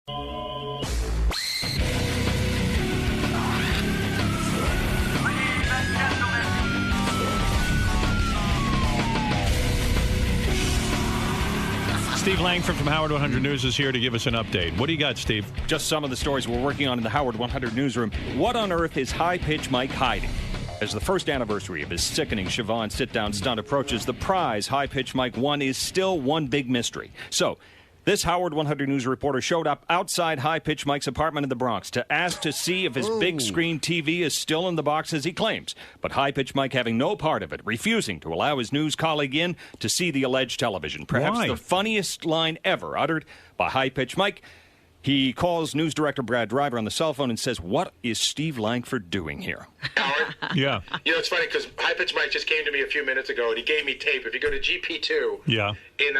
Steve Langford from Howard 100 News is here to give us an update. What do you got, Steve? Just some of the stories we're working on in the Howard 100 newsroom. What on earth is High Pitch Mike hiding? As the first anniversary of his sickening Siobhan sit-down stunt approaches, the prize High Pitch Mike won is still one big mystery. So, this Howard 100 News reporter showed up outside High Pitch Mike's apartment in the Bronx to ask to see if his big screen TV is still in the box as he claims. But High Pitch Mike having no part of it, refusing to allow his news colleague in to see the alleged television. Perhaps the funniest line ever uttered by High Pitch Mike. He calls news director Brad Driver on the cell phone and says, "What is Steve Langford doing here?" Howard? Yeah. You know, it's funny because High Pitch Mike just came to me a few minutes ago and he gave me tape. If you go to GP2 in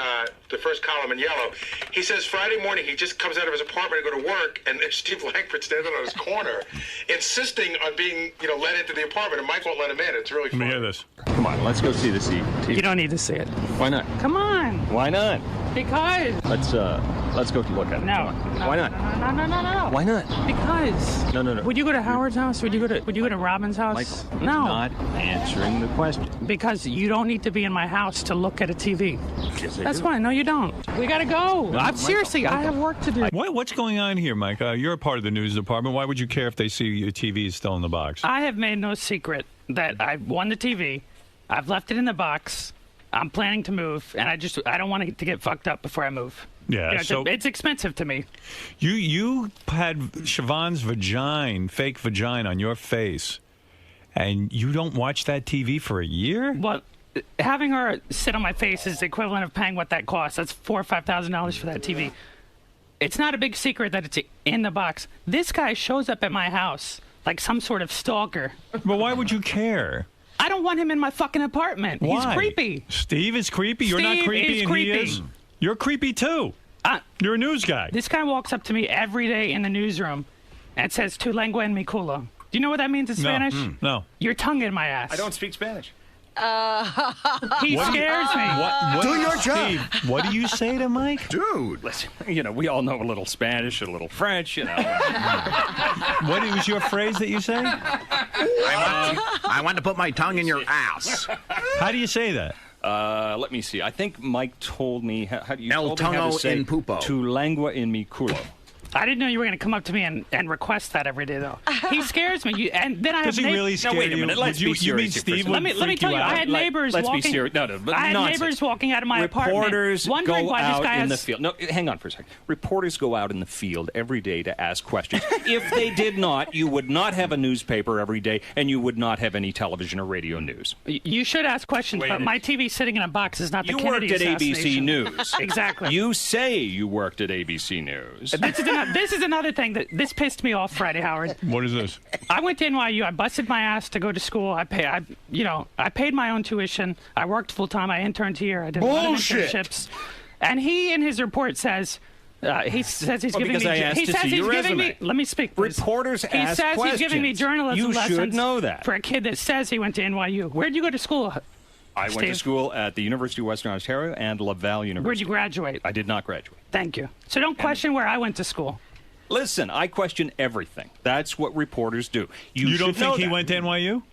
the first column in yellow, he says Friday morning he just comes out of his apartment to go to work and there's Steve Langford standing on his corner insisting on being, let into the apartment and Mike won't let him in. It's really funny. Let me hear this. Come on, let's go see the TV. You don't need to see it. Why not? Come on. Why not? Because. Let's go look at it. No. Why not? No. Why not? Because. No. Would you go to Howard's house? Would you go to Robin's house? Michael, no. not answering the question. Because you don't need to be in my house to look at a TV. Yes, That's fine. No, you don't. We gotta go. Seriously, I have work to do. What's going on here, Mike? You're a part of the news department. Why would you care if they see your TV is still in the box? I have made no secret that I won the TV. I've left it in the box. I'm planning to move, and I don't want it to get fucked up before I move. Yeah, it's expensive to me. You had Siobhan's fake vagina on your face, and you don't watch that TV for a year? Well, having her sit on my face is the equivalent of paying what that costs. That's $4,000 or $5,000 for that TV. It's not a big secret that it's in the box. This guy shows up at my house like some sort of stalker. But why would you care? I don't want him in my fucking apartment. Why? He's creepy. Steve is creepy? You're not creepy and creepy. he is? You're creepy too. You're a news guy. This guy walks up to me every day in the newsroom and says, "Tu lengua en mi culo." Do you know what that means in Spanish? No. Your tongue in my ass. I don't speak Spanish. He scares me. Do your job. Steve, what do you say to Mike? Dude. Listen, we all know a little Spanish, a little French, What was your phrase that you say? I want to put my tongue in your ass. How do you say that? Let me see. I think Mike told me how do you El tongo en pupo. Tu lengua en mi culo. I didn't know you were going to come up to me and request that every day, though. He scares me. And then I Does have he really scare you? Wait a minute. Let's be serious. You mean here Steve for a would Let me tell you, I had neighbors Let's walking. be serious. No, I had nonsense. neighbors walking out of my apartment. Reporters wondering go why this out guy in the has... field. No, hang on for a second. Reporters go out in the field every day to ask questions. If they did not, you would not have a newspaper every day, and you would not have any television or radio news. You should ask questions, but my TV sitting in a box is not the Kennedy assassination. You worked at ABC assassination. News. Exactly. You say you worked at ABC News. This is another thing that this pissed me off Friday, Howard. What is this? I went to NYU. I busted my ass to go to school. I paid my own tuition. I worked full time. I interned here. I did a lot of internships. And he, in his report, says he's giving me. Let me speak. Please. Reporters ask questions. He says he's giving me journalism lessons. You should know that. For a kid that says he went to NYU. Where'd you go to school? I went to school at the University of Western Ontario and Laval University. Where'd you graduate? I did not graduate. Thank you. So don't question where I went to school. Listen, I question everything. That's what reporters do. You don't think he went to NYU?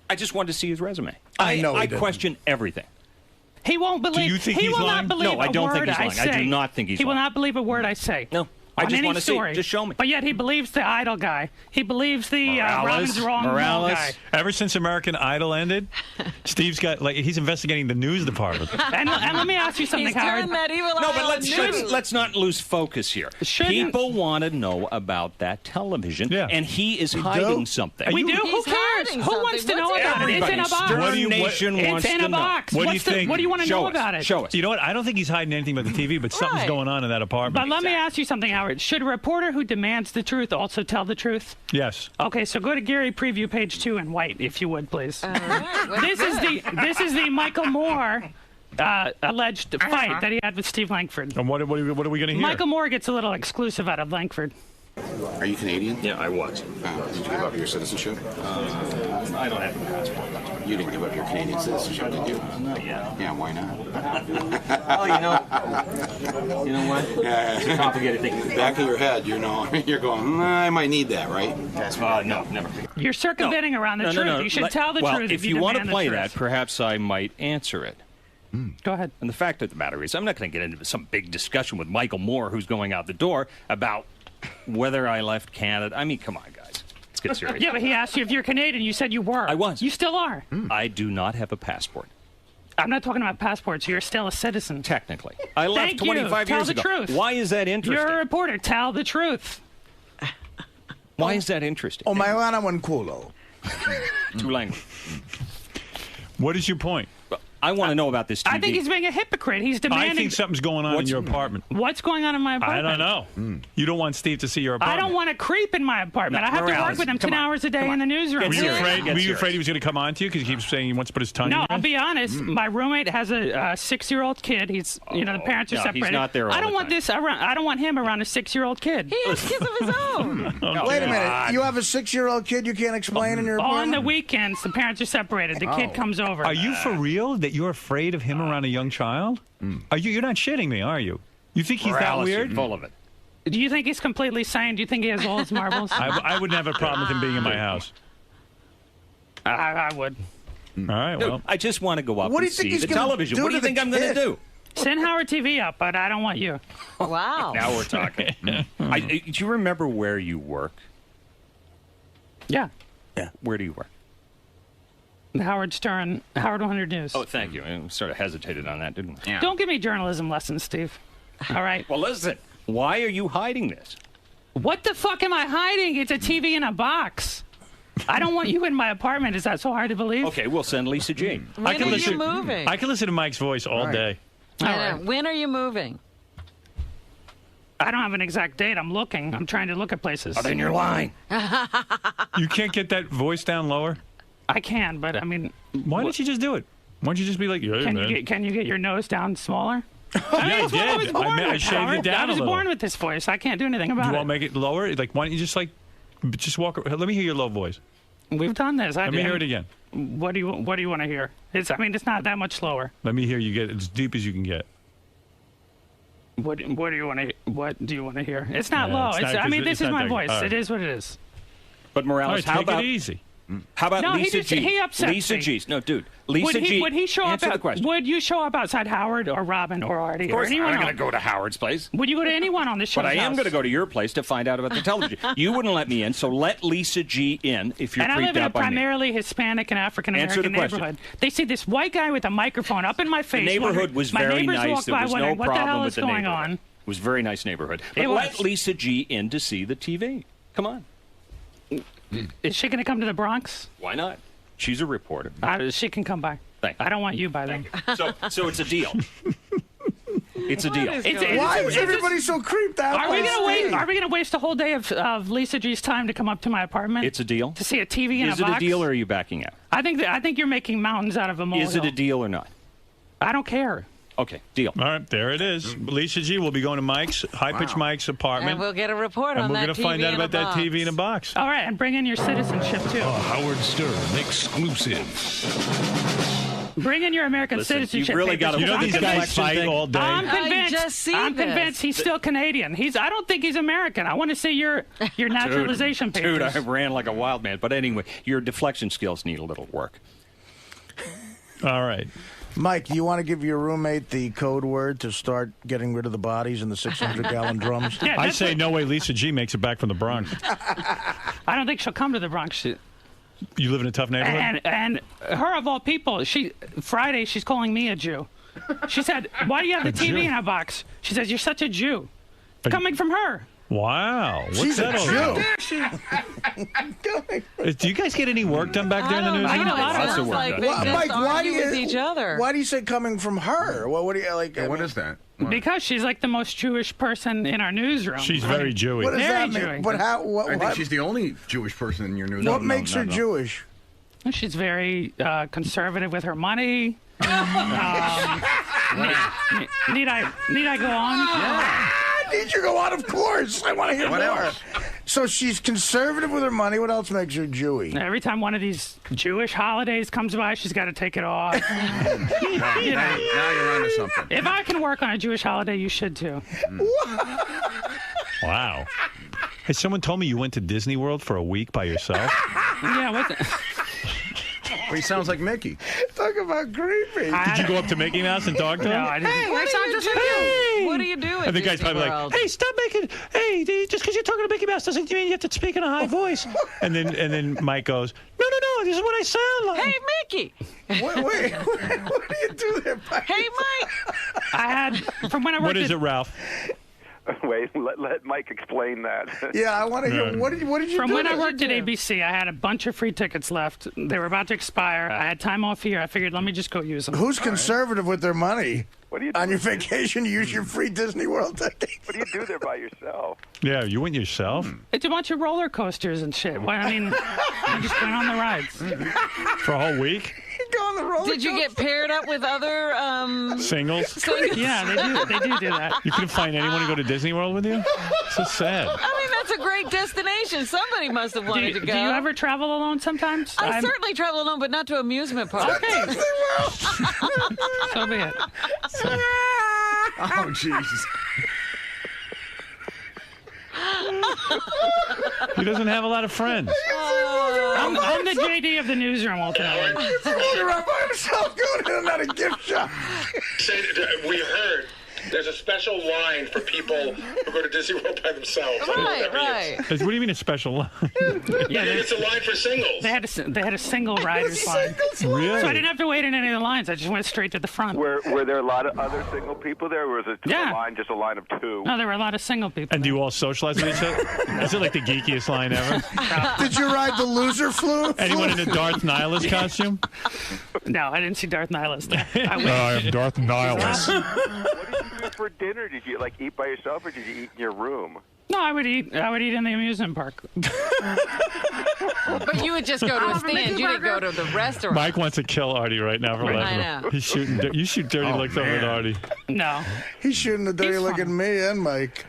I just wanted to see his resume. I question everything. He won't believe. Do you think he he's will lying? not believe No, I don't a think word he's lying. say. I do not think he's He will lying. not believe a word I say. No. I on just any want to see story. it. Just show me. But yet he believes the Idol guy. He believes the Robin's Wrong guy. Ever since American Idol ended, Steve's got he's investigating the news department. and let me ask you something, Howard. No, but let's not lose focus here. People want to know about that television, and he is hiding something. We do? Who cares? Who wants to know about it? It's in a box. It's in a box. What do you think? What do you want to know about it? Show us. You know what? I don't think he's hiding anything about the TV, but something's going on in that apartment. But let me ask you something, Howard. Should a reporter who demands the truth also tell the truth? Yes. Okay, so go to Gary Preview page 2 in white, if you would, please. This is the Michael Moore alleged fight that he had with Steve Langford. And what are we going to hear? Michael Moore gets a little exclusive out of Langford. Are you Canadian? Yeah, I was. Did you give up your citizenship? I don't have a passport. You didn't give up your Canadian citizenship, did you? Not yet. Yeah, why not? Oh, you know what? It's a complicated thing. Back of your head, you're going, I might need that, right? No, never. You're circumventing around the truth. No. You should tell the well, truth. If you want to demand the play truth. that, perhaps I might answer it. Go ahead. And the fact of the matter is, I'm not going to get into some big discussion with Michael Moore, who's going out the door, about whether I left Canada. I mean, come on, guys. Let's get serious. Yeah, but he asked you if you're Canadian. You said you were. I was. You still are. I do not have a passport. I'm not talking about passports. You're still a citizen. Technically. I left Thank you. 25 years ago. Tell the truth. Why is that interesting? You're a reporter. Tell the truth. Why is that interesting? O maiwana wan kulo. Two language. What is your point? I want to know about this TV. I think he's being a hypocrite. He's demanding. I think something's going on in your apartment. What's going on in my apartment? I don't know. You don't want Steve to see your apartment. I don't want a creep in my apartment. No, I have to Morales, work with him come 10 on. hours a day Come in the on. newsroom. Were you Really? afraid he was going to come on to you because he keeps saying he wants to put his tongue in No, your I'll mouth? be honest. My roommate has a 6-year-old kid. He's, the parents are no, separated. he's not there all I don't the want time. this around. I don't want him around a 6-year-old kid. He has kids of his own. Wait a minute. You have a 6-year-old kid you can't explain in your apartment? On the weekends, the parents are separated. The kid comes over. Are you for real that you're afraid of him around a young child? Are you? You're not shitting me, are you? You think he's that Morales, weird? you're full of it. Do you think he's completely sane? Do you think he has all his marbles? I wouldn't have a problem with him being in my house. I would. All right, well. I just want to go up What do and you think see he's the gonna television. do What do you to the think I'm going to kid? do? Send Howard TV up, but I don't want you. Wow. Now we're talking. Do you remember where you work? Yeah. Where do you work? The Howard Stern, Howard 100 News. Oh, thank you. I sort of hesitated on that, didn't we? Yeah. Don't give me journalism lessons, Steve. All right. Well, listen. Why are you hiding this? What the fuck am I hiding? It's a TV in a box. I don't want you in my apartment. Is that so hard to believe? Okay, we'll send Lisa G. When are you moving? I can listen to Mike's voice all day. I know. When are you moving? I don't have an exact date. I'm looking. I'm trying to look at places. Oh, then you're lying. You can't get that voice down lower? I can, but I mean, Why don't you just do it? Why don't you just be like, hey, can man. you get your nose down smaller? Yeah, I That's what I was did. born I with, shaved Howard. it down I a was little. born with this voice. I can't do anything Do about you it. want to make it lower? Like, why don't you just walk? Let me hear your low voice. We've done this. Let me hear it again. What do you want to hear? It's not that much slower. Let me hear you get it as deep as you can get. What do you want to hear? It's not Yeah, low. it's It's, not- I mean, it's this is not my that- voice. all right. It is what it is. But All Morales, right, how take about it easy. How about No, Lisa G? he upsets Lisa me. G's. No, dude. Lisa G. Would he show up? Answer the question. Would you show up outside Howard or Robin or Artie Of course, or anyone I'm not going else? to go to Howard's place. Would you go to anyone on the show? But I am going to go to your place to find out about the television. You wouldn't let me in, so let Lisa G in if you're And I creeped live in a out by me. primarily Hispanic and African Answer American the question. neighborhood. They see this white guy with a microphone up in my face. The neighborhood wondering- was my very neighbors nice. walk There by was wondering, no what the hell problem is with the going neighborhood. on? It was a very nice neighborhood. But It let was. Lisa G in to see the TV. Come on. Is she going to come to the Bronx? Why not? She's a reporter. She can come by. Thank you. I don't want you by then. So it's a deal. It's a deal. Why is everybody so creeped out? Are we by gonna wait? Steve? Are we gonna waste a whole day of Lisa G's time to come up to my apartment? It's a deal. To see a TV in Is a it box. a deal or are you backing out? I think you're making mountains out of a molehill. Is it a deal or not? I don't care. Okay, deal. All right, there it is. Lisa G will be going to Mike's, high-pitched Mike's apartment. And we'll get a report and on we're that going to TV find out in about a that box. TV in a box. All right, and bring in your citizenship too. Howard Stern exclusive. Bring in your American Listen, you've citizenship. really papers, got to- You know I'm these convinced- guys fight thing? all day. I'm convinced. just see I'm this. convinced he's still Canadian. I don't think he's American. I want to see your naturalization papers. Dude, I ran like a wild man. But anyway, your deflection skills need a little work. All right. Mike, do you want to give your roommate the code word to start getting rid of the bodies in the 600-gallon drums? Yeah, I that's say what- no way Lisa G makes it back from the Bronx. I don't think she'll come to the Bronx. You live in a tough neighborhood? And her of all people, Friday she's calling me a Jew. She said, "Why do you have the TV in a box?" She says, "You're such a Jew." Coming from her. Wow. What's She's that a all Jew. about? Do you guys get any work done back there in the I newsroom? get a lot of Lots of work. work Like done. they Well, just Mike, why do argue you with each other. Why do you say coming from her? Well, what do you like? What is that? Because she's like the most Jewish person in our newsroom. She's very Jewy. What does Very that mean? Jewish. But how? I What, think she's the only Jewish person in your news. what makes her Jewish? She's very conservative with her money. Need I go on? need you to go out of course. I want to hear What more. else? So she's conservative with her money. What else makes her Jewy? Every time one of these Jewish holidays comes by, she's got to take it off. You know, Now you're onto something. if I can work on a Jewish holiday, you should too. Wow. Hey, someone told me you went to Disney World for a week by yourself. Yeah, what the? Well, he sounds like Mickey. Talk about creepy. Did you go up to Mickey Mouse and talk to him? No, I didn't. Hey, what are you doing? What are you doing? And the guy's probably like, "Hey, stop making. Hey, just because you're talking to Mickey Mouse doesn't mean you have to speak in a high voice." And then Mike goes, "No, this is what I sound like." Hey, Mickey. Wait, what do you do there? Hey, Mike. I had from when I worked. What is at, it, Ralph? Wait, let Mike explain that. Yeah, I want to hear. What did you From do? when I worked at ABC, I had a bunch of free tickets left. They were about to expire. I had time off here. I figured, let me just go use them. Who's conservative with their money? What do you On do? your vacation, you use your free Disney World ticket. What do you do there by yourself? Yeah, you went yourself It's a bunch of roller coasters and shit. Well, I mean, I just went on the rides. for a whole week. Go on the roller Did you get paired up with other Singles. Yeah, they do that. You couldn't find anyone to go to Disney World with you. So sad. I mean, that's a great destination. Somebody must have wanted to go. Do you ever travel alone sometimes? I certainly travel alone, but not to amusement parks. Okay. So be it. Oh, Jesus. He doesn't have a lot of friends. I'm the JD of the newsroom, ultimately. He's walking around by himself going in and out of gift shop. We heard there's a special line for people who go to Disney World by themselves. Right. What do you mean a special line? Yeah, It's a line for singles. they had a single riders line. Really? So I didn't have to wait in any of the lines. I just went straight to the front. Were there a lot of other single people there, or was it just a line of two? No, there were a lot of single people. And do you all socialize with each other? Is it like the geekiest line ever? Did you ride the loser flu? Anyone in a Darth Nihilus costume? No, I didn't see Darth Nihilus there. I wish. I am Darth Nihilus. What did you do for dinner? Did you eat by yourself, or did you eat in your room? No, I would eat in the amusement park. But you would just go to a stand. You didn't go to the restaurant. Mike wants to kill Artie right now for laughing. I know. He's shooting. You shoot dirty looks over at Artie. No. He's shooting the dirty He's look fine. at me and Mike.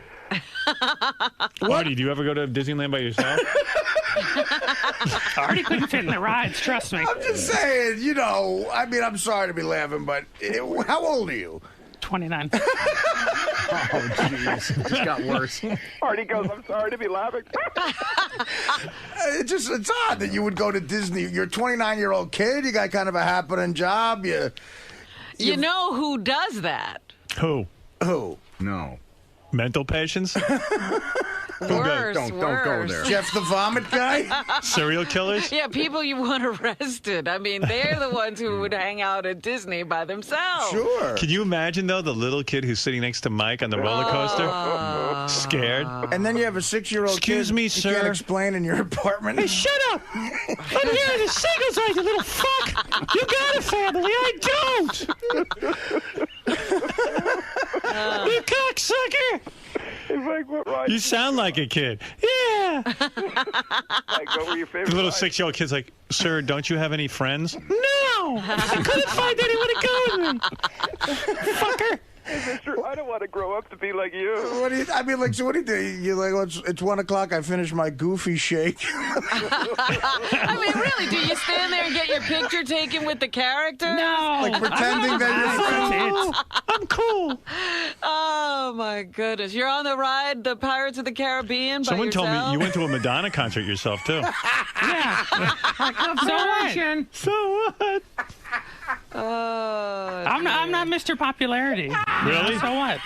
Artie, do you ever go to Disneyland by yourself? Artie couldn't fit in the rides, trust me. I'm just saying, I'm sorry to be laughing, but how old are you? 29. Oh, jeez. It just got worse. Artie goes, I'm sorry to be laughing. It's odd that you would go to Disney. You're a 29-year-old kid. You got kind of a happening job. You know who does that? Who? No. Mental patients? Worse. Don't go there. Jeff the Vomit guy? Serial killers? Yeah, people you want arrested. I mean, they're the ones who would hang out at Disney by themselves. Sure. Can you imagine, though, the little kid who's sitting next to Mike on the roller coaster? Scared? And then you have a 6-year-old Excuse kid me, you sir. can't explain in your apartment. Hey, shut up! I'm here in the singles line, you little fuck! You got a family, I don't! You cocksucker! Hey, Mike, what ride? You sound like a kid. Yeah! Mike, what were your favorite The little rides? 6-year-old kid's like, sir, don't you have any friends? No! I couldn't find anyone to go with me! Fucker! Hey, mister, I don't want to grow up to be like you. What do you do? You're like, well, it's 1 o'clock. I finished my goofy shake. I mean, really, do you stand there and get your picture taken with the character? No. Like pretending that you're I'm cool. Oh, my goodness. You're on the ride, the Pirates of the Caribbean by Someone yourself? told me you went to a Madonna concert yourself, too. Yeah. So what? So what? I'm not Mr. Popularity. Really? So what?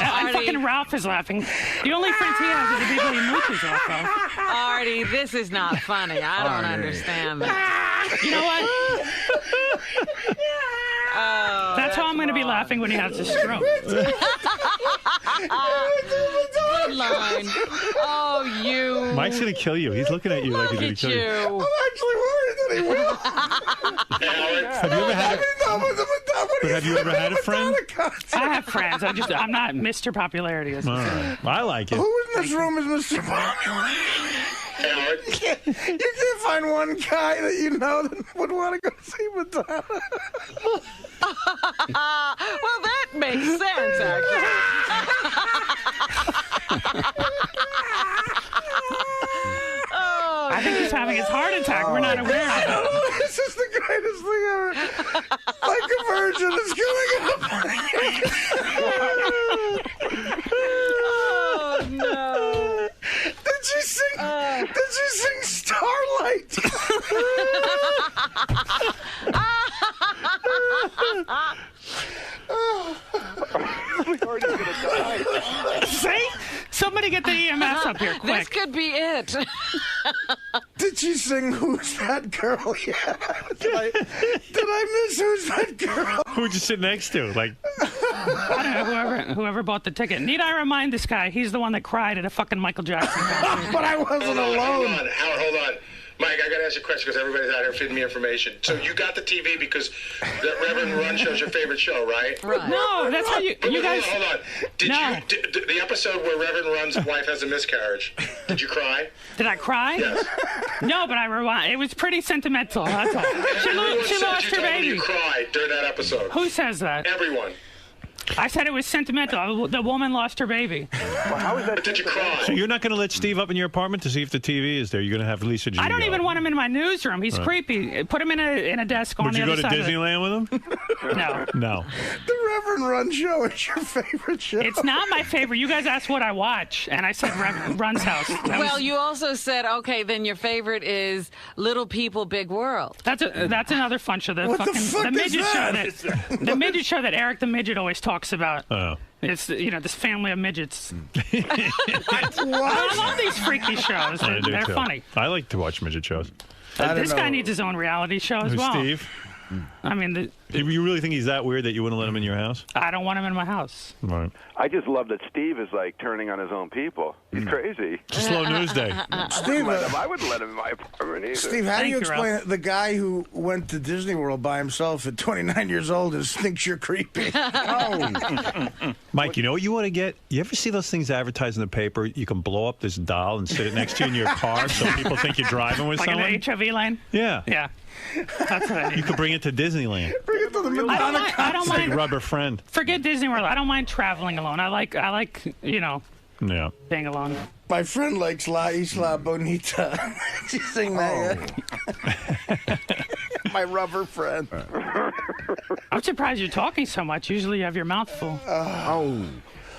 And fucking Ralph is laughing. The only friends he has are the people he mooches off of. Artie, this is not funny. I don't understand that. You know what? Oh, That's how I'm going to be laughing when he has a stroke. good line. Oh, you. Mike's going to kill you. He's looking at you like Look he's going to at kill you. you. I'm actually worried that he will. Have you ever had But have you ever had a friend? I have friends. I'm not Mr. Popularity. As All right. I like it. Who in this room is Mr. Popular? Howard. You can't find one guy that you know that would want to go see Madonna. Well, that makes sense, actually. Oh, I think he's having his heart attack. We're not aware of it. This is the greatest thing ever. Like a virgin is coming up. oh no. Did you sing Starlight? We're already going to die. See? Somebody get the EMS up here, quick. This could be it. Did you sing Who's That Girl yet? Did I miss Who's That Girl? Who'd you sit next to? Like, I don't know, whoever bought the ticket. Need I remind this guy, he's the one that cried at a fucking Michael Jackson concert. But I wasn't alone. Hold on, Howard, hold on. Mike, I got to ask you a question because everybody's out here feeding me information. So you got the TV because that Reverend Run show's your favorite show, right? Right. No, that's how you guys... Hold on. Did No. the episode where Reverend Run's wife has a miscarriage, did you cry? Did I cry? Yes. No, but I rewind. It was pretty sentimental, that's all. She lost her baby. You cried during that episode. Who says that? Everyone. I said it was sentimental. The woman lost her baby. Well, how is that? Did you cry? so you're not going to let Steve up in your apartment to see if the TV is there? You're going to have Lisa G. I don't go. even want him in my newsroom. He's creepy. Put him in a desk on Would the you go other to side. Disneyland with him? No. No. The Reverend Run show is your favorite show. It's not my favorite. You guys asked what I watch, and I said Run's House. Well, you also said, okay, then your favorite is Little People, Big World. That's another fun show. What the fuck is midget that? show the midget show that Eric the Midget always talks about. Oh. It's this family of midgets. What? I love these freaky shows. I do They're too. funny. I like to watch midget shows. This guy know. needs his own reality show as Who's well. Steve? I mean, You really think he's that weird that you wouldn't let him in your house? I don't want him in my house. Right. I just love that Steve is like turning on his own people. He's crazy. It's a slow news day. Steve, I wouldn't let him in my apartment either. Steve, how do you explain it? The guy who went to Disney World by himself at 29 years old and thinks you're creepy? Mike, you know what you want to get? You ever see those things advertised in the paper? You can blow up this doll and sit it next to you in your car so people think you're driving with Like someone? an HOV lane? Yeah. Yeah. That's what I need. You could bring it to Disneyland. Bring it to the Madonna I don't Big mind. rubber friend. Forget Disney World. I don't mind traveling alone. I like Yeah. being alone. My friend likes La Isla Bonita. Did you sing that? My rubber friend. I'm surprised you're talking so much. Usually you have your mouth full.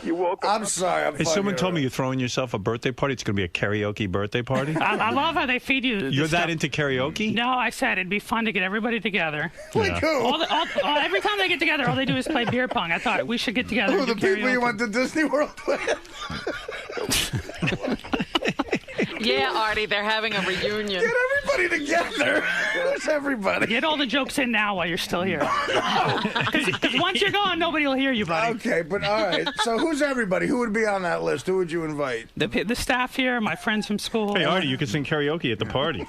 You woke up. I'm sorry. Hey, someone told me you're throwing yourself a birthday party. It's going to be a karaoke birthday party. I love how they feed you. You're that stuff. into karaoke? No, I said it'd be fun to get everybody together. Like who? Every time they get together, all they do is play beer pong. I thought we should get together Who, and the do people you karaoke. went to Disney World with? Yeah, Artie, they're having a reunion. Get everybody together. Who's everybody? Get all the jokes in now while you're still here. Because once you're gone, nobody will hear you, buddy. Okay, but all right. So who's everybody? Who would be on that list? Who would you invite? The staff here, my friends from school. Hey, Artie, you can sing karaoke at the party.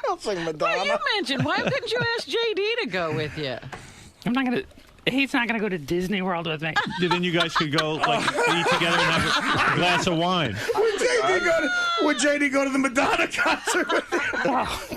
I'll sing Madonna. Well, you mentioned, why couldn't you ask JD to go with you? I'm not gonna. He's not going to go to Disney World with me. Then you guys could go like eat together and have a glass of wine. Would JD go to the Madonna concert with you? Oh,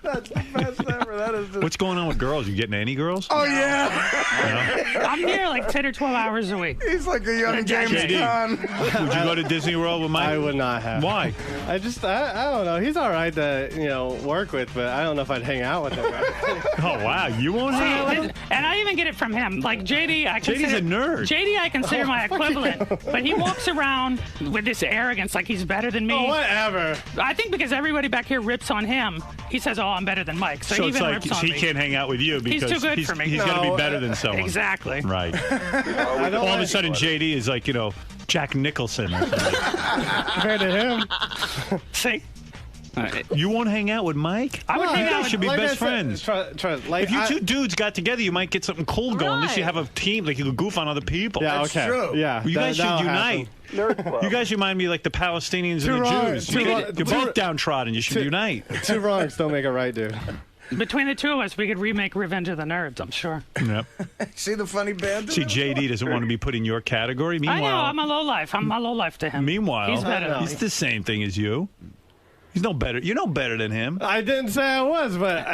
That's the best ever. That is just... What's going on with girls? You getting any girls? Oh, yeah. I'm here like 10 or 12 hours a week. He's like a young James JD. Caan. Would you go to Disney World with Mike? I would not have. Why? I don't know. He's all right to, work with, but I don't know if I'd hang out with him. Oh, wow. You won't hang out with him? And I even get it from him. Like JD, I consider JD's a nerd. JD, I consider my equivalent, but he walks around with this arrogance, like he's better than me. Oh, whatever. I think because everybody back here rips on him, he says, "Oh, I'm better than Mike." So he it's even like rips on he me. can't hang out with you because He's too good for me. He's got to be better than someone. Exactly. Right. I All of a sudden, JD is like, Jack Nicholson. Or something. compared to him. See? You won't hang out with Mike? I would You hang out guys with should be Like I best said, friends. like If you I- two dudes got together, you might get something cool going. At least you Right. have a team. Like you could goof on other people. Yeah, That's okay. true. Yeah. You guys should that'll unite. Nerd club. You guys remind me like the Palestinians Two and the wrong- Jews. two You- wrong- You're two- both downtrodden. You should unite. happen. Two wrongs don't make a right, dude. Between the two of us, we could remake Revenge of the Nerds, I'm sure. Yep. See the funny band? See, JD doesn't want to be put in your category. I know, Meanwhile, I'm a low life. I'm a low life to him. meanwhile, He's better than he's me. the same thing as you. He's no better. You're no better than him. I didn't say I was, but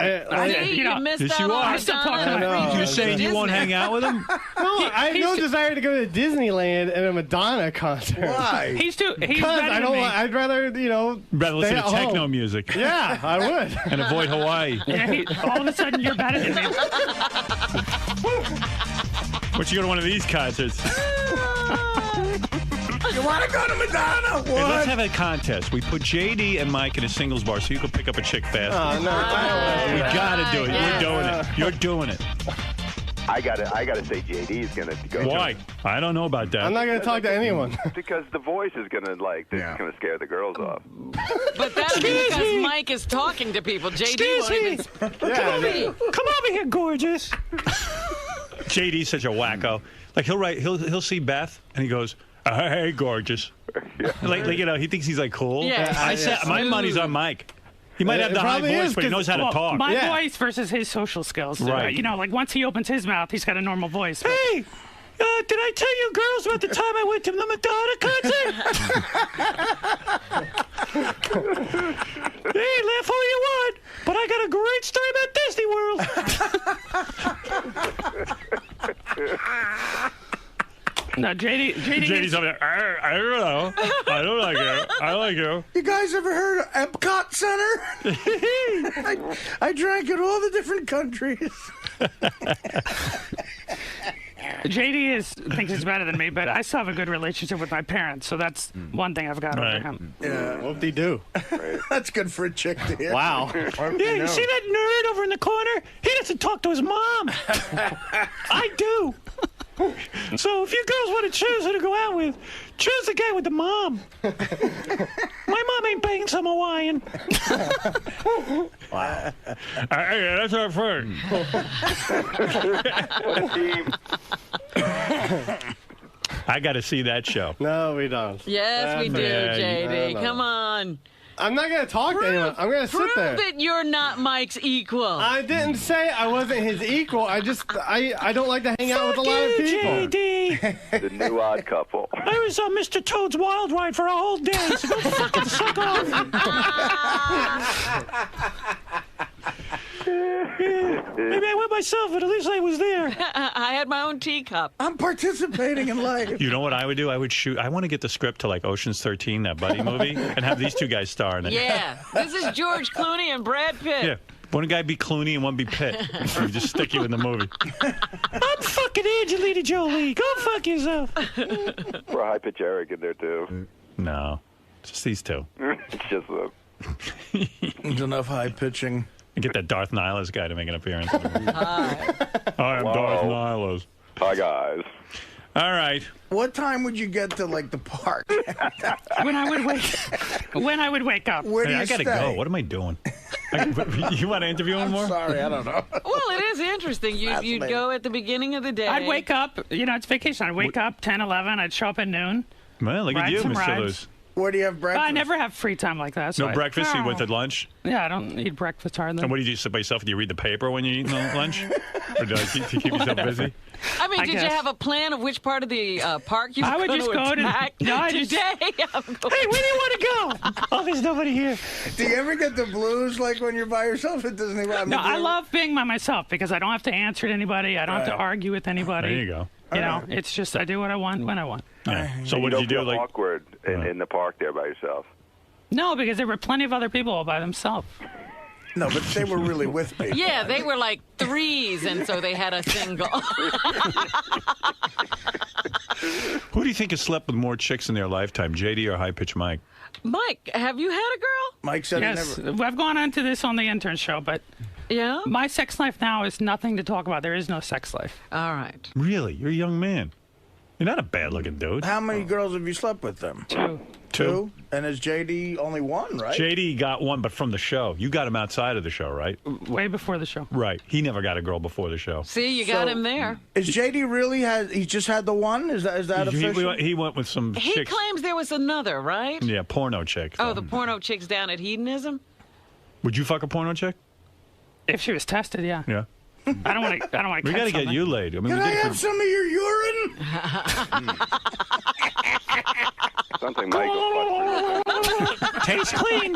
you missed yes, out you on are. Madonna. still talking about You're saying you won't hang out with him? No, I have no desire to go to Disneyland and a Madonna concert. Why? He's better Because I than don't. me. I'd rather Rather listen to at techno home. music. Yeah, I would. And avoid Hawaii. Yeah, all of a sudden, you're better than me. What you go to one of these concerts? You want to go to Madonna? What? Hey, let's have a contest. We put JD and Mike in a singles bar so you can pick up a chick fast. Oh no! We gotta do it. Yeah. We're doing it. You're doing it. I gotta say JD is gonna go. Why? I don't know about that. I'm not gonna talk to anyone. Because the voice is gonna gonna scare the girls off. But that's because Mike is talking to people. JD won't even. Come over here, gorgeous. JD's such a wacko. Like he'll see Beth and he goes, "Hey, gorgeous." Like he thinks he's like cool. Yeah. I said my money's on Mike. He might have the high probably voice, is, but he knows how to talk. My voice versus his social skills. Right. Like once he opens his mouth, he's got a normal voice. Hey, did I tell you girls about the time I went to the Madonna concert? Hey, laugh all you want, but I got a great story about Disney World. No, JD's over there. I don't know. I don't like you. I like you. You guys ever heard of Epcot Center? I drank in all the different countries. JD thinks he's better than me, but I still have a good relationship with my parents, so that's one thing I've got over him. Yeah. Whoop-de-doo. That's good for a chick to hear. Wow. Yeah, you see that nerd over in the corner? He doesn't talk to his mom. I do. So if you girls want to choose who to go out with, choose the guy with the mom. My mom ain't banging some Hawaiian. Wow. Hey, that's our friend. What a team. I got to see that show. No, we don't. Yes, we do, Yeah, JD. no. Come on. I'm not gonna talk to anyone. I'm gonna sit Prove there. that you're not Mike's equal. I didn't say I wasn't his equal. I don't like to hang out with a lot of people. JD. The new odd couple. I was on Mr. Toad's Wild Ride for a whole day, so go fucking suck off. Maybe I went myself, but at least I was there. I had my own teacup. I'm participating in life. You know what I would do? I would shoot. I want to get the script to like Ocean's 13, that buddy movie, and have these two guys star in it. Yeah. This is George Clooney and Brad Pitt. Yeah. One guy be Clooney and one be Pitt. So we just stick you in the movie. I'm fucking Angelina Jolie. Go fuck yourself. For a high pitch Eric in there too. No, just these two. It's just a. There's enough high pitching. And get that Darth Nihilus guy to make an appearance. Hi. I am Darth Nihilus. Hi guys. All right. What time would you get to like the park? When I would wake up. Where do Hey, you I gotta stay? go. What am I doing? You want to interview him I'm more? sorry, I don't know. Well, it is interesting. You'd Fascinating. go at the beginning of the day. I'd wake up. It's vacation. I'd wake up 10, 11. I'd show up at noon. Well, look at Ride you, some Mr. rides. Lewis. Where do you have breakfast? I never have free time like that. So No breakfast? You went to lunch? Yeah, I don't eat breakfast hardly. And what do you do? Sit by yourself? Do you read the paper when you're eating lunch? Or do you keep yourself busy? I mean, I did you guess. have a plan of which part of the park you were I would going just to go to- attack No, I today? just- I'm going- Hey, where do you want to go? Oh, there's nobody here. Do you ever get the blues like when you're by yourself at Disney World? No, I love being by myself because I don't have to answer to anybody. I don't have to argue with anybody. There you go. You know, it's just I do what I want when I want. Yeah. So what did you do? Feel Like, awkward in the park there by yourself. No, because there were plenty of other people all by themselves. No, but they were really with people. Yeah, they were like threes, and so they had a single. who do you think has slept with more chicks in their lifetime, JD or High Pitch Mike? Mike, have you had a girl? Mike said Yes, he never. I've gone into this on the intern show, but Yeah? my sex life now is nothing to talk about. There is no sex life. All right. Really? You're a young man. You're not a bad-looking dude. How many girls have you slept with them? Two. And is JD only one, right? JD got one, but from the show. You got him outside of the show, right? Way before the show. Right. He never got a girl before the show. See, you got him there. Is JD really he just had the one? Is that official? He went with some He chicks. claims there was another, right? Yeah, porno chick. Oh, the porno chicks down at Hedonism? Would you fuck a porno chick? If she was tested, yeah. Yeah. I don't want to. We got to get you laid. I mean, Can we I did it have for- some of your urine? Something Michael. stays clean.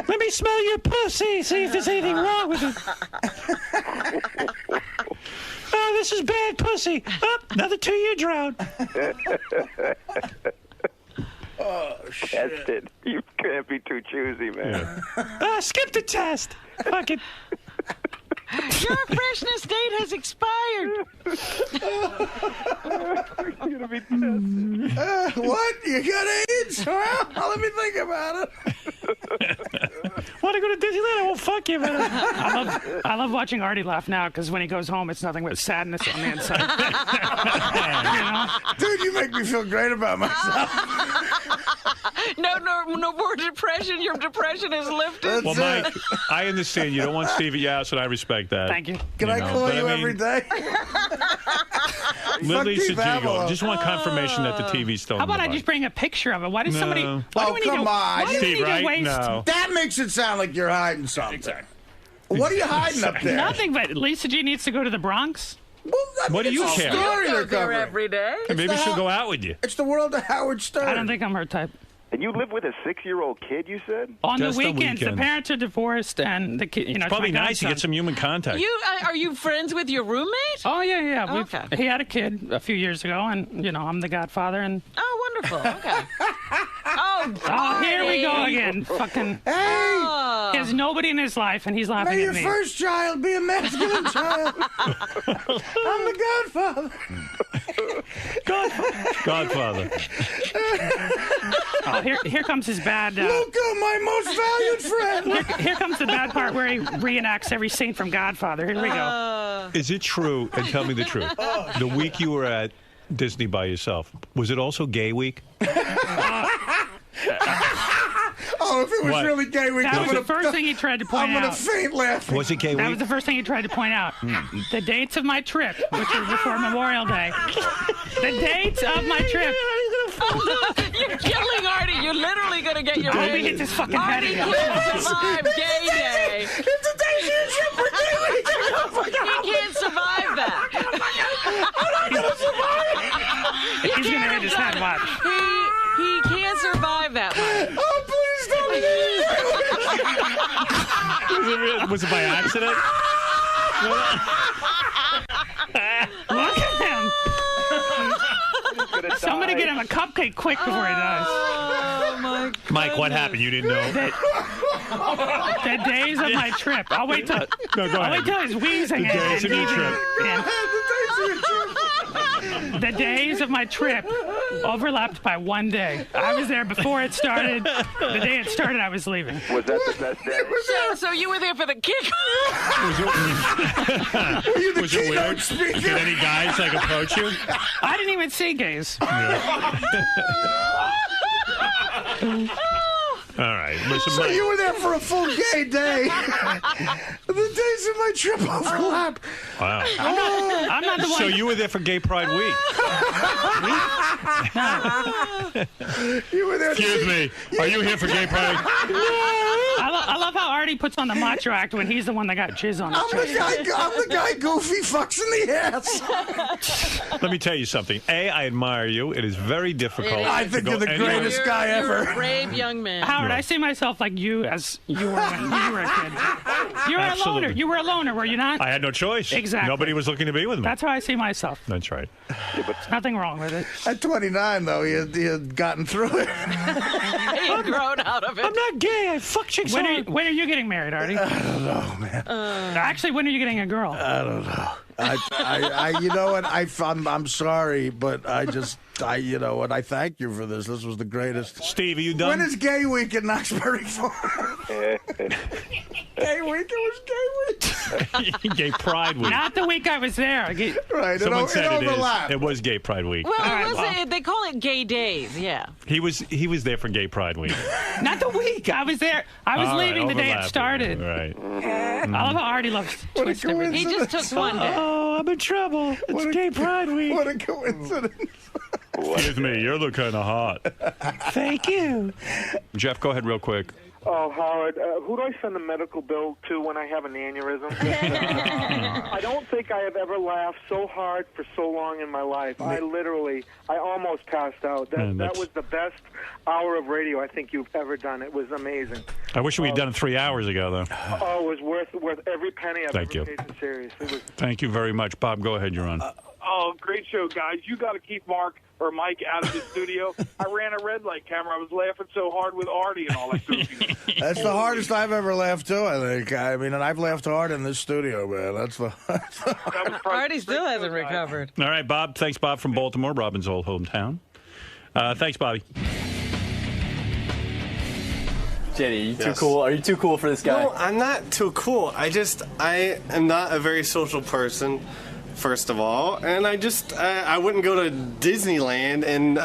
Let me smell your pussy, see if there's anything wrong with it. Oh, this is bad pussy. Oh, another 2-year drought. Oh, shit. That's it. You can't be too choosy, man. Skip the test. Fuck it. Your freshness date has expired. You're gonna be tested. What? You got AIDS? Well, let me think about it. Want to go to Disneyland? I won't fuck you, man. I love watching Artie laugh now because when he goes home, it's nothing but sadness on the inside. Dude, you make me feel great about myself. No more depression. Your depression is lifted. Well, Mike, I understand you don't want Steve at your house, and I respect that. Thank you. Can I call you every day? Lisa Gigo, just want confirmation that the TV's still How on about the I bike. just bring a picture of it? Why does somebody... No. Why do we need come to, on. Why do we Steve, need to right? waste... No. That makes it sound like you're hiding something. Exactly. What are you hiding up there? Nothing, but Lisa G needs to go to the Bronx. Well, I mean, What do you it's a care? story You they're go there covering. every day. Maybe she'll go out with you. It's the world of Howard Stern. I don't think I'm her type. And you live with a 6-year-old kid, you said? On Just the the weekends, the weekends. parents are divorced, and the kid, it's Probably my nice to godson. get some human contact. Are you friends with your roommate? Oh yeah. Okay. He had a kid a few years ago, and I'm the godfather. And Oh, wonderful. Okay. oh, here we go again. Fucking. Hey, He has nobody in his life, and he's laughing may at your me. first child be a masculine child. I'm the godfather. Godfather. Oh, here comes his bad. Luca, my most valued friend. Here comes the bad part where he reenacts every scene from Godfather. Here we go. Is it true, and tell me the truth, the week you were at Disney by yourself, was it also gay week? Oh, if it was What? really gay, we That was the first thing he tried to point I'm out. gonna faint laughing. Was it gay That week? was the first thing he tried to point out. The dates of my trip, which was before Memorial Day. The dates of my trip. You're killing Artie. You're literally going to get your Let me head. hit this fucking head Artie again. can't survive gay day. It's a day you trip for gay week. He can't survive that. He's going to hit his head, watch. He can't survive that one. Oh, please don't be Was it by accident? Look at him. Somebody get him a cupcake quick before he dies. Oh, my God. Mike, what happened? You didn't know? The days of my trip. I'll wait till No, go I'll ahead. wait till his wheezing. The days of your trip. The days of my trip overlapped by one day. I was there before it started. The day it started, I was leaving. Was that the best day? So you were there for the kick? Was it weird? Did any guys approach you? I didn't even see gays. All right. Listen, So Mike. you were there for a full gay day. The days of my trip overlap. Wow. I'm not the one. So you were there for Gay Pride Week? You were there. Excuse me. Are you here for Gay Pride? I love how Artie puts on the macho act when he's the one that got jizz on his I'm the chest. guy Goofy fucks in the ass. Let me tell you something. A, I admire you. It is very difficult. I think to you're go the anywhere. greatest guy You're ever. a brave young man. Howard, I see myself like you as you were when you were a kid. You were a Absolutely. loner. You were a loner, were you not? I had no choice. Exactly. Nobody was looking to be with me. That's how I see myself. That's right. Nothing wrong with it. At 29, though, he had gotten through it. He had grown out of it. I'm not gay. I fuck chicks When hard. are you getting married, Artie? I don't know, man. Actually, when are you getting a girl? I don't know. I you know what? I'm sorry, but you know what? I thank you for this. This was the greatest. Steve, are you done? When is Gay Week in Knoxbury Farm? Gay Week? It was Gay Week. Gay Pride Week. Not the week I was there. Right. Someone said it it is. overlapped. It was Gay Pride Week. Well, right, they call it gay days, yeah. He was there for Gay Pride Week. Not the week. I was there. I was All right, leaving the day it overlapping. started. Right. I love how Artie loves to twist everything. He just took one day. Oh, I'm in trouble. It's Gay Pride Week. What a coincidence. Excuse me, you look kind of hot. Thank you. Jeff, go ahead real quick. Oh, Howard, who do I send the medical bill to when I have an aneurysm? I don't think think I have ever laughed so hard for so long in my life. I almost passed out. That was the best hour of radio I think you've ever done. It was amazing. I wish we'd done it 3 hours ago, though. Oh, it was worth every penny I've ever paid for Sirius. Thank you very much. Bob, go ahead. You're on. Great show, guys. You got to keep Mark or Mike out of the studio. I ran a red light camera. I was laughing so hard with Artie and all that goofiness. That's the hardest I've ever laughed, too, I think. I mean, and I've laughed hard in this studio, man. That's the Artie still hasn't recovered. All right, Bob. Thanks, Bob, from Baltimore, Robin's old hometown. Thanks, Bobby. JD, are you too cool? Are you too cool for this guy? No, I'm not too cool. I am not a very social person, first of all, and I wouldn't go to Disneyland and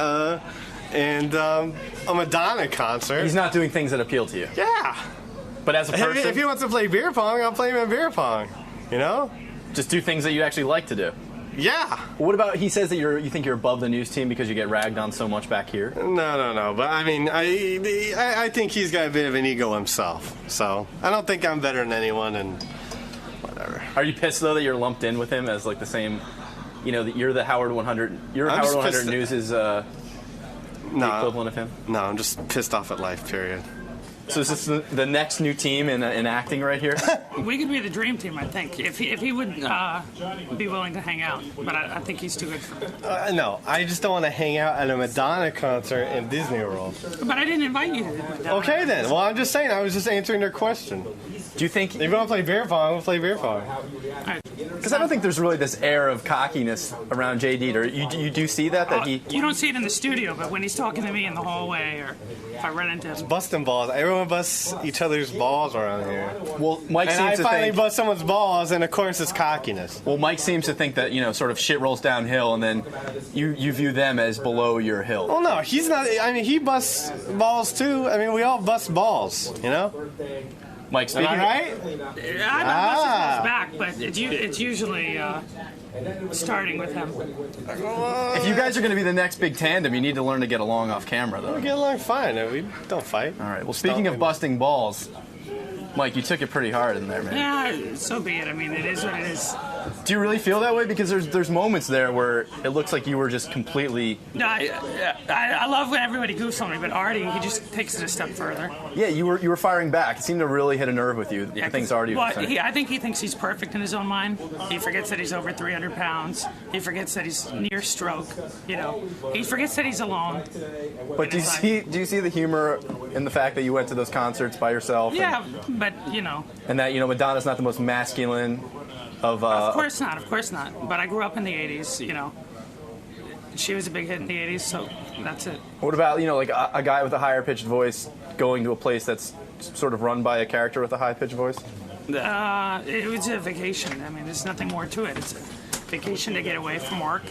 a Madonna concert. He's not doing things that appeal to you. Yeah. But as a person, if he wants to play beer pong, I'll play him in beer pong. You know? Just do things that you actually like to do. Yeah. What about, he says that you think you're above the news team because you get ragged on so much back here? No. But I mean, I think he's got a bit of an ego himself. So I don't think I'm better than anyone, and whatever. Are you pissed though that you're lumped in with him as like the same? You know, that you're the Howard 100. You're Howard 100 News' the equivalent of him. No, I'm just pissed off at life. Period. So is this the next new team in acting right here? We could be the dream team, I think, if he would be willing to hang out. But I think he's too good for it. No, I just don't want to hang out at a Madonna concert in Disney World. But I didn't invite you to Madonna. Okay, then. Well, I'm just saying. I was just answering their question. Do you think... If you want to play beer pong, we'll play beer pong. Because I don't think there's really this air of cockiness around JD. You do see that he... You don't see it in the studio, but when he's talking to me in the hallway or if I run into him... It's busting balls. Everyone busts each other's balls around here. Well, Mike seems to think... And I finally bust someone's balls, and of course it's cockiness. Well, Mike seems to think that, sort of shit rolls downhill, and then you view them as below your hill. Well, no, he's not... I mean, he busts balls, too. I mean, we all bust balls, you know? Mike, speaking... Am I right? I'm not busting back, but it's usually starting with him. If you guys are going to be the next big tandem, you need to learn to get along off camera, though. We get along fine. We don't fight. All right. Well, speaking of busting balls, Mike, you took it pretty hard in there, man. Yeah, so be it. I mean, it is what it is. Do you really feel that way? Because there's moments there where it looks like you were just completely... No, I love when everybody goofs on me, but Artie, he just takes it a step further. Yeah, you were firing back. It seemed to really hit a nerve with you, the things Artie was saying. I think he thinks he's perfect in his own mind. He forgets that he's over 300 pounds. He forgets that he's near stroke. He forgets that he's alone. But do you see the humor in the fact that you went to those concerts by yourself? Yeah, but, And that, Madonna's not the most masculine of course not. But I grew up in the 80s, She was a big hit in the 80s, so that's it. What about, like a guy with a higher pitched voice going to a place that's sort of run by a character with a high pitched voice? It was a vacation. I mean, there's nothing more to it. It's a vacation to get away from work.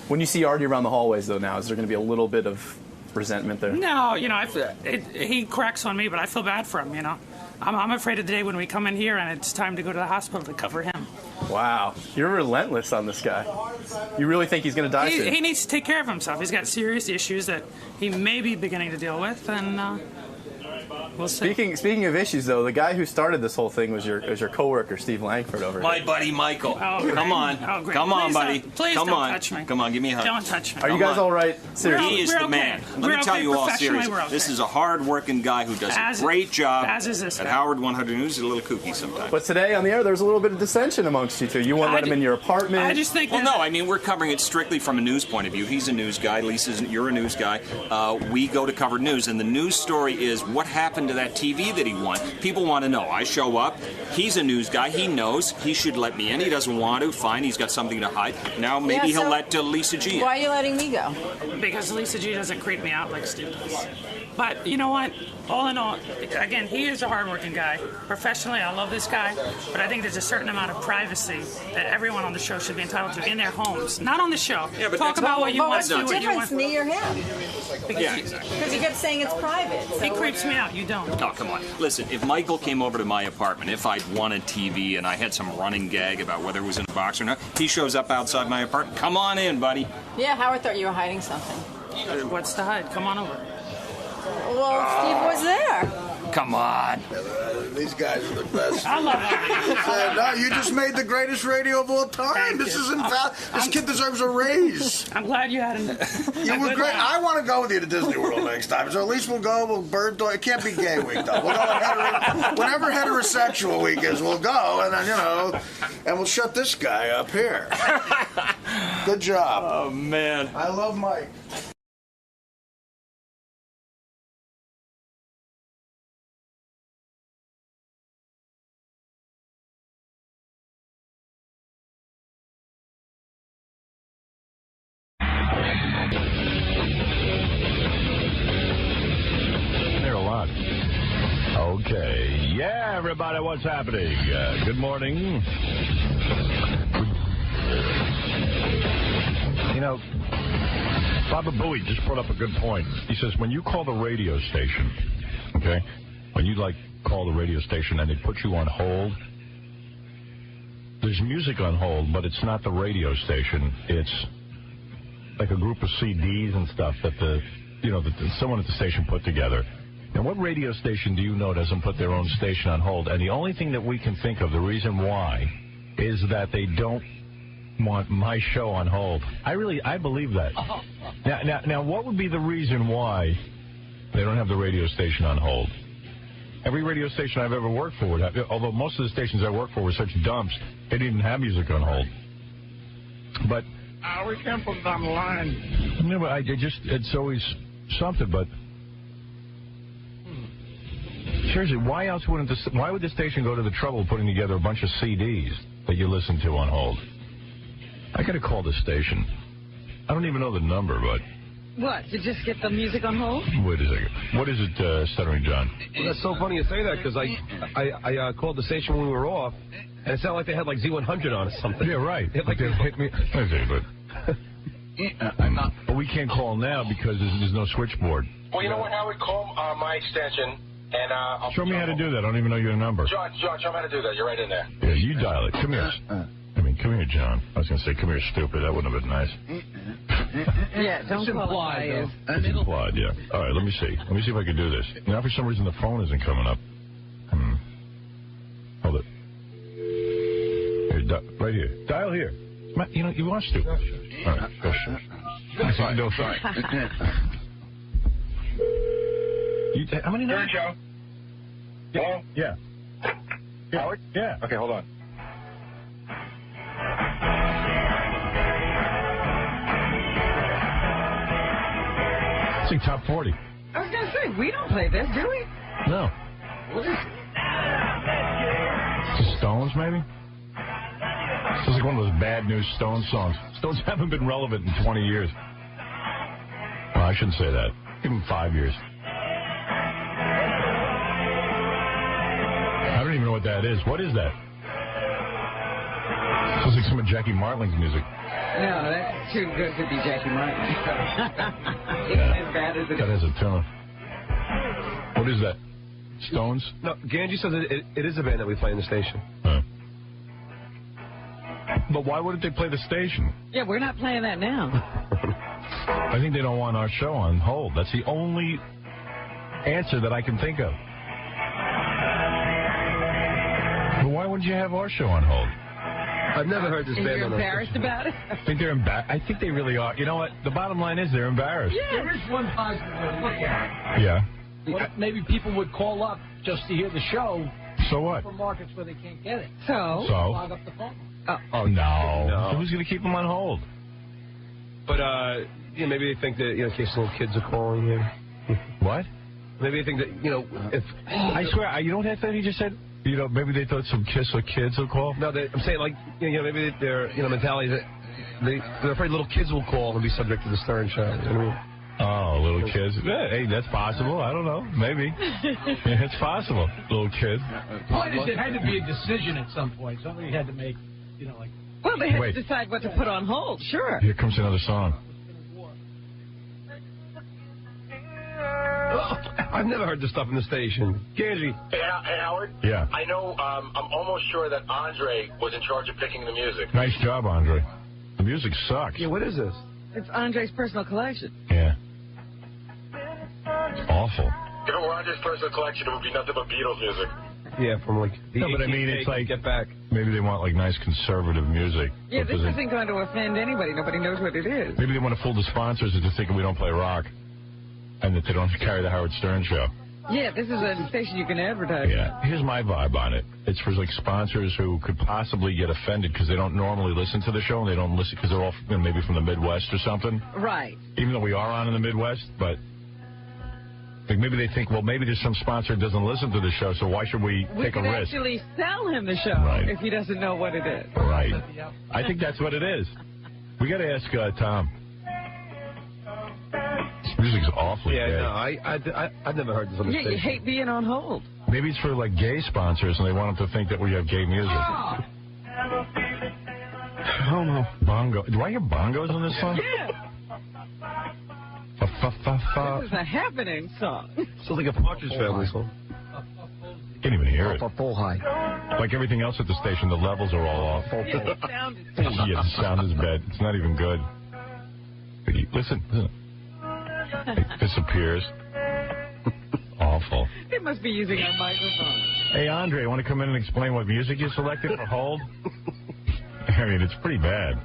When you see Artie around the hallways, though, now, is there going to be a little bit of resentment there? No, he cracks on me, but I feel bad for him, I'm afraid of the day when we come in here and it's time to go to the hospital to cover him. Wow. You're relentless on this guy. You really think he's going to die soon? He needs to take care of himself. He's got serious issues that he may be beginning to deal with, and we'll see. Speaking of issues, though, the guy who started this whole thing was your coworker, Steve Langford, over here. My buddy Michael. Oh, come on. Oh, great. Come on, buddy. Please don't touch me. Come on, give me a hug. Don't touch me. Are you guys all right? Seriously. He is the man. Let me tell you all seriously. This is a hard-working guy who does a great job at Howard 100 News. He's a little kooky sometimes. But today on the air, there's a little bit of dissension amongst you two. You won't let him in your apartment. I just think. Well, no. I mean, we're covering it strictly from a news point of view. He's a news guy. You're a news guy. We go to cover news, and the news story is what happened to that TV that he won. People want to know. I show up. He's a news guy. He knows. He should let me in. He doesn't want to. Fine. He's got something to hide. Now maybe he'll let Lisa G in. Why are you letting me go? Because Lisa G doesn't creep me out like Steve does. But you know what? All in all, again, he is a hardworking guy. Professionally, I love this guy. But I think there's a certain amount of privacy that everyone on the show should be entitled to in their homes. Not on the show. Yeah, but talk about what you want to do. What's the difference, me or him? Because you kept saying it's private. So he creeps me out. You don't. Oh, come on. Listen, if Michael came over to my apartment, if I'd won a TV and I had some running gag about whether it was in a box or not, he shows up outside my apartment. Come on in, buddy. Yeah, Howard thought you were hiding something. What's to hide? Come on over. Well, Steve was there. Come on. These guys are the best. I love it. No, you just made the greatest radio of all time. This is This kid deserves a raise. I'm glad you had You were great. I want to go with you to Disney World next time. So at least we'll go. We'll bird dog. It can't be gay week though. We'll go whenever heterosexual week is. We'll go, and then and we'll shut this guy up here. Good job. Oh man, I love Mike. Okay. Yeah, everybody, what's happening? Good morning. Baba Booey just brought up a good point. He says, when you call the radio station, okay, when you, call the radio station and they put you on hold, there's music on hold, but it's not the radio station. It's like a group of CDs and stuff that someone at the station put together. Now, what radio station do you know doesn't put their own station on hold? And the only thing that we can think of, the reason why, is that they don't want my show on hold. I believe that. Now, what would be the reason why they don't have the radio station on hold? Every radio station I've ever worked for would have, although most of the stations I worked for were such dumps, they didn't even have music on hold. But we can't put it on the line. No, but it's always something, but seriously, why would the station go to the trouble of putting together a bunch of CDs that you listen to on hold? I got to call the station. I don't even know the number, but... What, to just get the music on hold? Wait a second. What is it, Stuttering John? Well, that's so funny you say that, because I called the station when we were off, and it sounded like they had Z100 on or something. Yeah, right. They hit me. Okay, but we can't call now because there's no switchboard. Well, you know what, Howard? Call my extension, and I'll... Show me how to do that. I don't even know your number. John, show me how to do that. You're right in there. Yeah, you dial it. Come here. Come here, John. I was going to say, come here, stupid. That wouldn't have been nice. Yeah, don't call it. It's implied, yeah. All right, let me see. Let me see if I can do this. Now, for some reason, the phone isn't coming up. Hold it. Here, right here. Dial here. You want to. All right, go. No, sorry. How many numbers? Joe. Hello? Yeah. Howard? Yeah. Okay, hold on. It's like top 40. I was going to say, we don't play this, do we? No. What is it? The Stones, maybe? This is like one of those bad news Stones songs. Stones haven't been relevant in 20 years. Well, I shouldn't say that. Give them 5 years. I don't even know what that is. What is that? Sounds like some of Jackie Martling's music. No, that's too good to be Jackie Martin. Yeah. As bad as it that has a tune. What is that? Stones? No, Ganji says it is a band that we play in the station. Huh. But why wouldn't they play the station? Yeah, we're not playing that now. I think they don't want our show on hold. That's the only answer that I can think of. But why wouldn't you have our show on hold? I've never heard this band. You're embarrassed about it? I think they're embarrassed. I think they really are. You know what? The bottom line is they're embarrassed. Yeah. There is one positive way to look at it. Yeah. Well, maybe people would call up just to hear the show. So what? For markets where they can't get it. So? Log up the phone. Oh, no. Who's going to keep them on hold? But, maybe they think that, in case little kids are calling in. What? Maybe they think that, if... I swear, you know what I thought he just said? Maybe they thought some kids will call? No, I'm saying, maybe their, mentality that they're afraid little kids will call and be subject to the Stern show. You know what I mean? Oh, little kids. Yeah, hey, that's possible. I don't know. Maybe. Yeah, it's possible. Little kids. The point is, it had to be a decision at some point. Somebody had to make, Well, they had to decide what to put on hold, sure. Here comes another song. I've never heard this stuff in the station. Ganji. Hey, Howard? Yeah. I know, I'm almost sure that Andre was in charge of picking the music. Nice job, Andre. The music sucks. Yeah, what is this? It's Andre's personal collection. Yeah. It's awful. If it were Andre's personal collection, it would be nothing but Beatles music. Yeah, from like... No, but I mean, it's like... Get back. Maybe they want, like, nice conservative music. Yeah, this isn't going to offend anybody. Nobody knows what it is. Maybe they want to fool the sponsors into thinking we don't play rock. And that they don't carry the Howard Stern show. Yeah, this is a station you can advertise. Yeah, here's my vibe on it. It's for like sponsors who could possibly get offended because they don't normally listen to the show and they don't listen because they're all maybe from the Midwest or something. Right. Even though we are on in the Midwest, but like maybe they think, well, maybe there's some sponsor who doesn't listen to the show, so why should we take a risk? We could actually sell him the show if he doesn't know what it is. Right. I think that's what it is. We got to ask Tom. Music's awfully gay. No, I've never heard this on the station. You hate being on hold. Maybe it's for, like, gay sponsors, and they want them to think that we have gay music. I don't know. Bongo. Do I hear bongos on this song? Yeah. Fa-fa-fa-fa. This is a happening song. Sounds like a Partridge Family song. Can't even hear it. Full high. Like everything else at the station, the levels are all off. Yeah, the sound is Yeah, the sound is bad. It's not even good. Listen. It disappears. Awful. It must be using our microphone. Hey, Andre, want to come in and explain what music you selected for Hold? I mean, it's pretty bad.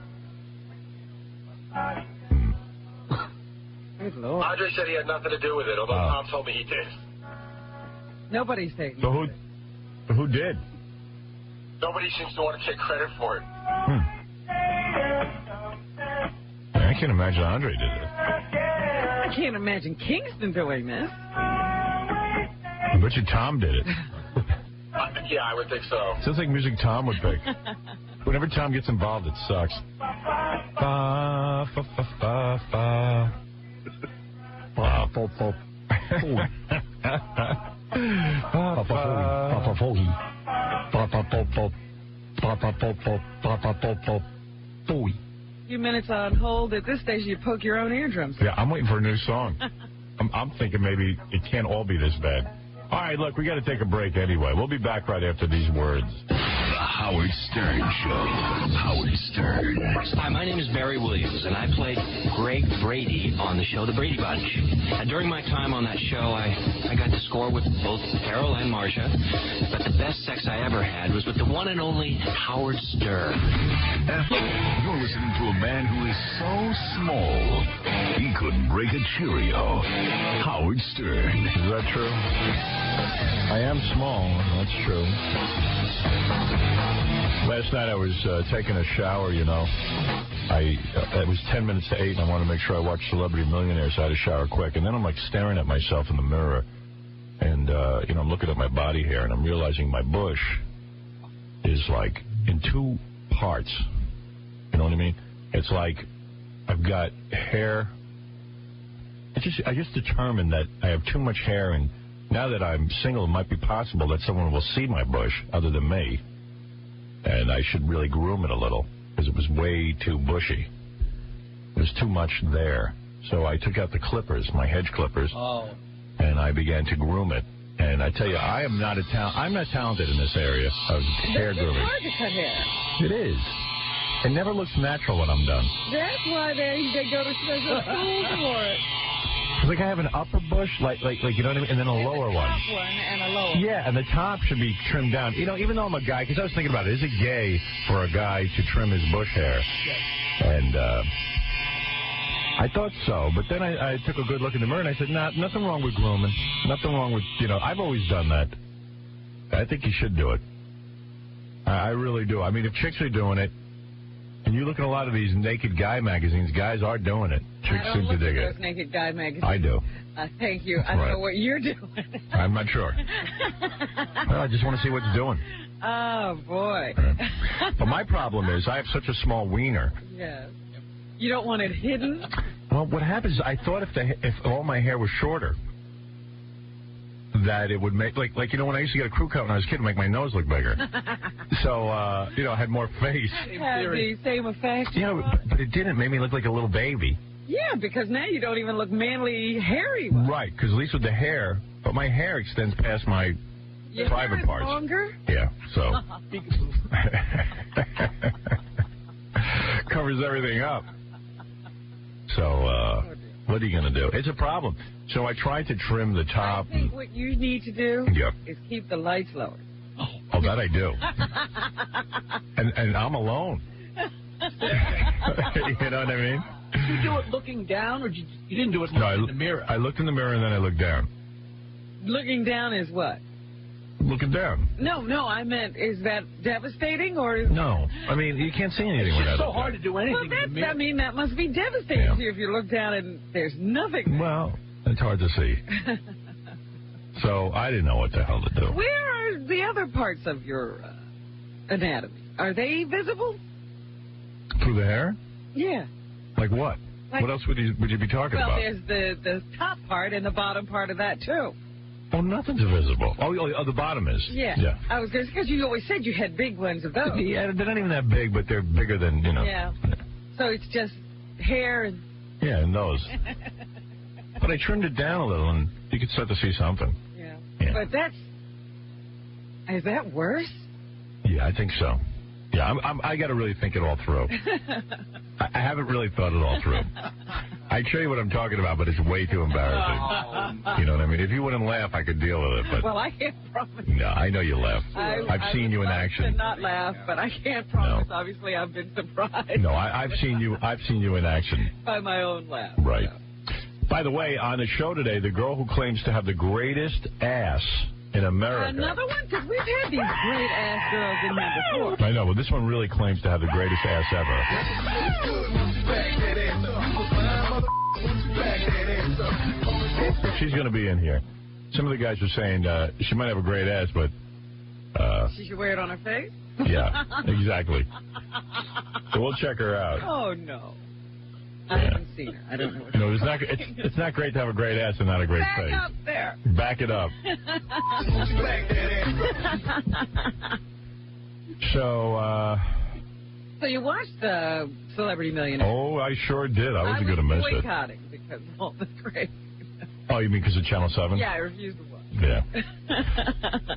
Good Lord. Andre said he had nothing to do with it, although Tom told me he did. Nobody's taking So who did? Nobody seems to want to take credit for it. I can't imagine Andre did it. I can't imagine Kingston doing this. I bet you Tom did it. Yeah, I would think so. Sounds like music Tom would pick. Whenever Tom gets involved, it sucks. Fa, fa, fa, fa, fa. Wow. Few minutes on hold. At this stage, you poke your own eardrums. Yeah, I'm waiting for a new song. I'm thinking maybe it can't all be this bad. All right, look, we got to take a break anyway. We'll be back right after these words. The Howard Stern Show. Howard Stern. Hi, my name is Barry Williams, and I played Greg Brady on the show The Brady Bunch. And during my time on that show, I got to score with both Carol and Marcia. But the best sex I ever had was with the one and only Howard Stern. You're listening to a man who is so small, he couldn't break a Cheerio. Howard Stern. Is that true? I am small, that's true. Last night I was taking a shower, you know. It was 10 minutes to 8, and I wanted to make sure I watched Celebrity Millionaire, so I had to shower quick. And then I'm, like, staring at myself in the mirror, and, you know, I'm looking at my body hair, and I'm realizing my bush is, like, in two parts. You know what I mean? It's like I've got hair. I just determined that I have too much hair, and now that I'm single, it might be possible that someone will see my bush other than me. And I should really groom it a little because it was way too bushy. There's too much there. So I took out the clippers, my hedge clippers, and I began to groom it. And I tell you, I'm not talented in this area of hair grooming. It's hard to cut hair. It is. It never looks natural when I'm done. That's why they go to special schools for it. It's like I have an upper bush, like you know what I mean, and then a lower one. Top one and a lower. Yeah, and the top should be trimmed down. You know, even though I'm a guy, because I was thinking about it, is it gay for a guy to trim his bush hair? Yes. And I thought so, but then I took a good look in the mirror and I said, nothing wrong with grooming. Nothing wrong with, you know, I've always done that. I think you should do it. I really do. I mean, if chicks are doing it, and you look at a lot of these naked guy magazines, guys are doing it. Chicks seem to dig it. Those naked guy magazines. I do. Thank you. I don't know what you're doing. I'm not sure. Well, I just want to see what it's doing. Oh, boy. But my problem is I have such a small wiener. Yes. You don't want it hidden? Well, what happens is I thought if all my hair was shorter, that it would make, like you know, when I used to get a crew cut when I was a kid, it would make my nose look bigger. So, you know, I had more face. It had the same effect. Yeah, but it didn't. It made me look like a little baby. Yeah, because now you don't even look manly hairy. Right, because at least with the hair, but my hair extends past my private parts. Longer? Yeah, so. Covers everything up. So, what are you going to do? It's a problem. So I tried to trim the top. I think what you need to do is keep the lights lowered. that I do. And I'm alone. You know what I mean? Did you do it looking down, or you didn't do it looking in the mirror? I looked in the mirror and then I looked down. Looking down is what? Looking down. No, I meant, is that devastating or is... No, I mean, you can't see anything It's without so hard to do anything. Well, I mean, that must be devastating to you if you look down and there's nothing. Well, it's hard to see. So I didn't know what the hell to do. Where are the other parts of your anatomy? Are they visible? Through the hair? Yeah. Like what? What else would you be talking about? Well, there's the top part and the bottom part of that, too. Oh, nothing's visible. Oh, the bottom is. Yeah. I was going to, because you always said you had big ones of those. Yeah, they're not even that big, but they're bigger than, you know. Yeah. So it's just hair and... Yeah, and those. But I trimmed it down a little, and you could start to see something. Yeah. Yeah. But that's... Is that worse? Yeah, I think so. Yeah, I got to really think it all through. I haven't really thought it all through. I'd show you what I'm talking about, but it's way too embarrassing. You know what I mean? If you wouldn't laugh, I could deal with it. But well, I can't promise. No, I know you laugh. I've seen you in action. I would not laugh, but I can't promise. No. Obviously, I've been surprised. No, I've seen you in action. By my own laugh. Right. By the way, on the show today, the girl who claims to have the greatest ass in America. Another one? Because we've had these great ass girls in here before. I know, but this one really claims to have the greatest ass ever. She's going to be in here. Some of the guys are saying she might have a great ass, but... she should wear it on her face? Yeah, exactly. So we'll check her out. Oh, no. I haven't seen her. I don't know what no, it's not great to have a great ass and not a great face. Back up there. Back it up. So you watched the Celebrity Millionaire? Oh, I sure did. I wasn't going to miss it. I was boycotting because of all the great. Oh, you mean because of Channel 7? Yeah, I refused to watch. Yeah.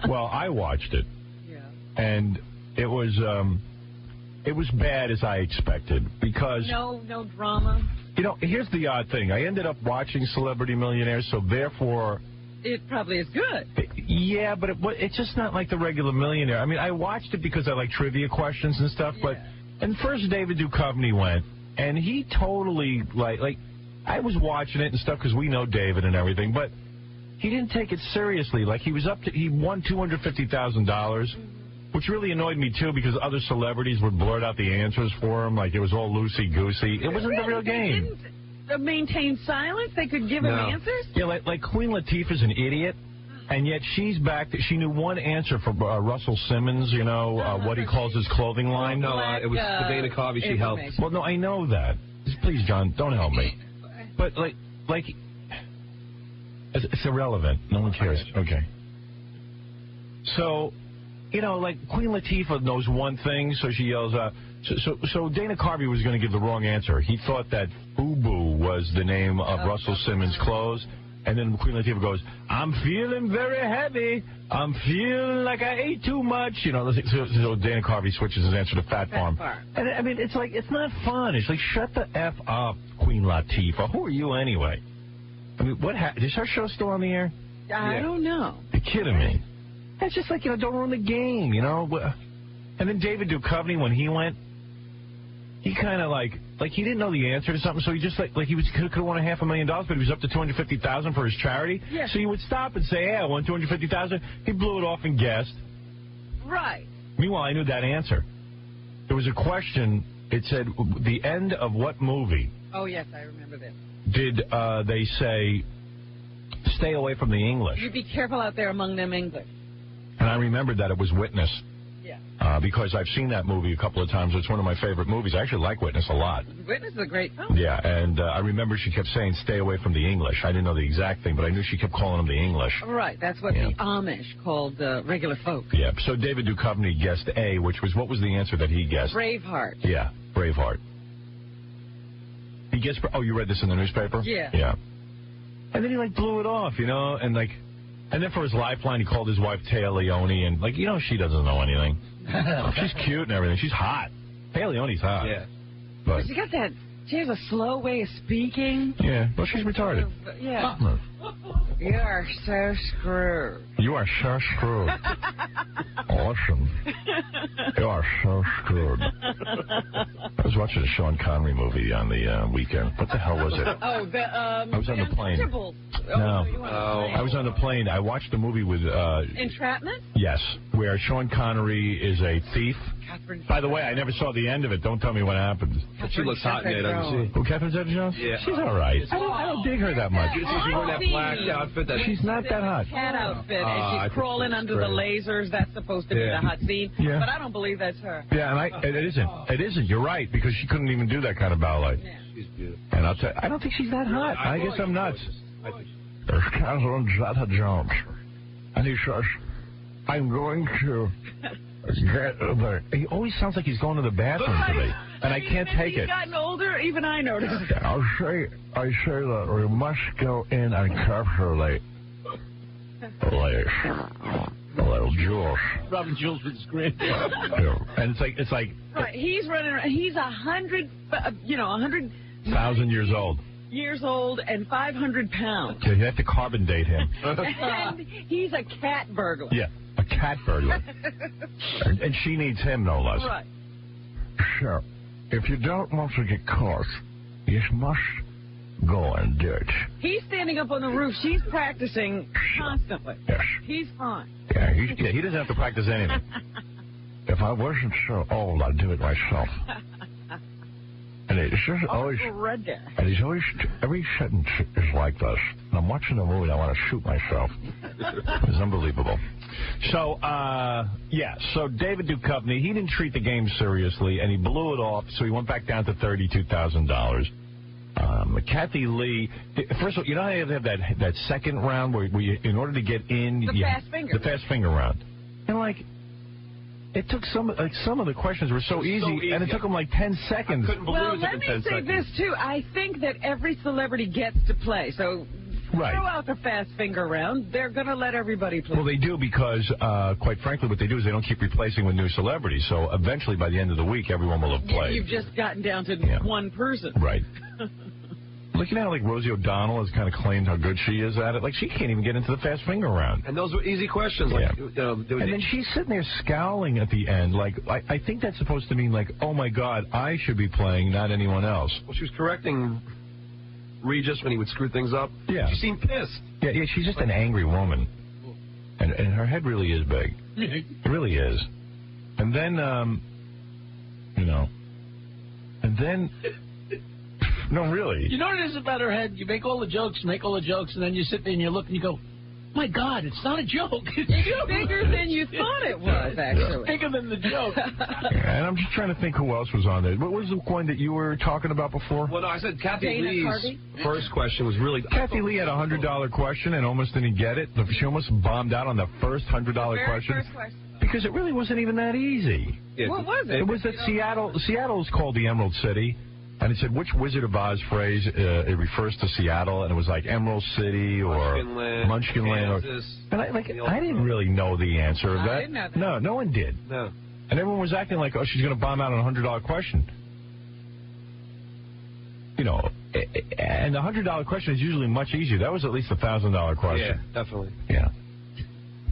Well, I watched it. Yeah. And it was bad as I expected because... No drama. You know, here's the odd thing. I ended up watching Celebrity Millionaires, so therefore... It probably is good. Yeah, but it's just not like the regular Millionaire. I mean, I watched it because I like trivia questions and stuff, but... And first David Duchovny went, and he totally, like I was watching it and stuff because we know David and everything, but he didn't take it seriously. Like, he won $250,000, which really annoyed me, too, because other celebrities would blurt out the answers for him, like it was all loosey-goosey. It wasn't the real game. They didn't maintain silence? They could give him answers? Yeah, like Queen Latifah's an idiot. And yet she's back. She knew one answer for Russell Simmons, you know, what he calls his clothing line. No, it was for Dana Carvey. She helped. Well, no, I know that. Please, John, don't help me. But, like, it's irrelevant. No one cares. Okay. So, you know, like, Queen Latifah knows one thing, so she yells out. So Dana Carvey was going to give the wrong answer. He thought that Fubu was the name of Russell Simmons' clothes. And then Queen Latifah goes, I'm feeling very heavy. I'm feeling like I ate too much. You know, so Dana Carvey switches his answer to Fat Farm. And, I mean, it's like, it's not fun. It's like, shut the F up, Queen Latifah. Who are you anyway? I mean, is her show still on the air? I don't know. You're kidding me. It's just like, you know, don't ruin the game, you know? And then David Duchovny, when he went, he kind of like he didn't know the answer to something, so he just like he could have won $500,000, but he was up to $250,000 for his charity. Yeah. So he would stop and say, "Hey, I won $250,000." He blew it off and guessed. Right. Meanwhile, I knew that answer. There was a question. It said, "The end of what movie?" Oh yes, I remember this. Did they say, "Stay away from the English"? You be careful out there among them English. And I remembered that it was Witness. Yeah. Because I've seen that movie a couple of times. It's one of my favorite movies. I actually like Witness a lot. Witness is a great film. Yeah, and I remember she kept saying, stay away from the English. I didn't know the exact thing, but I knew she kept calling them the English. Right, that's what the Amish called regular folk. Yeah, so David Duchovny guessed A, which was, what was the answer that he guessed? Braveheart. Yeah, Braveheart. He guessed, oh, you read this in the newspaper? Yeah. Yeah. And then he, blew it off, you know, and then for his lifeline, he called his wife Taya Leone, and, she doesn't know anything. She's cute and everything. She's hot. Taya Leone's hot. Yeah. But she got that, she has a slow way of speaking. Yeah, well, she's retarded. Yeah. You are so screwed. You are so screwed. Awesome. You are so screwed. I was watching a Sean Connery movie on the weekend. What the hell was it? Oh, I was on the plane. I was on the plane. I watched a movie with... Entrapment? Yes, where Sean Connery is a thief. By the way, I never saw the end of it. Don't tell me what happens. But she looks hot in it, doesn't she? Who, Catherine Zeta-Jones? Yeah. She's all right. I don't dig her that much. She's wearing that black outfit. She's not that hot. Cat outfit, and she's crawling under the lasers. That's supposed to be the hot scene. Yeah. But I don't believe that's her. Yeah, and it isn't. It isn't. You're right, because she couldn't even do that kind of ballet. Yeah. She's beautiful. And I'll tell you, I don't think she's that hot. I guess I'm nuts. There's Catherine Zeta-Jones. And he says, I'm going to get over. He always sounds like he's going to the bathroom to me. And I can't take it. He's gotten older, even I noticed. I say that we must go in and capture little Jules. Robin Jules with his granddad. Yeah. And it's like Right, he's running around. He's 100, 1,000 years old. Years old and 500 pounds. Yeah, you have to carbon date him. And he's a cat burglar. Yeah, a cat burglar. and she needs him, no less. Right. Sure. If you don't want to get caught, you must go and do it. He's standing up on the roof. She's practicing constantly. Yes. He's fine. Yeah, he doesn't have to practice anything. If I wasn't so old, I'd do it myself. And it's just always, and he's always, every sentence is like this. And I'm watching the movie and I want to shoot myself. It's unbelievable. So, so David Duchovny, he didn't treat the game seriously, and he blew it off, so he went back down to $32,000. Kathy Lee, first of all, you know how you have that second round where you, in order to get in, the fast finger round. And it took some of the questions were so easy, and it took them 10 seconds. Well, let me say this, too. I think that every celebrity gets to play. So throw out the fast finger round. They're going to let everybody play. Well, they do because, quite frankly, what they do is they don't keep replacing with new celebrities. So eventually, by the end of the week, everyone will have played. You've just gotten down to one person. Right. Looking at how Rosie O'Donnell has kind of claimed how good she is at it. She can't even get into the fast finger round. And those were easy questions. And then she's sitting there scowling at the end. I think that's supposed to mean oh my God, I should be playing, not anyone else. Well, she was correcting Regis when he would screw things up. Yeah. She seemed pissed. Yeah, she's just an angry woman. And her head really is big. It really is. And then, no, really. You know what it is about her head? You make all the jokes, and then you sit there and you look and you go, my God, it's not a joke. It's bigger than you thought it was, actually. Bigger than the joke. And I'm just trying to think who else was on there. What was the one that you were talking about before? Well, no, I said Kathy Lee's first question was really... Kathy Lee had a $100 question and almost didn't get it. She almost bombed out on the first $100 question. First question. Because it really wasn't even that easy. What was it? It was that Seattle is called the Emerald City. And it said, which Wizard of Oz phrase it refers to Seattle? And it was Emerald City or Munchkinland. And I didn't really know the answer of that. I didn't know that. No one did. No. And everyone was acting like, she's going to bomb out on a $100 question. And the $100 question is usually much easier. That was at least a $1,000 question. Yeah, definitely. Yeah.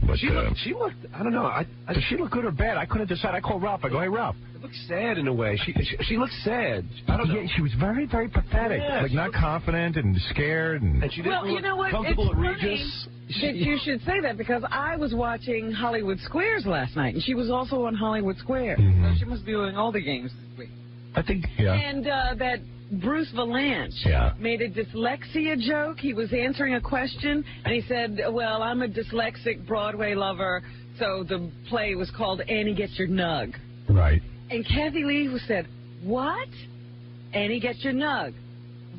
But she looked, I don't know. Does she look good or bad? I couldn't decide. I called Ralph. I go, hey, Ralph. It looks sad in a way. She looks sad. I don't know. Yeah, she was very, very pathetic. Yeah, not confident and scared. And she didn't you know what? comfortable It's at funny Regis. that you should say that because I was watching Hollywood Squares last night, and she was also on Hollywood Squares. Mm-hmm. So she must be doing all the games this week. I think, yeah. And that Bruce Valanche made a dyslexia joke. He was answering a question, and he said, well, I'm a dyslexic Broadway lover, so the play was called Annie Gets Your Nug. Right. And Kathy Lee said, what? Annie Gets Your Nug.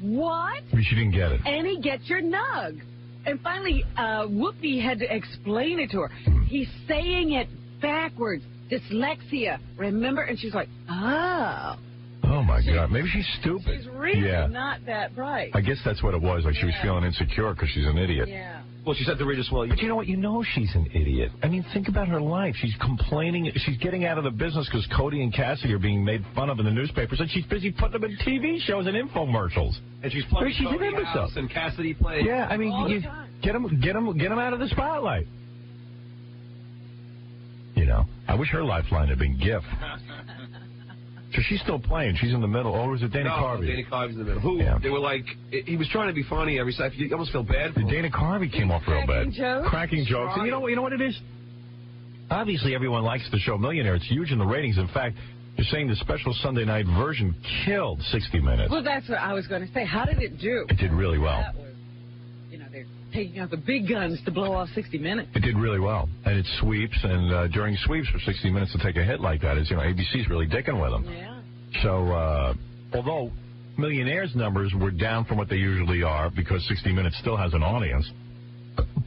What? She didn't get it. Annie Gets Your Nug. And finally, Whoopi had to explain it to her. He's saying it backwards. Dyslexia. Remember? And she's like, oh. Oh, my God. Maybe she's stupid. She's really not that bright. I guess that's what it was. She was feeling insecure because she's an idiot. Yeah. Well, she said to Regis, well, but you know what? You know she's an idiot. I mean, think about her life. She's complaining. She's getting out of the business because Cody and Cassie are being made fun of in the newspapers, and she's busy putting them in TV shows and infomercials. And she's playing an imbecile. and Cassidy plays. Yeah, I mean, Get him out of the spotlight. You know, I wish her lifeline had been GIF. So she's still playing. She's in the middle. Or was it Dana Carvey? No, Dana Carvey's in the middle. Who? Yeah. They were like, he was trying to be funny every second. You almost feel bad for him. Dana Carvey came off real bad. Cracking jokes. And you know what it is? Obviously, everyone likes the show Millionaire. It's huge in the ratings. In fact, you're saying the special Sunday night version killed 60 Minutes. Well, that's what I was going to say. How did it do? It did really well. That was, they're taking out the big guns to blow off 60 Minutes. It did really well. And it sweeps. And during sweeps for 60 Minutes to take a hit like that is, ABC's really dicking with them. Yeah. So, although Millionaire's numbers were down from what they usually are because 60 Minutes still has an audience,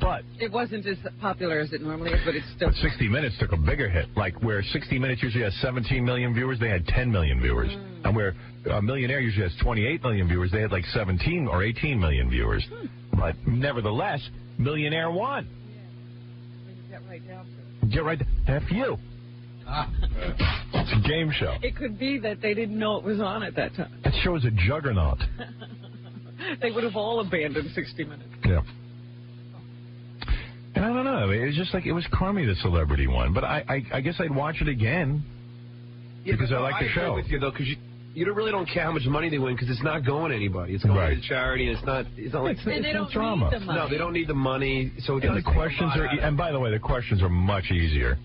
but it wasn't as popular as it normally is, but it's still. But 60 Minutes took a bigger hit. Like where 60 Minutes usually has 17 million viewers, they had 10 million viewers. And where Millionaire usually has 28 million viewers, they had like 17 or 18 million viewers. But nevertheless, Millionaire won. Yeah. Get right down to it. Get right. F you. It's a game show. It could be that they didn't know it was on at that time. That show is a juggernaut. They would have all abandoned 60 Minutes. Yeah. And I don't know. It was just like, it was crummy, the celebrity one. But I guess I'd watch it again because I like the show. I agree with you, though, because you really don't care how much money they win because it's not going to anybody. It's going to charity, and it's not like and they don't drama. Need the money. No, they don't need the money. So the questions are, and by the way, the questions are much easier.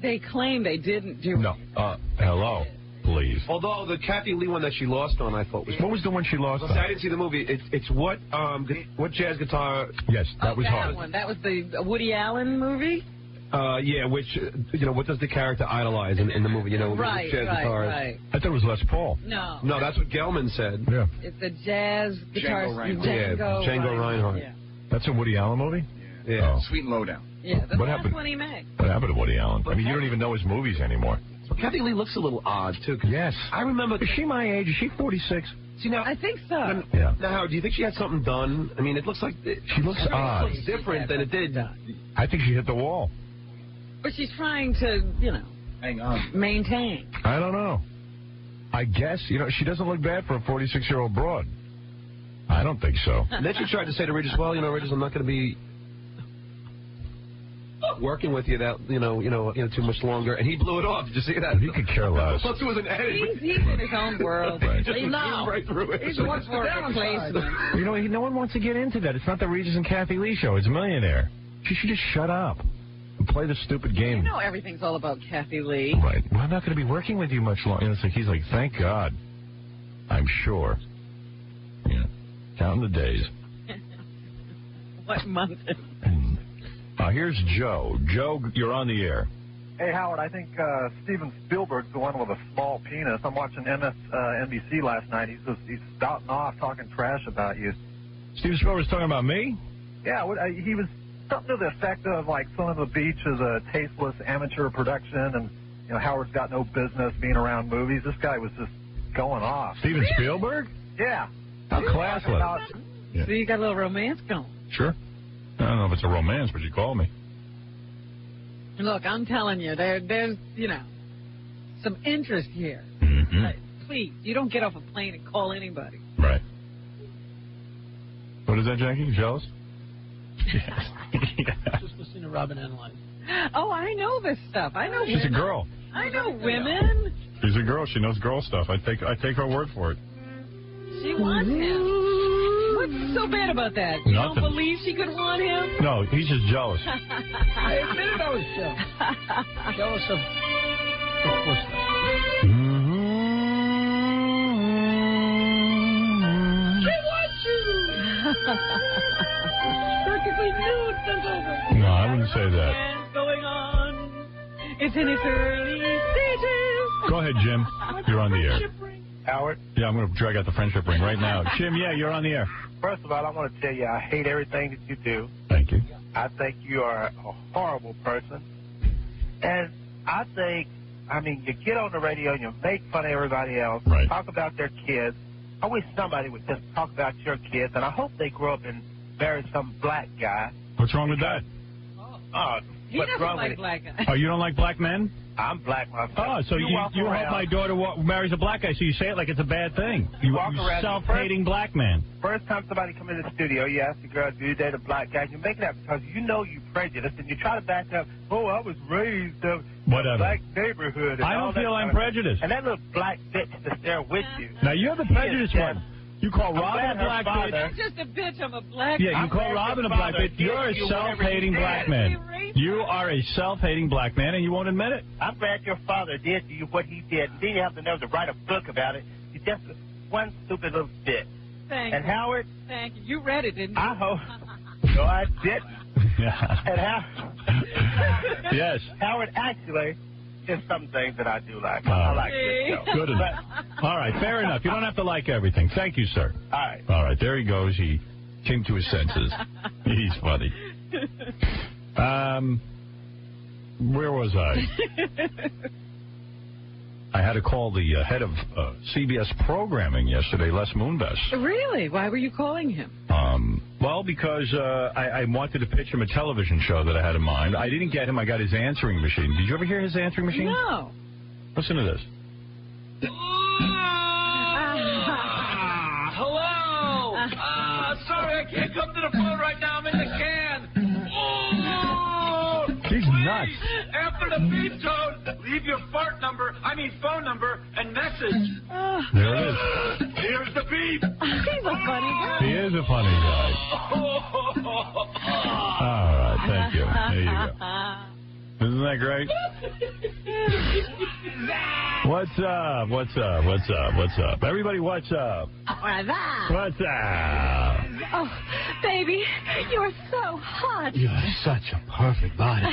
They claim they didn't do it. No. Hello, please. Although the Kathy Lee one that she lost on, I thought was... What was the one she lost on? I didn't see the movie. It's what jazz guitar... Yes, that was hard. One. That was the Woody Allen movie? Yeah, which, what does the character idolize in the movie? Right, jazz guitars. Right. I thought it was Les Paul. No. No, that's what Gelman said. Yeah. It's the jazz guitar... Django Reinhardt. Yeah. That's a Woody Allen movie? Yeah. Sweet and Lowdown. Yeah, the what last happened? one he made. What happened to Woody Allen? I mean, you don't even know his movies anymore. Well, Kathy Lee looks a little odd, too. Yes. I remember... Is she my age? Is she 46? See, now, I think so. Yeah. Now, Howard, do you think she had something done? I mean, it looks like... She looks odd. It looks different than it did. I think she hit the wall. But she's trying to, hang on, maintain. I don't know. I guess, she doesn't look bad for a 46-year-old broad. I don't think so. And then she tried to say to Regis, well, Regis, I'm not going to be working with you that too much longer, and he blew it off. Did you see that? He could care less. Plus, it was an edit. He's in his own world. Right. Right through it. He's looking for a replacement. No one wants to get into that. It's not the Regis and Kathy Lee show. It's Millionaire. She should just shut up and play the stupid game. Everything's all about Kathy Lee. Right. Well, I'm not going to be working with you much longer. It's like he's like, thank God. I'm sure. Yeah. Counting the days. What month? Here's Joe. Joe, you're on the air. Hey, Howard, I think Steven Spielberg's the one with a small penis. I'm watching NBC last night. He's spouting off, talking trash about you. Steven Spielberg's talking about me? Yeah, he was something to the effect of, like, Son of the Beach is a tasteless amateur production, and, Howard's got no business being around movies. This guy was just going off. Steven Spielberg? Yeah. How classless. So you got a little romance going. Sure. I don't know if it's a romance, but you call me. Look, I'm telling you, there's, some interest here. Mm-hmm. Please, you don't get off a plane and call anybody. Right. What is that, Jackie? Jealous? Just listening to Robin analyze. Oh, I know this stuff. I know She's women. a girl. I know women. She's a girl. She knows girl stuff. I take her word for it. She wants him. What's so bad about that? You don't believe she could want him? No, he's just jealous. I admit I was jealous. Jealous of course not. She wants you. Perfectly nude sent over. No, I wouldn't say that. What's going on? It's in its early stages. Go ahead, Jim. You're on the air. Howard? Yeah, I'm going to drag out the friendship ring right now. Jim, yeah, you're on the air. First of all, I want to tell you I hate everything that you do. Thank you. I think you are a horrible person. And I think, you get on the radio and you make fun of everybody else, right. Talk about their kids. I wish somebody would just talk about your kids, and I hope they grow up and marry some black guy. What's wrong with that? He doesn't like black guys. Oh, you don't like black men? I'm black, my friend. Oh, so you hope my daughter marries a black guy, so you say it like it's a bad thing. You self-hating black man. First time somebody comes in the studio, you ask the girl, do you date a black guy? You make that because you know you prejudiced, and you try to back up, oh, I was raised in a black neighborhood. And I don't feel I'm prejudiced. And that little black bitch that's there with you. Now, you're the prejudiced one. You call Robin a black bitch. I'm just a bitch. I'm a black. Yeah, you call Robin a black bitch. You're a self-hating black man. You are a self-hating black man, and you won't admit it. I'm glad your father did to you what he did. And then you have the nerve to write a book about it. You're just one stupid little bitch. Thank and you. Howard? Thank you. You read it, didn't you? I hope. No, I didn't. And Yes. Howard, actually, there's some things that I do like. I like this show. Good enough. All right, fair enough. You don't have to like everything. Thank you, sir. All right. All right, there he goes. He came to his senses. He's funny. Where was I? I had to call the head of CBS programming yesterday, Les Moonves. Really? Why were you calling him? Well, because I wanted to pitch him a television show that I had in mind. I didn't get him. I got his answering machine. Did you ever hear his answering machine? No. Listen to this. Hello. Sorry, I can't come to the phone right now. I'm in the can. He's nuts. After the beep tone, leave your phone number and message. There it is. Here's the beep. He's a funny guy. He is a funny guy. All right, thank you. There you go. Isn't that great? What's up? What's up? What's up? What's up? Everybody, what's up? What's up? Oh, baby, you're so hot. You have such a perfect body.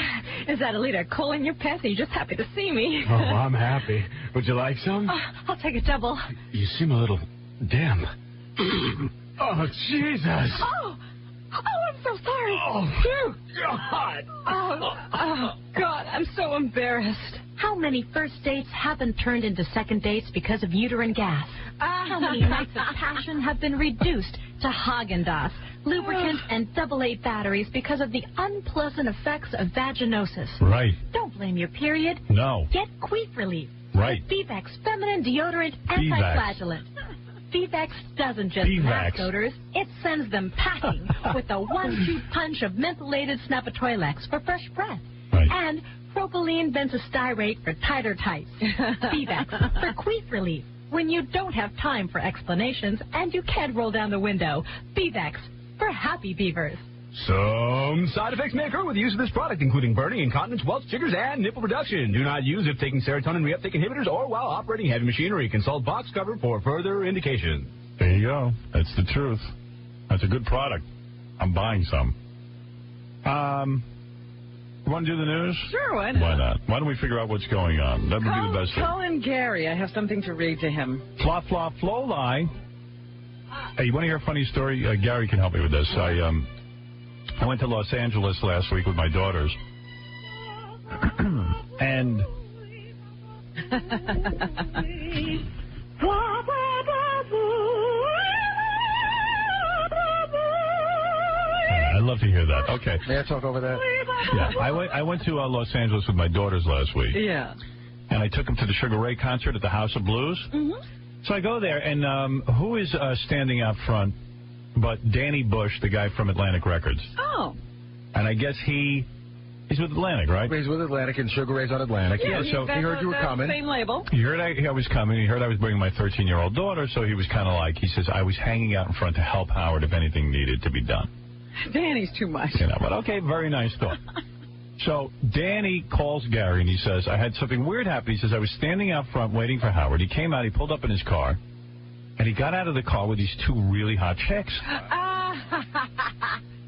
Is that a leader calling your pet? Are you just happy to see me? Oh, I'm happy. Would you like some? I'll take a double. You seem a little damp. Oh, Jesus. Oh, I'm so sorry. Oh, God. Oh, God, I'm so embarrassed. How many first dates haven't turned into second dates because of uterine gas? How many nights of passion have been reduced to Haagen-Dazs, lubricant, and AA batteries because of the unpleasant effects of vaginosis? Right. Don't blame your period. No. Get queef relief. Right. Vivex feminine deodorant anti-flagellant. Vivex doesn't just mask odors, it sends them packing with a 1-2 punch of mentholated Snapatoilex for fresh breath. Right. And propylene benzostyrate for tighter tights. Vivex for queef relief when you don't have time for explanations and you can't roll down the window. Vivex for happy beavers. Some side effects may occur with the use of this product, including burning, incontinence, welts, jiggers, and nipple production. Do not use if taking serotonin reuptake inhibitors or while operating heavy machinery. Consult box cover for further indication. There you go. That's the truth. That's a good product. I'm buying some. You want to do the news? Sure, why not? Why not? Why don't we figure out what's going on? That would be the best thing. Colin Gary, I have something to read to him. Flop, flop, flow lie. Hey, you want to hear a funny story? Gary can help me with this. I went to Los Angeles last week with my daughters. And... I'd love to hear that. Okay. May I talk over that? Yeah, I went to Los Angeles with my daughters last week. Yeah. And I took them to the Sugar Ray concert at the House of Blues. Mm-hmm. So I go there, and who is standing out front but Danny Bush, the guy from Atlantic Records? Oh. And I guess he's with Atlantic, right? He's with Atlantic, and Sugar Ray's on Atlantic. Yeah, so he heard you were coming. Same label. He heard I was coming. He heard I was bringing my 13-year-old daughter, so he was kind of like, he says, I was hanging out in front to help Howard if anything needed to be done. Danny's too much. You know, but okay, very nice thought. So Danny calls Gary, and he says, I had something weird happen. He says, I was standing out front waiting for Howard. He came out, he pulled up in his car, and he got out of the car with these two really hot chicks.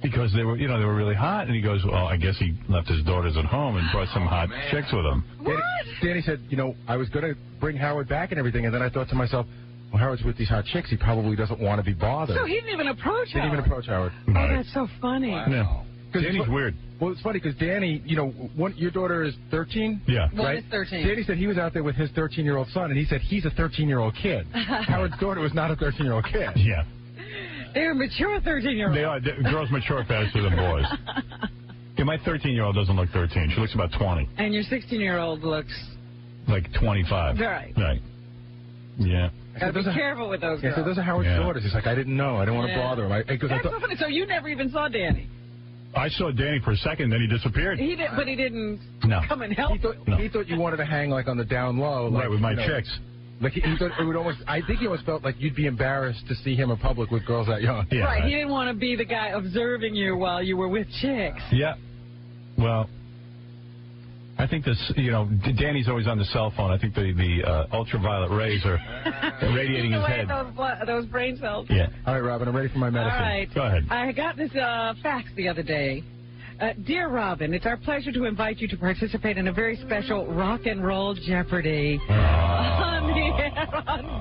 Because they were really hot. And he goes, well, I guess he left his daughters at home and brought some hot chicks with him. What? Danny said, I was going to bring Howard back and everything, and then I thought to myself, well, Howard's with these hot chicks. He probably doesn't want to be bothered. So he didn't even approach Howard. Didn't even approach Howard. Oh, that's so funny. Wow. Yeah. Danny's weird. Well, it's funny because Danny, your daughter is 13? Yeah. One is 13. Danny said he was out there with his 13-year-old son, and he said he's a 13-year-old kid. Howard's daughter was not a 13-year-old kid. Yeah. They're mature 13-year-olds. They are. Girls mature faster than boys. Yeah, my 13-year-old doesn't look 13. She looks about 20. And your 16-year-old looks... Like 25. Right. Right. Yeah. Gotta be careful with those girls. Yeah, so those are Howard's daughters. He's like, I didn't know. I didn't want to bother him. That's so funny. So you never even saw Danny? I saw Danny for a second, then he disappeared. He did, but he didn't come and help. He thought you wanted to hang like on the down low. Like, right, with my chicks. Like he thought it would almost. I think he almost felt like you'd be embarrassed to see him in public with girls that young. Yeah, right. He didn't want to be the guy observing you while you were with chicks. Yeah. Well, I think this. Danny's always on the cell phone. I think the ultraviolet rays are radiating his head. Those brain cells. Yeah. All right, Robin. I'm ready for my medicine. All right. Go ahead. I got this fax the other day. Dear Robin, it's our pleasure to invite you to participate in a very special Rock and Roll Jeopardy on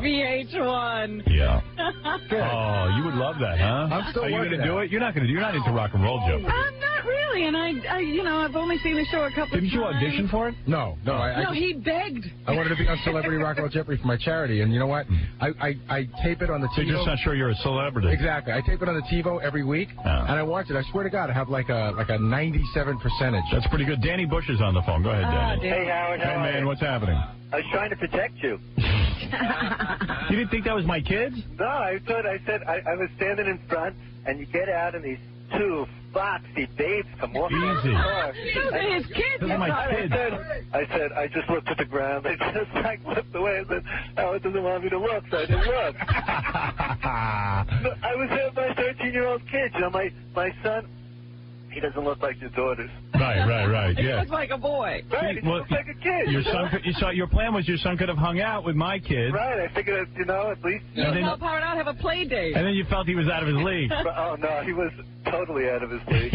VH1. Yeah. Oh, you would love that, huh? I'm still Are you going to do it? You're not going to. You're not into Rock and Roll Jeopardy. I'm not really, and I've only seen the show a couple of times. Didn't you audition for it? No. No, he begged. I wanted to be on Celebrity Rock and Roll Jeopardy for my charity, and you know what? I tape it on the TiVo. So you're just not sure you're a celebrity. Exactly. I tape it on the TiVo every week, and I watch it. I swear to God, I have like a 97%. That's pretty good. Danny Bush is on the phone. Go ahead, Danny. Hey, Howard. Hey, man, what's happening? I was trying to protect you. You didn't think that was my kids? No, I said I was standing in front, and you get out, and these two foxy babes come walking out the car. Those are his kids. Those are my kids. I said, I just looked at the ground. I just looked away. I said, Howard doesn't want me to look, so I didn't look. I was there with my 13-year-old kids. My son, he doesn't look like your daughters. Right. He Yeah. looks like a boy. Right, he looks like a kid. Your plan was your son could have hung out with my kids. Right, I figured, at least... Help Howard out, have a play date. And then you felt he was out of his league. Oh, no, he was totally out of his league.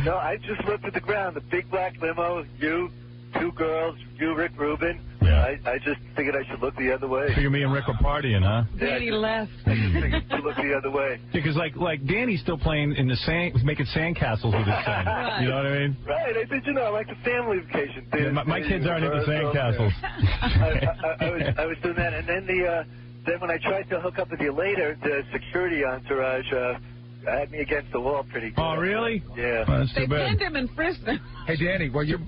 No, I just looked at the ground. The big black limo, you, two girls, you, Rick Rubin. Yeah. I just figured I should look the other way. Figure me and Rick were partying, huh? Danny left. I just figured to look the other way. Because like Danny's still playing in the sand, making sandcastles with his son. Right. You know what I mean? Right, I said, I like the family vacation thing. Yeah, my kids aren't into sandcastles. I was doing that, and then then when I tried to hook up with you later, the security entourage had me against the wall pretty good. Oh, really? Yeah. Well, that's They too bad. pinned him and frisked him. Hey, Danny, while you're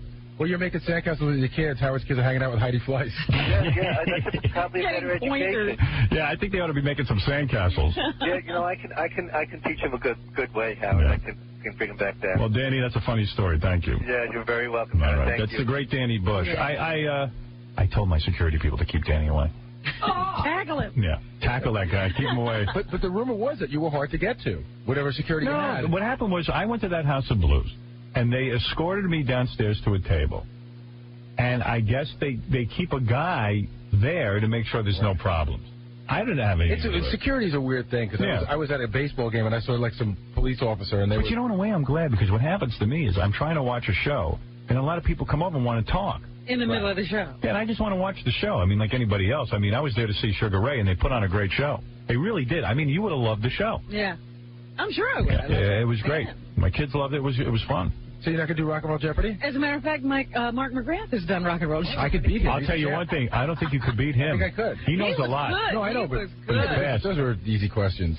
making sandcastles with your kids, Howard's kids are hanging out with Heidi Fleiss. Yeah, that's probably a better education. Yeah, I think they ought to be making some sandcastles. Yeah, I can teach him a good way, Howard. Yeah. I can bring him back there. Well, Danny, that's a funny story. Thank you. Yeah, you're very welcome. All right. Thank That's you. the great Danny Bush. Yeah. I told my security people to keep Danny away. Tackle him. Yeah, tackle that guy. Keep him away. But the rumor was that you were hard to get to, whatever security you had. What happened was I went to that House of Blues, and they escorted me downstairs to a table. And I guess they keep a guy there to make sure there's no problems. I didn't have any. Security's a weird thing, because I was at a baseball game, and I saw like some police officer, and they But you know, in a way, I'm glad, because what happens to me is I'm trying to watch a show, and a lot of people come over and want to talk. In the middle of the show. Yeah, and I just want to watch the show. I mean, like anybody else. I mean, I was there to see Sugar Ray, and they put on a great show. They really did. I mean, you would have loved the show. Yeah. I'm sure I would. Yeah, it was great. My kids loved it. It was fun. So you're not going to do Rock and Roll Jeopardy? As a matter of fact, Mark McGrath has done Rock and Roll Jeopardy. I could beat him. I'll tell you one thing. I don't think you could beat him. I think I could. He knows a lot. Good. No, I know, but those are easy questions.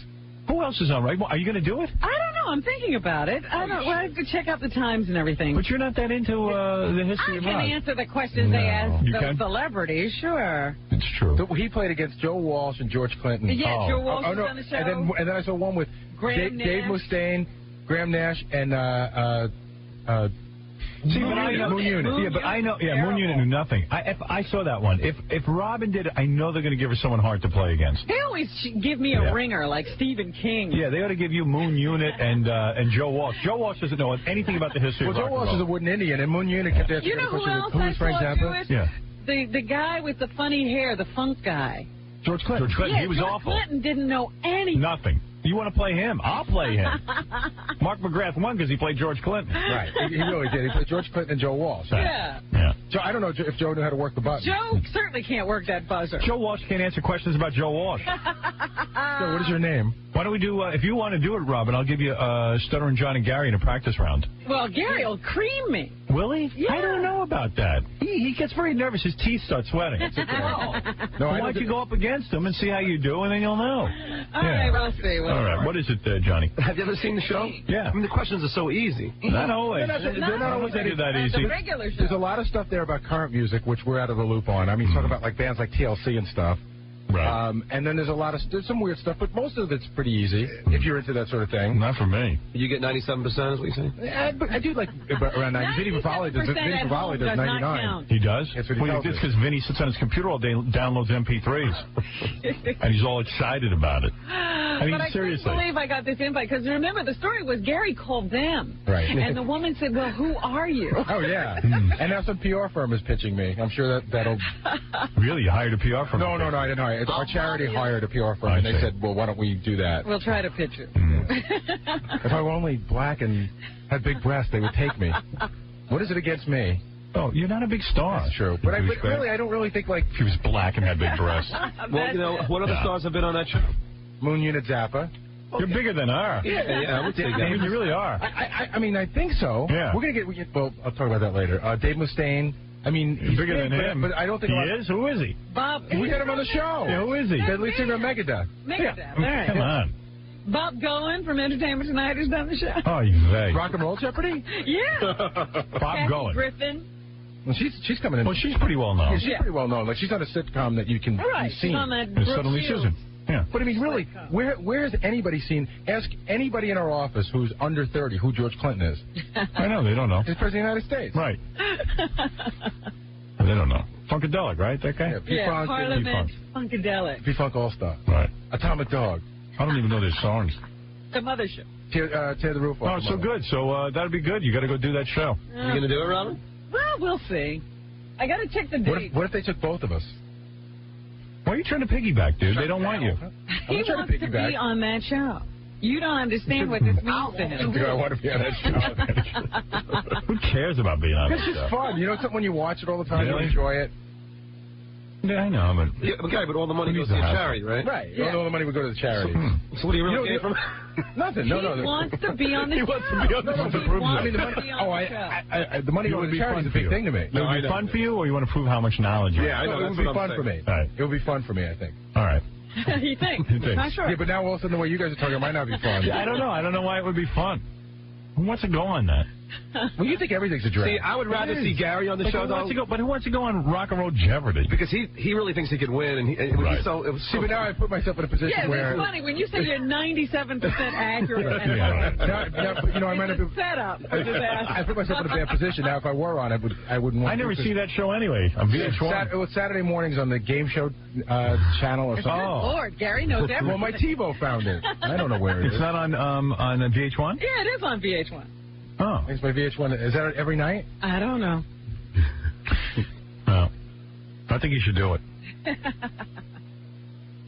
Who else is on right? Are you going to do it? I don't know. I'm thinking about it. I don't. Well, I have to check out the times and everything. But you're not that into the history of rock. I can answer the questions they ask You those can? celebrities, sure. It's true. So he played against Joe Walsh and George Clinton. Yeah, Joe Walsh was on the show. And then I saw one with Graham Dave Nash. Mustaine, Graham Nash, and See, but I know, Moon Unit. Yeah, but I know. Yeah, Moon Unit knew nothing. If I saw that one. If Robin did it, I know they're going to give her someone hard to play against. They always give me a ringer like Stephen King. Yeah, they ought to give you Moon Unit and Joe Walsh. Joe Walsh doesn't know anything about the history of rock Joe and Walsh roll. is a wooden Indian, and Moon Unit kept asking You know the who question, else who I is Frank saw do Zappa? it? Yeah. The guy with the funny hair, the funk guy. George Clinton. George Clinton. Yeah, He was George awful. Clinton didn't know anything. Nothing. You want to play him? I'll play him. Mark McGrath won because he played George Clinton. Right. He really did. He played George Clinton and Joe Walsh. Yeah. Yeah. Joe, I don't know if Joe knew how to work the button. Joe certainly can't work that buzzer. Joe Walsh can't answer questions about Joe Walsh. Joe, what is your name? Why don't we do, if you want to do it, Robin, I'll give you Stuttering John and Gary in a practice round. Well, Gary will cream me. Will he? Yeah. I don't know about that. He gets very nervous. His teeth start sweating. No, why don't you go up against him and see how you do, and then you'll know. All right, we'll see. All right, what is it, Johnny? Have you ever seen the show? Yeah. I mean, the questions are so easy. Not always. They're not always that easy. The regular show. There's a lot of stuff there about current music, which we're out of the loop on. I mean, talk about like bands like TLC and stuff. Right. And then there's some weird stuff, but most of it's pretty easy if you're into that sort of thing. Not for me. You get 97%, is what you're saying? I do like around 90. Vinny Favale does 99. He does? That's what he tells It's us. because Vinny sits on his computer all day and downloads MP3s. And he's all excited about it. I mean, but seriously. I couldn't believe I got this invite, because remember, the story was Gary called them. Right. And the woman said, well, who are you? Oh, yeah. And now some PR firm is pitching me. I'm sure that'll... Really? You hired a PR firm? No, I didn't hire. Our charity hired a PR firm, and they said, well, why don't we do that? We'll try to pitch you. If I were only black and had big breasts, they would take me. What is it against me? Oh, you're not a big star. That's true. But really, I don't really think like... If he was black and had big breasts. Well, you know, what other stars have been on that show? Moon Unit Zappa. You're bigger than her. Yeah, I would say that. I mean, you really are. I mean, I think so. Yeah. We're going to get... Well, I'll talk about that later. Dave Mustaine. I mean, he's bigger than him. But I don't think... He is? Who is he? Bob. We had him on the show. Yeah, who is he? The lead singer of Megadeth. Megadeth. All right. Come on. Bob Goen from Entertainment Tonight has done the show. Oh, you vague. Rock and Roll Jeopardy? Yeah. Bob Kathy Goen. Griffin. Well, she's coming in. Well, she's pretty well known. Yeah, she's pretty well known. Like, she's on a sitcom that you can be seen. She's on that And Brooke Suddenly Shields. Susan. Yeah. But I mean, really, where has anybody seen? Ask anybody in our office who's under 30 who George Clinton is. I know, they don't know. He's President of the United States. Right. They don't know. Funkadelic, right? That guy? P-Funk, Parliament Funkadelic. P-Funk All-Star. Right. Atomic Dog. I don't even know their songs. The Mother Show. Tear the roof off. Oh, so good. So that'll be good. You got to go do that show. You going to do it, Robin? Well, we'll see. I got to check the date. What if they took both of us? Why are you trying to piggyback, dude? They don't want you. He wants to be on that show. You don't understand what this means to him. I want to be on that show. Who cares about being on that It's show? just fun. You know, something when you watch it all the time, Really? you enjoy it. Yeah, I know, but... Yeah, okay, but all the money Who goes needs to a your hassle? charity, right? Right. Yeah. All the money would go to the charity. So what do you really get from Nothing. He No. wants to be on the show. He wants to be on the show. He wants I mean, the to money, be on the show. the money It going would to be charity is a fun for Oh, big you. thing to me. It would be fun for you, or you want to prove how much knowledge you have? Yeah, I know. It would be fun for me. All right. It would be fun for me, I think. All right. You think? You think? Not sure. Yeah, but now all of a sudden the way you guys are talking, it might not be fun. Yeah, I don't know. I don't know why it would be fun. Who wants to go on that? Well, you think everything's a drag. See, I would rather see Gary on the show, Who wants to though. go, but who wants to go on Rock and Roll Jeopardy? Because he really thinks he could win, and it was Right. so... It was See, so but now I put myself in a position Yeah, where... it's funny. When you say you're 97% accurate, Yeah. Now, but, you know, I might have been... setup. I put myself in a bad position. Now, if I were on, I wouldn't want I never to. see that show anyway on VH1. It was Saturday mornings on the game show channel or something. Good Lord, Gary knows everything. Well, my TiVo found it. I don't know where it is. It's not on VH1? Yeah, it is on VH1. Oh. It's my VH1. Is that every night? I don't know. No. I think you should do it.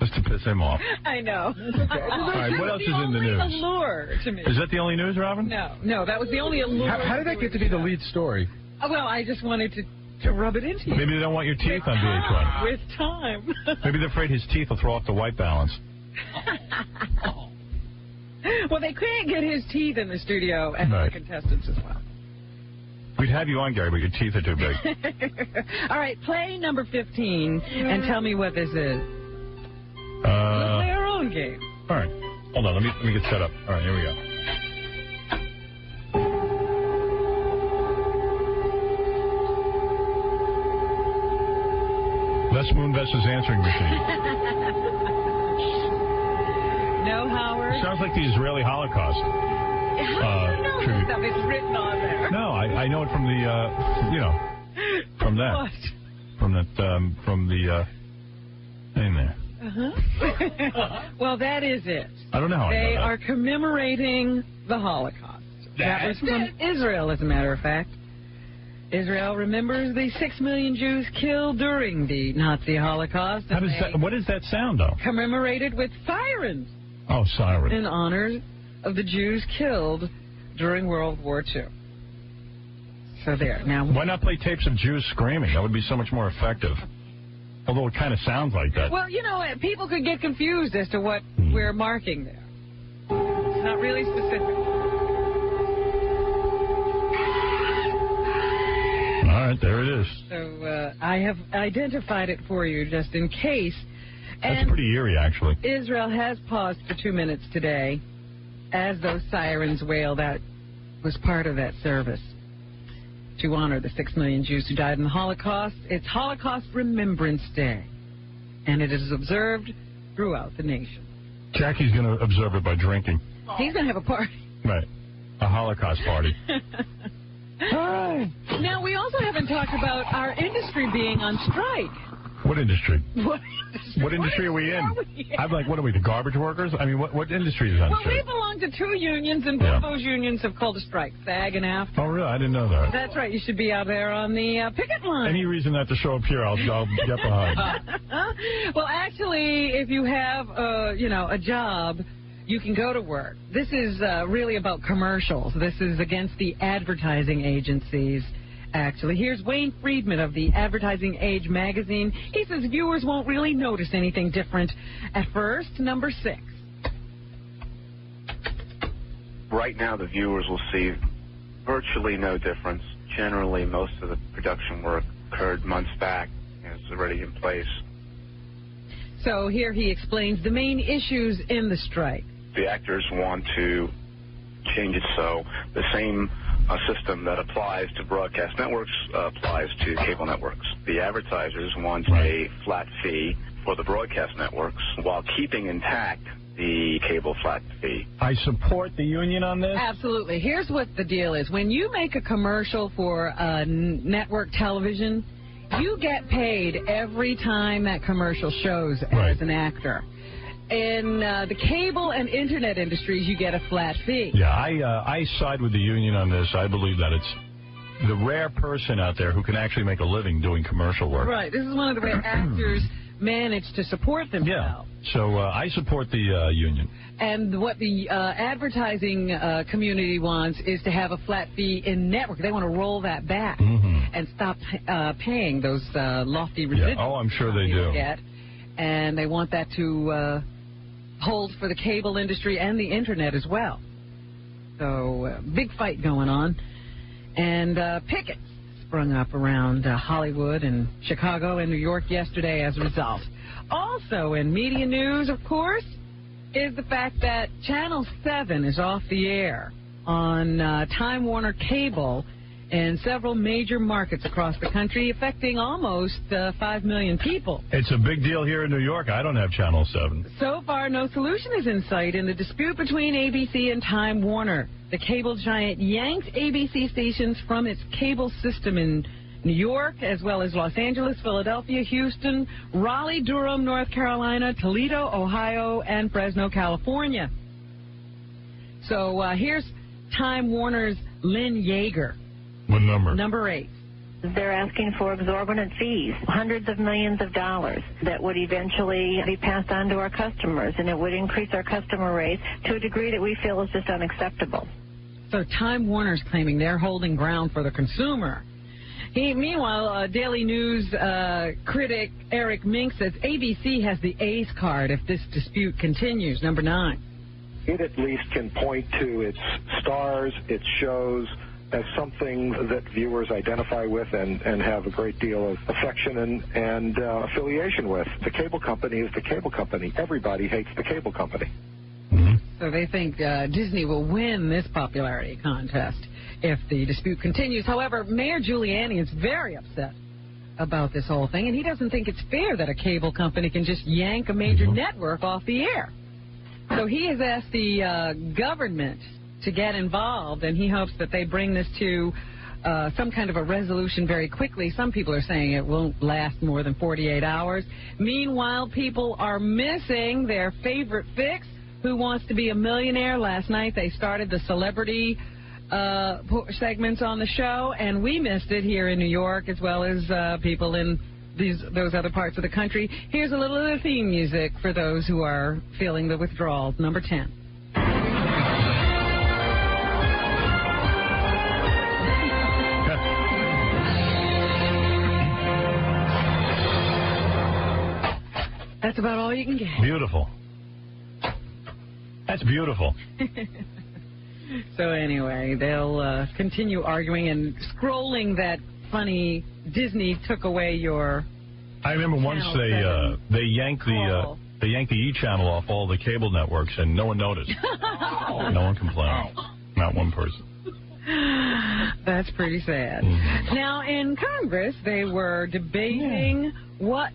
Just to piss him off. I know. All right, what else is in the news? Allure to me. Is that the only news, Robin? No, that was the only allure. How did that get to be the lead story? Well, I just wanted to rub it into you. Maybe they don't want your teeth on VH1. With time. Maybe they're afraid his teeth will throw off the white balance. Well, they can't get his teeth in the studio and Right. the contestants as well. We'd have you on, Gary, but your teeth are too big. All right, play number 15 and tell me what this is. We'll play our own game. All right. Hold on. Let me get set up. All right, here we go. Les Moonvest's answering machine. No, Howard. Sounds like the Israeli Holocaust. How do you know this tribute. stuff? It's written on there. No, I know it from the, from that. What? From the thing there. Uh-huh. Well, that is it. I don't know how I know They that. are commemorating the Holocaust. That was from Israel, as a matter of fact. Israel remembers the 6 million Jews killed during the Nazi Holocaust. How does that, what does that sound, though? Commemorated with sirens Oh, siren. in honor of the Jews killed during World War II. So there. Now, why not play tapes of Jews screaming? That would be so much more effective. Although it kind of sounds like that. well, people could get confused as to what we're marking there. It's not really specific. All right, there it is. So I have identified it for you just in case. That's pretty eerie, actually. Israel has paused for 2 minutes today as those sirens wail. That was part of that service to honor the 6 million Jews who died in the Holocaust. It's Holocaust Remembrance Day, and it is observed throughout the nation. Jackie's going to observe it by drinking. He's going to have a party. Right. A Holocaust party. Now, we also haven't talked about our industry being on strike. What industry? What industry are we in? I'm like, what are we, the garbage workers? I mean, what industry is on Well, strike? we belong to 2 unions, and both those unions have called a strike, SAG and AFTRA. Oh, really? I didn't know that. That's right. You should be out there on the picket line. Any reason not to show up here, I'll get behind. Well, actually, if you have, a job, you can go to work. This is really about commercials. This is against the advertising agencies. Actually, here's Wayne Friedman of the Advertising Age magazine. He says viewers won't really notice anything different at first. Number 6. Right now, the viewers will see virtually no difference. Generally, most of the production work occurred months back and it's already in place. So here he explains the main issues in the strike. The actors want to change it so the same system that applies to broadcast networks applies to cable networks. The advertisers want a flat fee for the broadcast networks while keeping intact the cable flat fee. I support the union on this. Absolutely. Here's what the deal is. When you make a commercial for network television, you get paid every time that commercial shows as an actor. In the cable and internet industries, you get a flat fee. Yeah, I side with the union on this. I believe that it's the rare person out there who can actually make a living doing commercial work. Right. This is one of the way actors manage to support themselves. Yeah. So I support the union. And what the advertising community wants is to have a flat fee in network. They want to roll that back and stop paying those lofty residuals. Yeah. Oh, I'm sure they do. And they want that to hold for the cable industry and the internet as well. So big fight going on. And pickets sprung up around Hollywood and Chicago and New York yesterday as a result. Also in media news, of course, is the fact that Channel 7 is off the air on Time Warner Cable in several major markets across the country, affecting almost 5 million people. It's a big deal here in New York. I don't have Channel 7. So far, no solution is in sight in the dispute between ABC and Time Warner. The cable giant yanked ABC stations from its cable system in New York, as well as Los Angeles, Philadelphia, Houston, Raleigh, Durham, North Carolina, Toledo, Ohio, and Fresno, California. So here's Time Warner's Lynn Yeager. What number? Number 8. They're asking for exorbitant fees, hundreds of millions of dollars, that would eventually be passed on to our customers, and it would increase our customer rate to a degree that we feel is just unacceptable. So Time Warner's claiming they're holding ground for the consumer. Meanwhile, Daily News critic Eric Mink says ABC has the A's card if this dispute continues. Number 9. It at least can point to its stars, its shows, as something that viewers identify with and have a great deal of affection and affiliation with. The cable company is the cable company. Everybody hates the cable company. So they think Disney will win this popularity contest if the dispute continues. However, Mayor Giuliani is very upset about this whole thing, and he doesn't think it's fair that a cable company can just yank a major network off the air. So he has asked the government to get involved, and he hopes that they bring this to some kind of a resolution very quickly. Some people are saying it won't last more than 48 hours. Meanwhile, people are missing their favorite fix, Who Wants to Be a Millionaire. Last night they started the celebrity segments on the show, and we missed it here in New York, as well as people in those other parts of the country. Here's a little of the theme music for those who are feeling the withdrawal. Number 10. That's about all you can get. Beautiful. That's beautiful. So anyway, they'll continue arguing and scrolling that funny Disney took away your. I remember once they yanked the E channel off all the cable networks and no one noticed. No one complained. Not one person. That's pretty sad. Mm-hmm. Now in Congress, they were debating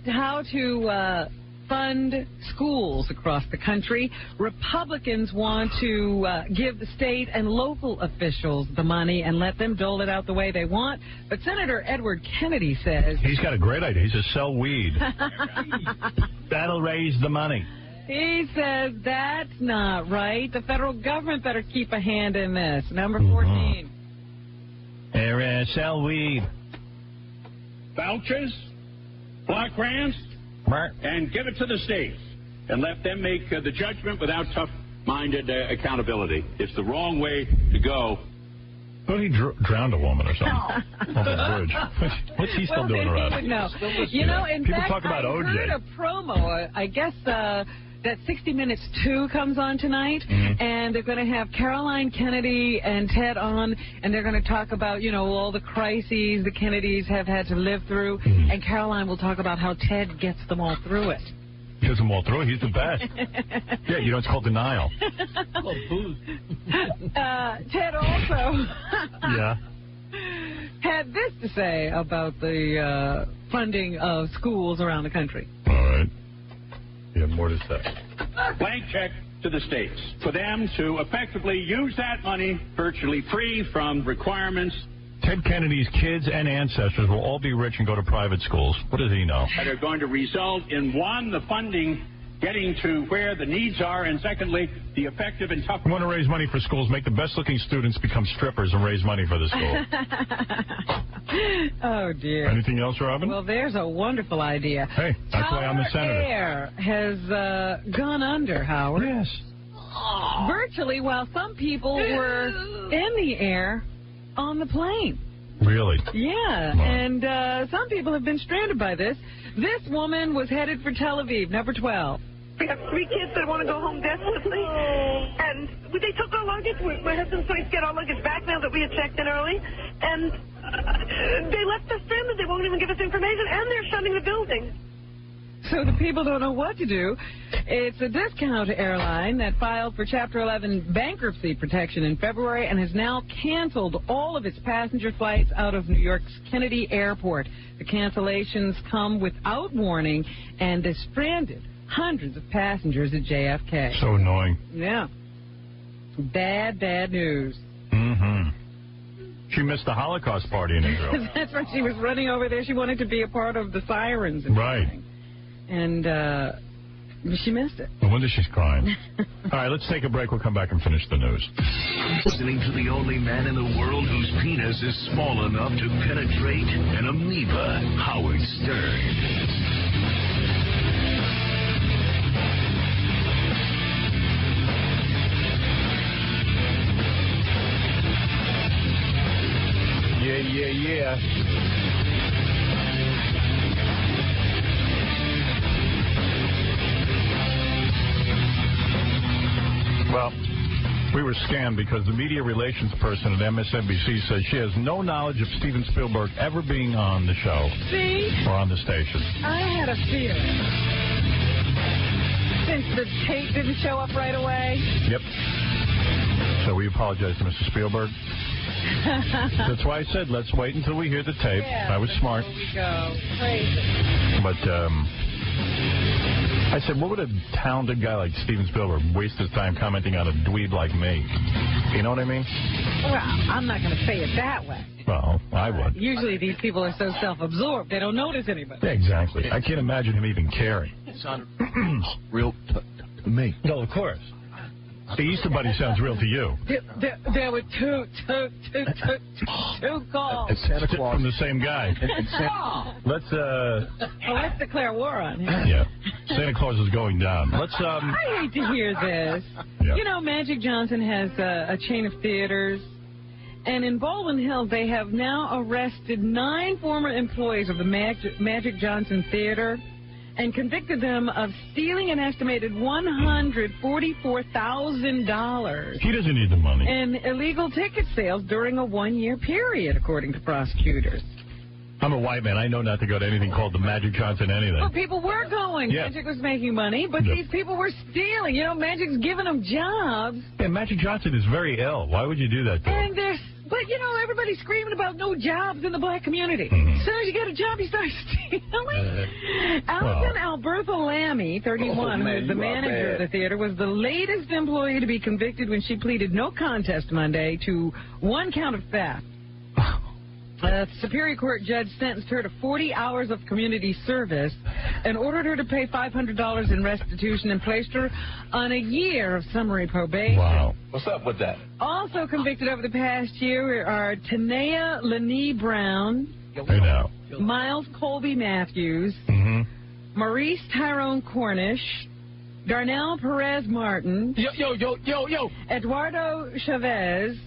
how to fund schools across the country. Republicans want to give the state and local officials the money and let them dole it out the way they want. But Senator Edward Kennedy says... He's got a great idea. He says, sell weed. That'll raise the money. He says that's not right. The federal government better keep a hand in this. Number 14. Sell weed. Vouchers, block grants, and give it to the states and let them make the judgment without tough-minded accountability. It's the wrong way to go. Well, he drowned a woman or something off the bridge. What's he still doing around? He would know. You know, in People fact, talk about I OJ. heard a promo. I guess that 60 Minutes 2 comes on tonight, and they're going to have Caroline Kennedy and Ted on, and they're going to talk about, you know, all the crises the Kennedys have had to live through, and Caroline will talk about how Ted gets them all through it. He gets them all through. He's the best. Yeah, you know, it's called denial. Ted also Yeah. had this to say about the funding of schools around the country. All right. You have more to say. Blank check to the states for them to effectively use that money virtually free from requirements. Ted Kennedy's kids and ancestors will all be rich and go to private schools. What does he know? That are going to result in, one, the funding getting to where the needs are, and secondly, the effective and tough... You want to raise money for schools, make the best-looking students become strippers and raise money for the school. Oh, dear. Anything else, Robin? Well, there's a wonderful idea. Hey, that's why I'm the senator. Air has gone under, Howard. Yes. Virtually while some people were in the air on the plane. Really? Yeah, Wow. and some people have been stranded by this. This woman was headed for Tel Aviv, number 12. We have 3 kids that want to go home desperately, and they took our luggage. My husband's trying to get our luggage back now that we had checked in early, and they left us stranded. They won't even give us information, and they're shutting the building. So the people don't know what to do. It's a discount airline that filed for Chapter 11 bankruptcy protection in February and has now canceled all of its passenger flights out of New York's Kennedy Airport. The cancellations come without warning and has stranded hundreds of passengers at JFK. So annoying. Yeah. Bad, bad news. Mm-hmm. She missed the Holocaust party in Israel. That's right. She was running over there. She wanted to be a part of the sirens. And Right. And she missed it. No wonder she's crying. All right, let's take a break. We'll come back and finish the news. Listening to the only man in the world whose penis is small enough to penetrate an amoeba, Howard Stern. Yeah. Well, we were scammed because the media relations person at MSNBC says she has no knowledge of Steven Spielberg ever being on the show. See? Or on the station. I had a feeling. Since the tape didn't show up right away. Yep. So we apologize to Mr. Spielberg. That's why I said let's wait until we hear the tape. Yeah, I was smart. There we go. Crazy. But I said, what would a talented guy like Steven Spielberg waste his time commenting on a dweeb like me? You know what I mean? Well, I'm not going to say it that way. Well, I would. Usually these people are so self-absorbed, they don't notice anybody. Yeah, exactly. I can't imagine him even caring. It sounded real to me. No, of course. The Easter Bunny sounds real to you. There were two calls. It's Santa Claus. From the same guy. Let's let's declare war on him. Yeah. Santa Claus is going down. Let's I hate to hear this. Yeah. You know, Magic Johnson has a chain of theaters. And in Baldwin Hills, they have now arrested 9 former employees of the Magic Johnson Theater. and convicted them of stealing an estimated $144,000. He doesn't need the money. In illegal ticket sales during a one-year period, according to prosecutors. I'm a white man. I know not to go to anything called the Magic Johnson anything. Well, people were going. Yeah. Magic was making money, but these people were stealing. You know, Magic's giving them jobs. Yeah, Magic Johnson is very ill. Why would you do that to him? But, you know, everybody's screaming about no jobs in the black community. As soon as you get a job, you start stealing. Allison Albertha Lammy, 31, who is the manager of the theater, was the latest employee to be convicted when she pleaded no contest Monday to one count of theft. A Superior Court judge sentenced her to 40 hours of community service and ordered her to pay $500 in restitution and placed her on a year of summary probation. Wow. What's up with that? Also convicted over the past year are Tanea Lene Brown, Miles Colby Matthews, Maurice Tyrone Cornish, Darnell Perez Martin, Eduardo Chavez,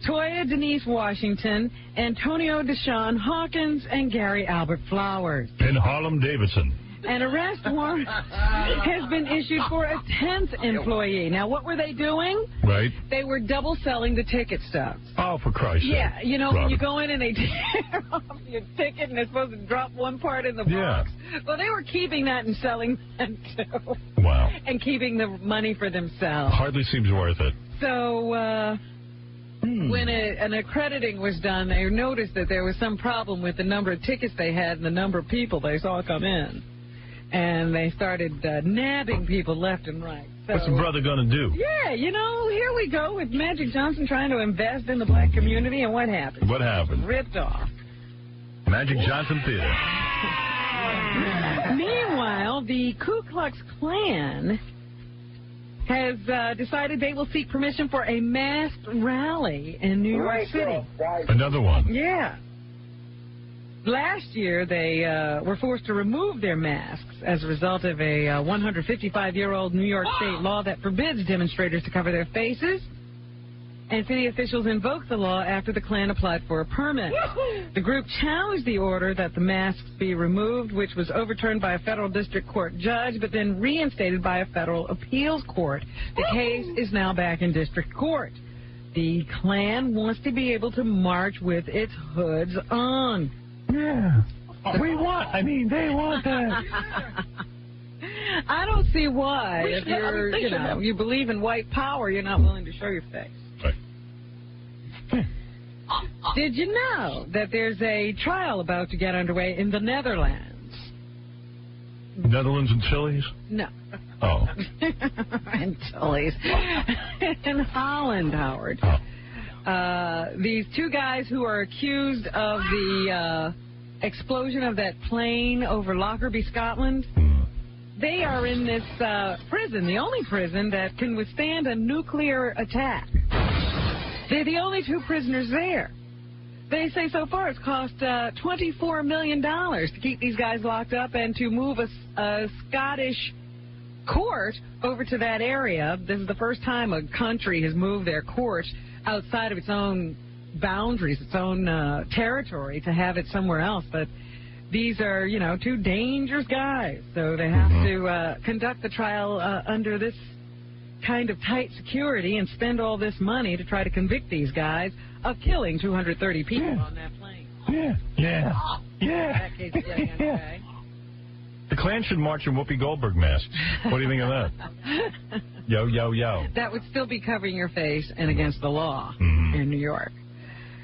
Toya Denise Washington, Antonio Deshaun Hawkins, and Gary Albert Flowers. And Harlem Davidson. An arrest warrant has been issued for a 10th employee. Now, what were they doing? Right. They were double selling the ticket stubs. Oh, for Christ's sake. Yeah, you know, when you go in and they tear off your ticket and they're supposed to drop one part in the box. Well, they were keeping that and selling that too. Wow. And keeping the money for themselves. Hardly seems worth it. So, when an accrediting was done, they noticed that there was some problem with the number of tickets they had and the number of people they saw come in. And they started nabbing people left and right. So, what's the brother going to do? Yeah, you know, here we go with Magic Johnson trying to invest in the black community, and what happened? What happened? Ripped off. Magic Johnson Theater. Meanwhile, the Ku Klux Klan has decided they will seek permission for a masked rally in New York City. Another one. Yeah. Last year, they were forced to remove their masks as a result of a 155-year-old New York state law that forbids demonstrators to cover their faces. And city officials invoked the law after the Klan applied for a permit. The group challenged the order that the masks be removed, which was overturned by a federal district court judge, but then reinstated by a federal appeals court. The case is now back in district court. The Klan wants to be able to march with its hoods on. Yeah. They want that. I don't see why. If you're, you believe in white power, you're not willing to show your face. Did you know that there's a trial about to get underway in the Netherlands? Netherlands and Chili's? No. Oh. Antilles. In Holland, Howard. These two guys who are accused of the explosion of that plane over Lockerbie, Scotland, they are in this prison, the only prison that can withstand a nuclear attack. They're the only two prisoners there. They say so far it's cost $24 million to keep these guys locked up and to move a Scottish court over to that area. This is the first time a country has moved their court outside of its own boundaries, its own territory, to have it somewhere else. But these are, two dangerous guys. So they have to conduct the trial under this kind of tight security and spend all this money to try to convict these guys of killing 230 people on that plane. That case is getting underway. The Klan should march in Whoopi Goldberg masks. What do you think of that? Yo, yo, yo. That would still be covering your face and against the law in New York.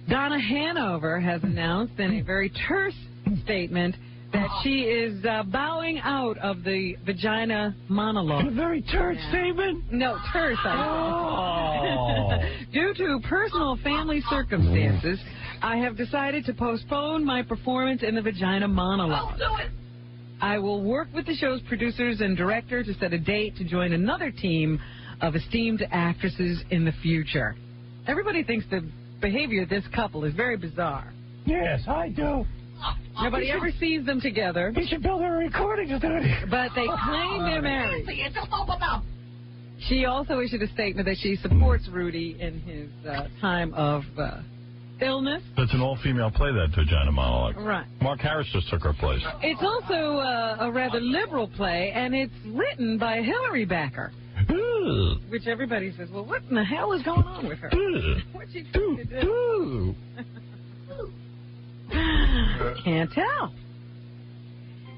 Donna Hanover has announced in a very terse statement that she is bowing out of the vagina monologue. A very terse statement? No, terse. Due to personal family circumstances, I have decided to postpone my performance in the vagina monologue. I'll do it. I will work with the show's producers and director to set a date to join another team of esteemed actresses in the future. Everybody thinks the behavior of this couple is very bizarre. Yes, I do. Nobody ever sees them together. We should build a recording studio. But they claim they're married. It's just open up. She also issued a statement that she supports Rudy in his time of illness. That's an all-female play, that vagina monologue. Right. Mark Harris just took her place. It's also a rather liberal play, and it's written by a Hillary backer. Which everybody says, well, what in the hell is going on with her? What's she trying to do? Can't tell.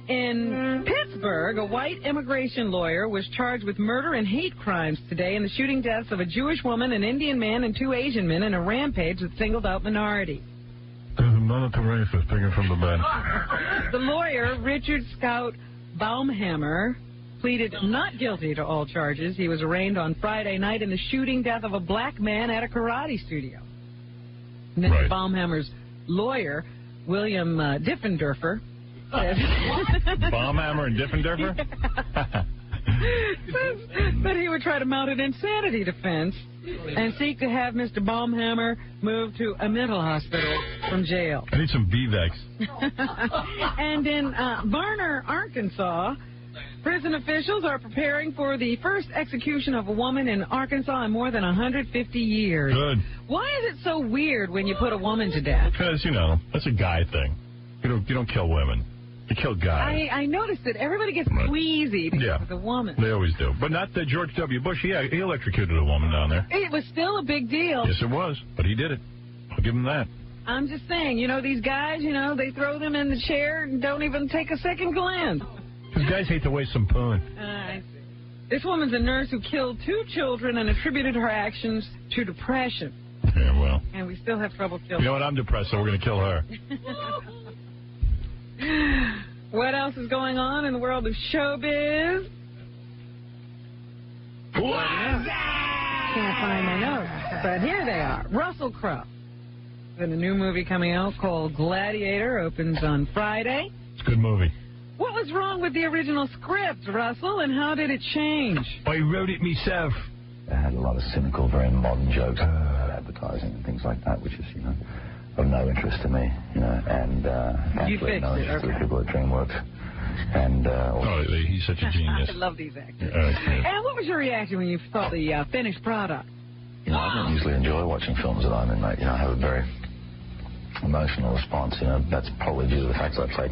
In Pittsburgh, a white immigration lawyer was charged with murder and hate crimes today in the shooting deaths of a Jewish woman, an Indian man, and 2 Asian men in a rampage that singled out minorities. There's another racist picking from the bed. The lawyer, Richard Scout Baumhammer, pleaded not guilty to all charges. He was arraigned on Friday night in the shooting death of a black man at a karate studio. Mr. Baumhammer's lawyer, William Diffenderfer, Baumhammer and Diffenderfer? But he would try to mount an insanity defense and seek to have Mr. Baumhammer moved to a mental hospital from jail. I need some B-Vex. And in Varner, Arkansas, prison officials are preparing for the first execution of a woman in Arkansas in more than 150 years. Good. Why is it so weird when you put a woman to death? Because, that's a guy thing. You don't kill women. You kill guys. I noticed that everybody gets queasy because of the woman. They always do. But not the George W. Bush. Yeah, he electrocuted a woman down there. It was still a big deal. Yes, it was. But he did it. I'll give him that. I'm just saying, these guys, they throw them in the chair and don't even take a second glance. These guys hate to waste some poon. I see. This woman's a nurse who killed 2 children and attributed her actions to depression. Yeah, well. And we still have trouble killing her. You know what? I'm depressed, so we're going to kill her. What else is going on in the world of showbiz? Can't find my notes, but here they are. Russell Crowe. There's a new movie coming out called Gladiator. Opens on Friday. It's a good movie. What was wrong with the original script, Russell, and how did it change? I wrote it myself. It had a lot of cynical, very modern jokes about advertising and things like that, which is, of no interest to me, and you fixed no interest it, to the people at DreamWorks. And he's such a genius. I love these actors. And what was your reaction when you saw the finished product? I don't usually enjoy watching films that I'm in, mate. I have a very emotional response. That's probably due to the fact that I play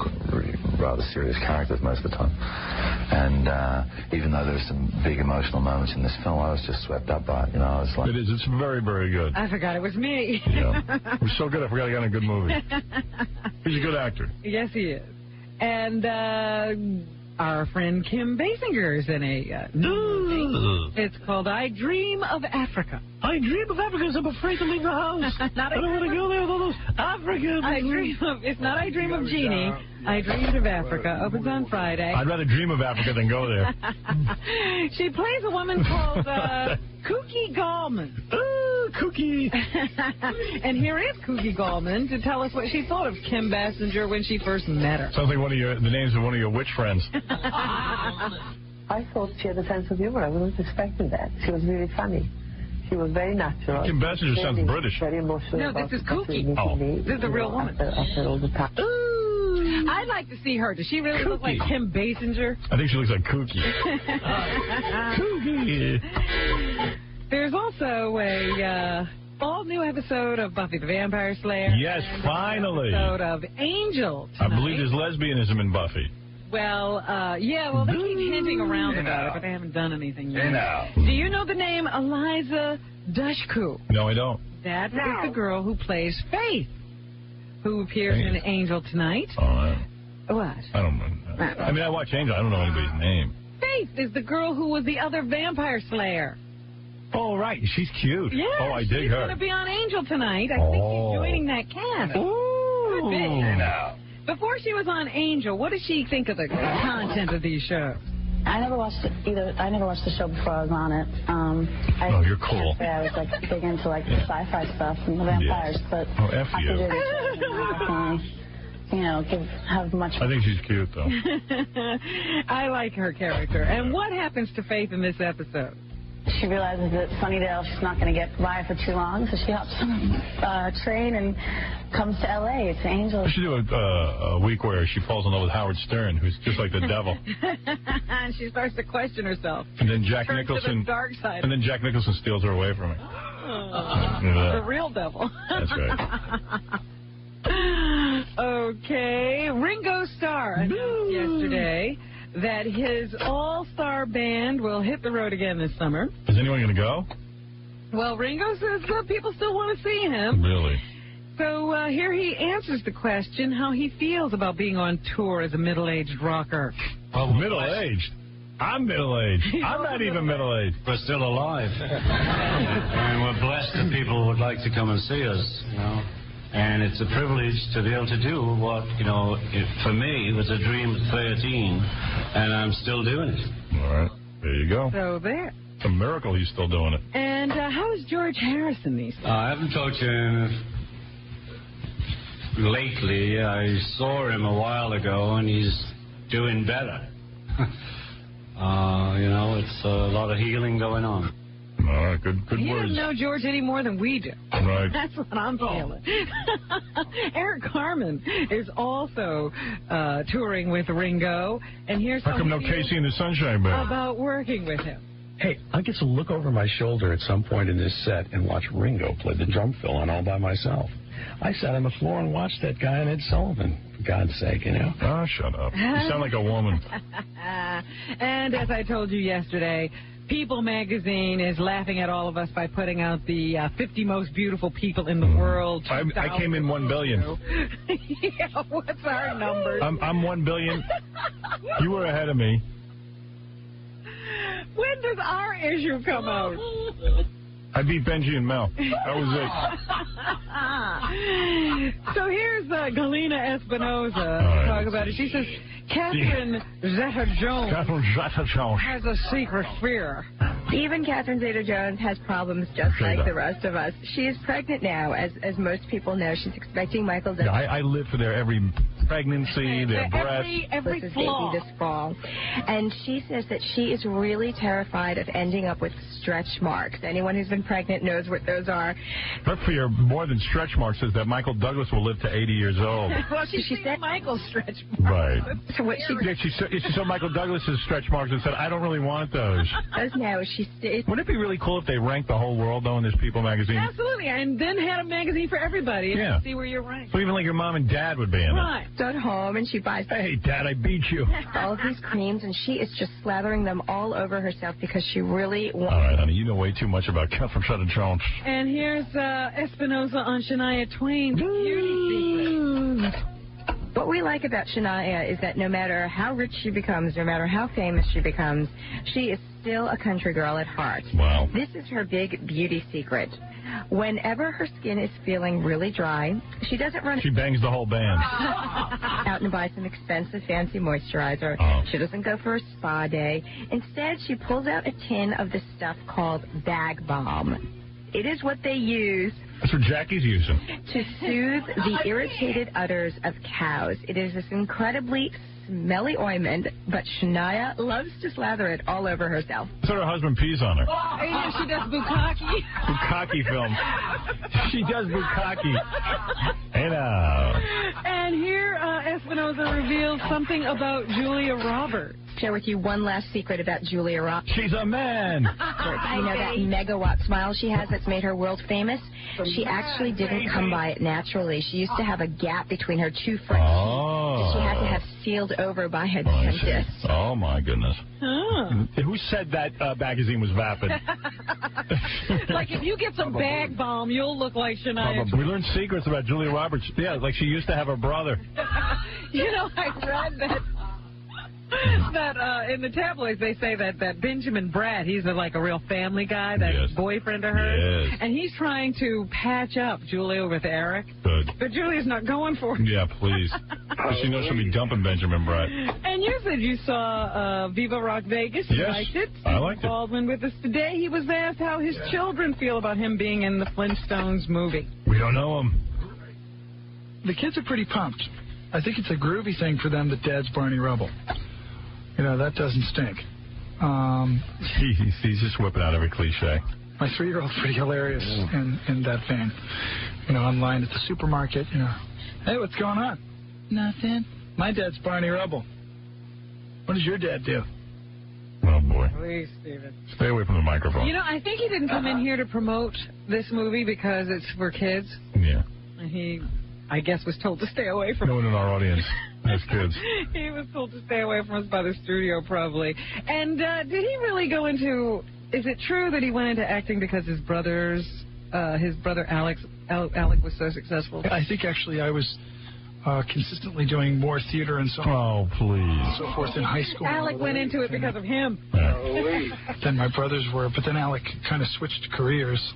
rather serious characters most of the time. And even though there's some big emotional moments in this film, I was just swept up by it. I was like... It is. It's very, very good. I forgot it was me. Yeah. It was so good, I forgot I got a good movie. He's a good actor. Yes, he is. And our friend Kim Basinger is in a new movie. It's called I Dream of Africa. I dream of Africa, so I'm afraid to leave the house. I don't want to go there with all those Africans. It's not I Dream of Jeannie. I Dreamed of Africa. Opens on Friday. I'd rather dream of Africa than go there. She plays a woman called Kookie Gallman. Kookie. And here is Kookie Gallman to tell us what she thought of Kim Basinger when she first met her. Sounds like the names of one of your witch friends. I thought she had a sense of humor. I wasn't expecting that. She was really funny. She was very natural. Kim Basinger sounds British. Very emotional. No, this is Kookie. This is the real woman. After all the time. I'd like to see her. Does she really look like Kim Basinger? I think she looks like Kookie. Kookie. There's also a all-new episode of Buffy the Vampire Slayer. Yes, finally. Episode of Angel tonight. I believe there's lesbianism in Buffy. Well, they keep hinting around about it, but they haven't done anything yet. Do you know the name Eliza Dushku? No, I don't. That is the girl who plays Faith, who appears in Angel tonight. What? I don't know. I mean, I watch Angel. I don't know anybody's name. Faith is the girl who was the other vampire slayer. Oh, right. She's cute. Yeah, I dig her. She's going to be on Angel tonight. I think she's joining that cast. Ooh. Before she was on Angel, what did she think of the content of these shows? I never watched it either. I never watched the show before I was on it. You're cool. I was big into the sci-fi stuff and the vampires, but F you. Have much. I think she's cute though. I like her character. And what happens to Faith in this episode? she realizes that Sunnydale, she's not going to get by for too long, so she hops on a train and comes to L.A. to Angels. We should do a week where she falls in love with Howard Stern, who's just like the devil. And she starts to question herself. And then Jack Turns Nicholson. to the dark side. And then Jack Nicholson steals her away from me. The real devil. That's right. Okay. Ringo Starr announced yesterday that his all-star band will hit the road again this summer. Is anyone going to go? Well, Ringo says people still want to see him. Really? So here he answers the question how he feels about being on tour as a middle-aged rocker. Well, middle-aged? I'm middle-aged. I'm not even middle-aged. We're still alive. And we're blessed that people would like to come and see us, you know. And it's a privilege to be able to do what, you know, for me, it was a dream at 13, and I'm still doing it. All right. There you go. So there. It's a miracle he's still doing it. And how is George Harrison these days? I haven't talked to him lately. I saw him a while ago, and he's doing better. You know, it's a lot of healing going on. All right, good He words. doesn't know George any more than we do. Right. That's what I'm feeling. Eric Carmen is also touring with Ringo, and here's how come no Casey and the Sunshine Band about working with him. Hey, I get to look over my shoulder at some point in this set and watch Ringo play the drum fill on All By Myself. I sat on the floor and watched that guy and Ed Sullivan, for God's sake, you know. Oh, shut up. You sound like a woman. And as I told you yesterday, People magazine is laughing at all of us by putting out the 50 most beautiful people in the world. I came in 1 billion. Yeah, what's our number? I'm 1 billion. You were ahead of me. When does our issue come out? I beat Benji and Mel. That was it. So here's Galena Espinosa talk about it. She says, Catherine Zeta-Jones has a secret fear. Even Catherine Zeta-Jones has problems just like the rest of us. She is pregnant now, as most people know. She's expecting Michael Douglas. Yeah, I live for their every pregnancy, their breath. Every flaw. Baby this fall. And she says that she is really terrified of ending up with stretch marks. Anyone who's been pregnant knows what those are. Her fear, more than stretch marks, is that Michael Douglas will live to 80 years old. Well, she said Michael's stretch marks. Right. So what she saw Michael Douglas's stretch marks and said, I don't really want those. No, wouldn't it be really cool if they ranked the whole world, though, in this People magazine? Absolutely, and then had a magazine for everybody and see where you're ranked. So even like your mom and dad would be in it. She's at home and she buys... Hey, Dad, I beat you. All of these creams, and she is just slathering them all over herself because she really wants... All right, honey, you know way too much about Catherine Zeta-Jones. And here's Espinosa on Shania Twain's beauty secret. What we like about Shania is that no matter how rich she becomes, no matter how famous she becomes, she is still a country girl at heart. Wow. This is her big beauty secret. Whenever her skin is feeling really dry, she doesn't run... She bangs the whole band. ...out and buy some expensive fancy moisturizer. Oh. She doesn't go for a spa day. Instead, she pulls out a tin of this stuff called Bag Balm. It is what they use... That's what Jackie's using. ...to soothe the irritated udders of cows. It is this incredibly smelly ointment, but Shania loves to slather it all over herself. So her husband pees on her. And she does bukkake. Bukkake film. She does bukkake. Hey now. And here Espinosa reveals something about Julia Roberts. Share with you one last secret about Julia Roberts. She's a man. You know that megawatt smile she has that's made her world famous? She actually didn't come by it naturally. She used to have a gap between her two front teeth that she had to have sealed over by her dentist. Oh, my goodness. Who said that magazine was vapid? Like, if you get some bag balm, you'll look like Shania. We learned secrets about Julia Roberts. Yeah, like she used to have her brother. You know, I read that in the tabloids they say that Benjamin Bratt, he's like a real family guy, that boyfriend of hers, and he's trying to patch up Julia with Eric. Good. But Julia's not going for it. Yeah, please. She knows she'll be dumping Benjamin Bratt. And you said you saw Viva Rock Vegas. You liked it. I liked it. Baldwin with us today. He was asked how his children feel about him being in the Flintstones movie. We don't know him. The kids are pretty pumped. I think it's a groovy thing for them that Dad's Barney Rubble. You know, that doesn't stink. He's just whipping out every cliche. My 3-year-old's pretty hilarious in that vein. You know, online at the supermarket, you know. Hey, what's going on? Nothing. My dad's Barney Rubble. What does your dad do? Oh, boy. Please, Stephen. Stay away from the microphone. You know, I think he didn't come in here to promote this movie because it's for kids. Yeah. And he, I guess, was told to stay away from No one in our audience has kids. He was told to stay away from us by the studio, probably. And did he really go into... Is it true that he went into acting because his brother Alec was so successful? I think actually I was consistently doing more theater and so on. Oh, please. And so forth in high school. Alec went into it because of him. Then my brothers were, but then Alec kind of switched careers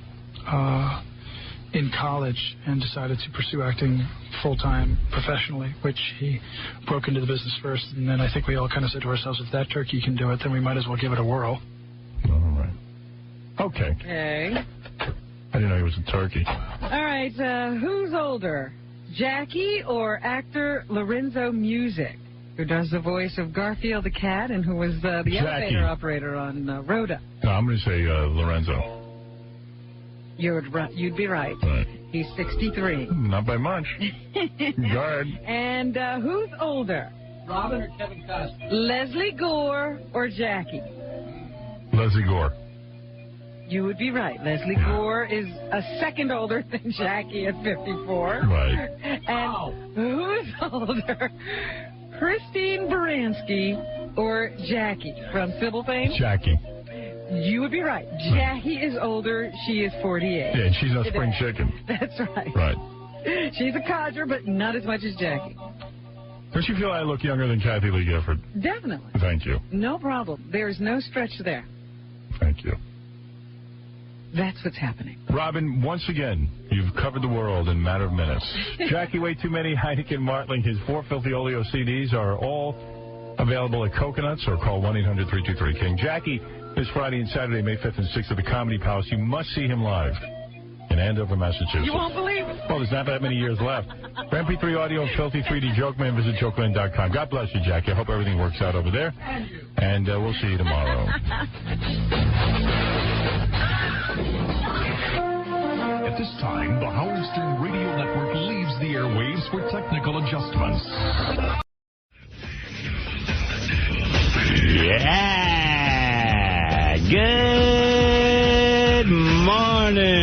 in college and decided to pursue acting full-time professionally, which he broke into the business first. And then I think we all kind of said to ourselves, if that turkey can do it, then we might as well give it a whirl. All right. Okay. Okay. I didn't know he was a turkey. All right. Who's older, Jackie or actor Lorenzo Music, who does the voice of Garfield the cat and who was the elevator operator on Rhoda? No, I'm going to say Lorenzo. You'd be right. He's 63. Not by much. Guard. And who's older? Robin or Kevin Costner? Leslie Gore or Jackie? Leslie Gore. You would be right. Leslie Gore is a second older than Jackie at 54. Right. And who's older? Christine Baranski or Jackie from Sybil fame? Jackie. You would be right. Jackie is older. She is 48. Yeah, and she's a spring chicken. That's right. Right. She's a codger, but not as much as Jackie. Don't you feel I look younger than Kathy Lee Gifford? Definitely. Thank you. No problem. There's no stretch there. Thank you. That's what's happening. Robin, once again, you've covered the world in a matter of minutes. Jackie, Way Too Many, Heineken, Martling, his 4 Filthy Oleo CDs are all available at Coconuts or call 1-800-323-KING. Jackie, this Friday and Saturday, May 5th and 6th at the Comedy Palace. You must see him live in Andover, Massachusetts. You won't believe it. Well, there's not that many years left. For MP3 audio and Filthy 3D Joke Man, visit jokeman.com. God bless you, Jackie. I hope everything works out over there. And we'll see you tomorrow. At this time, the Howard Stern Radio Network leaves the airwaves for technical adjustments. Yeah. Good morning.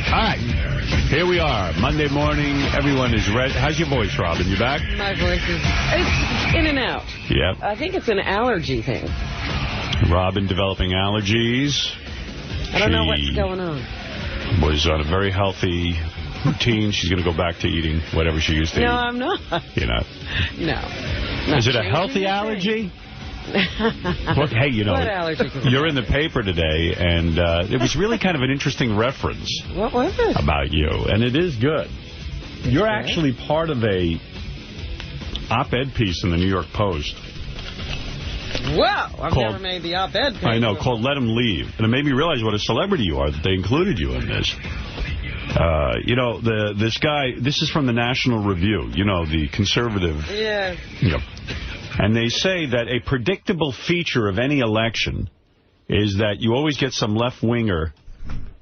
All right. Here we are. Monday morning. Everyone is ready. How's your voice, Robin? You back? My voice is it's in and out. Yep. I think it's an allergy thing. Robin developing allergies. I don't know what's going on. Was on a very healthy routine. She's going to go back to eating whatever she used to eat. No, I'm not. You're not? No. Is it a healthy allergy? Look, hey, you know, you're in the paper today, and it was really kind of an interesting reference. What was it? About you, and it is good. You're actually part of a op-ed piece in the New York Post. Wow, I've never made the op-ed page. I know, called Let Him Leave. And it made me realize what a celebrity you are, that they included you in this. You know, this guy, this is from the National Review, you know, the conservative. Yeah. Yep. And they say that a predictable feature of any election is that you always get some left-winger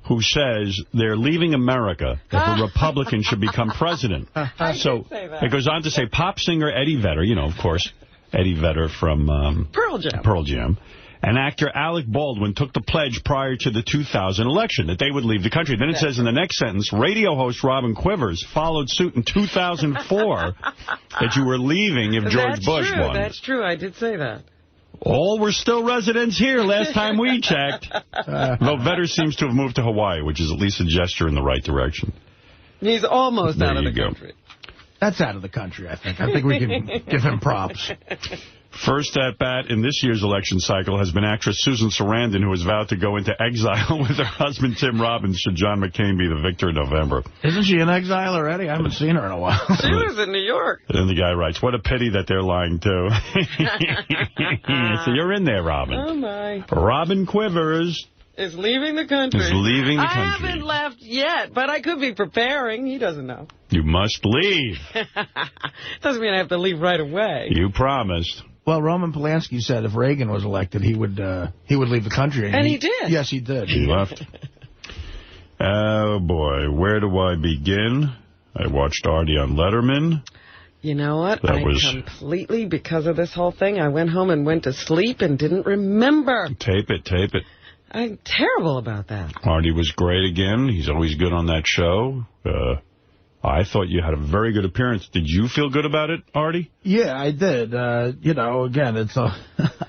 who says they're leaving America if a Republican should become president. So it goes on to say pop singer Eddie Vedder, you know, of course, Eddie Vedder from Pearl Jam. And actor Alec Baldwin took the pledge prior to the 2000 election that they would leave the country. Then it says in the next sentence, radio host Robin Quivers followed suit in 2004 that you were leaving if George Bush won. That's true. I did say that. All were still residents here last time we checked. Though Vedder seems to have moved to Hawaii, which is at least a gesture in the right direction. He's almost out of the country. That's out of the country, I think. I think we can give him props. First at bat in this year's election cycle has been actress Susan Sarandon, who has vowed to go into exile with her husband Tim Robbins should John McCain be the victor in November. Isn't she in exile already? I haven't seen her in a while. She was in New York. And then the guy writes, what a pity that they're lying, too. So you're in there, Robin. Oh, my. Robin Quivers is leaving the country. Is leaving the country. I haven't left yet, but I could be preparing. He doesn't know. You must leave. Doesn't mean I have to leave right away. You promised. Well, Roman Polanski said if Reagan was elected, he would leave the country. And he did. Yes, he did. He left. Oh, boy. Where do I begin? I watched Artie on Letterman. You know what? Completely, because of this whole thing, I went home and went to sleep and didn't remember. Tape it. I'm terrible about that. Artie was great again. He's always good on that show. I thought you had a very good appearance. Did you feel good about it, Artie? Yeah, I did. Again, it's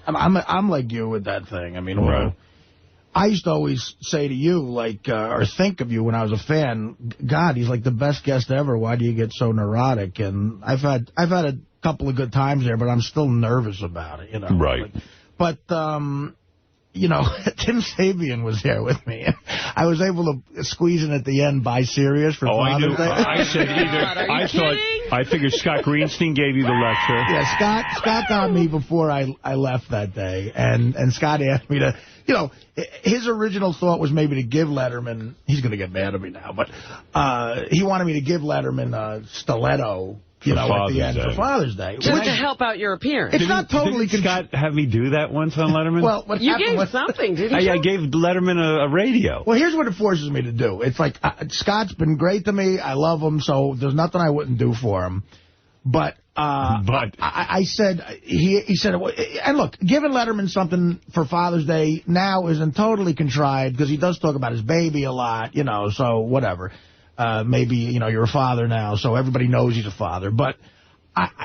I'm like you with that thing. I mean, right. I used to always say to you, or think of you when I was a fan, God, he's like the best guest ever. Why do you get so neurotic? And I've had a couple of good times there, but I'm still nervous about it, Right. But Tim Sabian was there with me. I was able to squeeze in at the end by Sirius for Father's Day. I said I figured Scott Greenstein gave you the lecture. Yeah, Scott got me before I left that day, and Scott asked me to, his original thought was maybe to give Letterman, he's going to get mad at me now, but he wanted me to give Letterman a stiletto, at the end for Father's Day. Just to help out your appearance. It's not totally... Didn't Scott have me do that once on Letterman? Well, you gave something, didn't you? I gave Letterman a radio. Well, here's what it forces me to do. It's like, Scott's been great to me. I love him, so there's nothing I wouldn't do for him. But I said, he said, and look, giving Letterman something for Father's Day now isn't totally contrived, because he does talk about his baby a lot, so whatever. Maybe, you're a father now, so everybody knows he's a father. But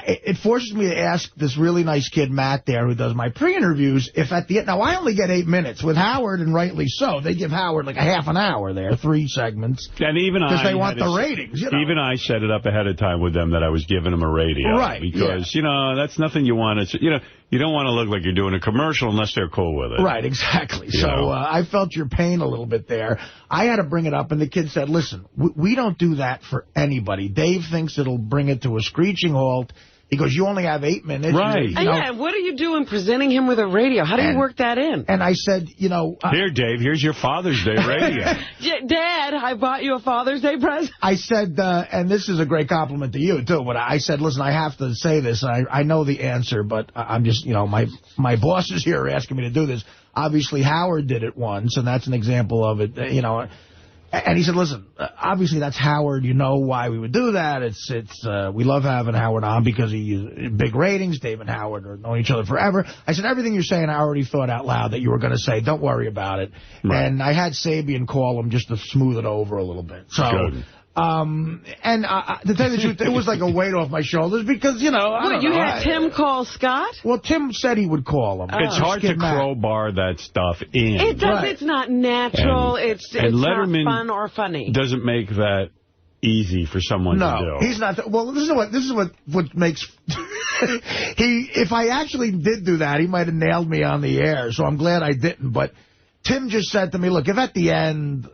it forces me to ask this really nice kid, Matt, there, who does my pre-interviews, if at the end... Now, I only get 8 minutes. With Howard, and rightly so, they give Howard like a half an hour there, 3 segments. And even because they want the ratings, Even I set it up ahead of time with them that I was giving them a radio. Right. Because, that's nothing you want to... You don't want to look like you're doing a commercial unless they're cool with it. Right, exactly. So I felt your pain a little bit there. I had to bring it up, and the kid said, listen, we don't do that for anybody. Dave thinks it'll bring it to a screeching halt. He goes, you only have 8 minutes. Right. Yeah, what are you doing presenting him with a radio? How do you work that in? And I said, Here, Dave, here's your Father's Day radio. Dad, I bought you a Father's Day present. I said, and this is a great compliment to you, too, but I said, listen, I have to say this. I know the answer, but I'm just, my bosses here are asking me to do this. Obviously, Howard did it once, and that's an example of it, And he said, listen, obviously that's Howard. You know why we would do that. We love having Howard on because he big ratings. Dave and Howard are known each other forever. I said, everything you're saying, I already thought out loud that you were going to say. Don't worry about it. Right. And I had Sabian call him just to smooth it over a little bit. So, good. To tell you the truth, it was like a weight off my shoulders because, you had Tim call Scott? Well, Tim said he would call him. It's hard to crowbar that stuff in. It does. Right. It's not natural. It's not fun or funny. Doesn't make that easy for someone to do. No, he's not. Well, this is what makes... If I actually did do that, he might have nailed me on the air, so I'm glad I didn't. But Tim just said to me, look, if at the end...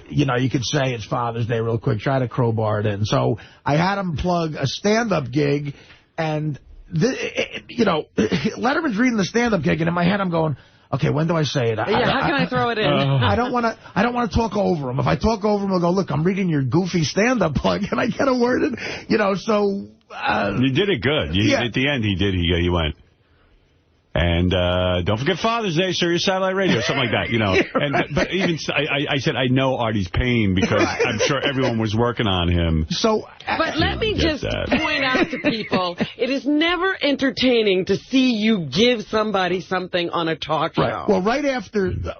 you could say it's Father's Day real quick, try to crowbar it in. So I had him plug a stand-up gig, and, Letterman's reading the stand-up gig, and in my head I'm going, okay, when do I say it? How can I throw it in? I don't want to talk over him. If I talk over him, I'll go, look, I'm reading your goofy stand-up plug, and I get a word in, so... you did it good. At the end, he went... And don't forget Father's Day, Sirius Satellite Radio, something like that, But even I said I know Artie's pain because I'm sure everyone was working on him. But let me just point out to people, it is never entertaining to see you give somebody something on a talk show. Right. Well, right after the end of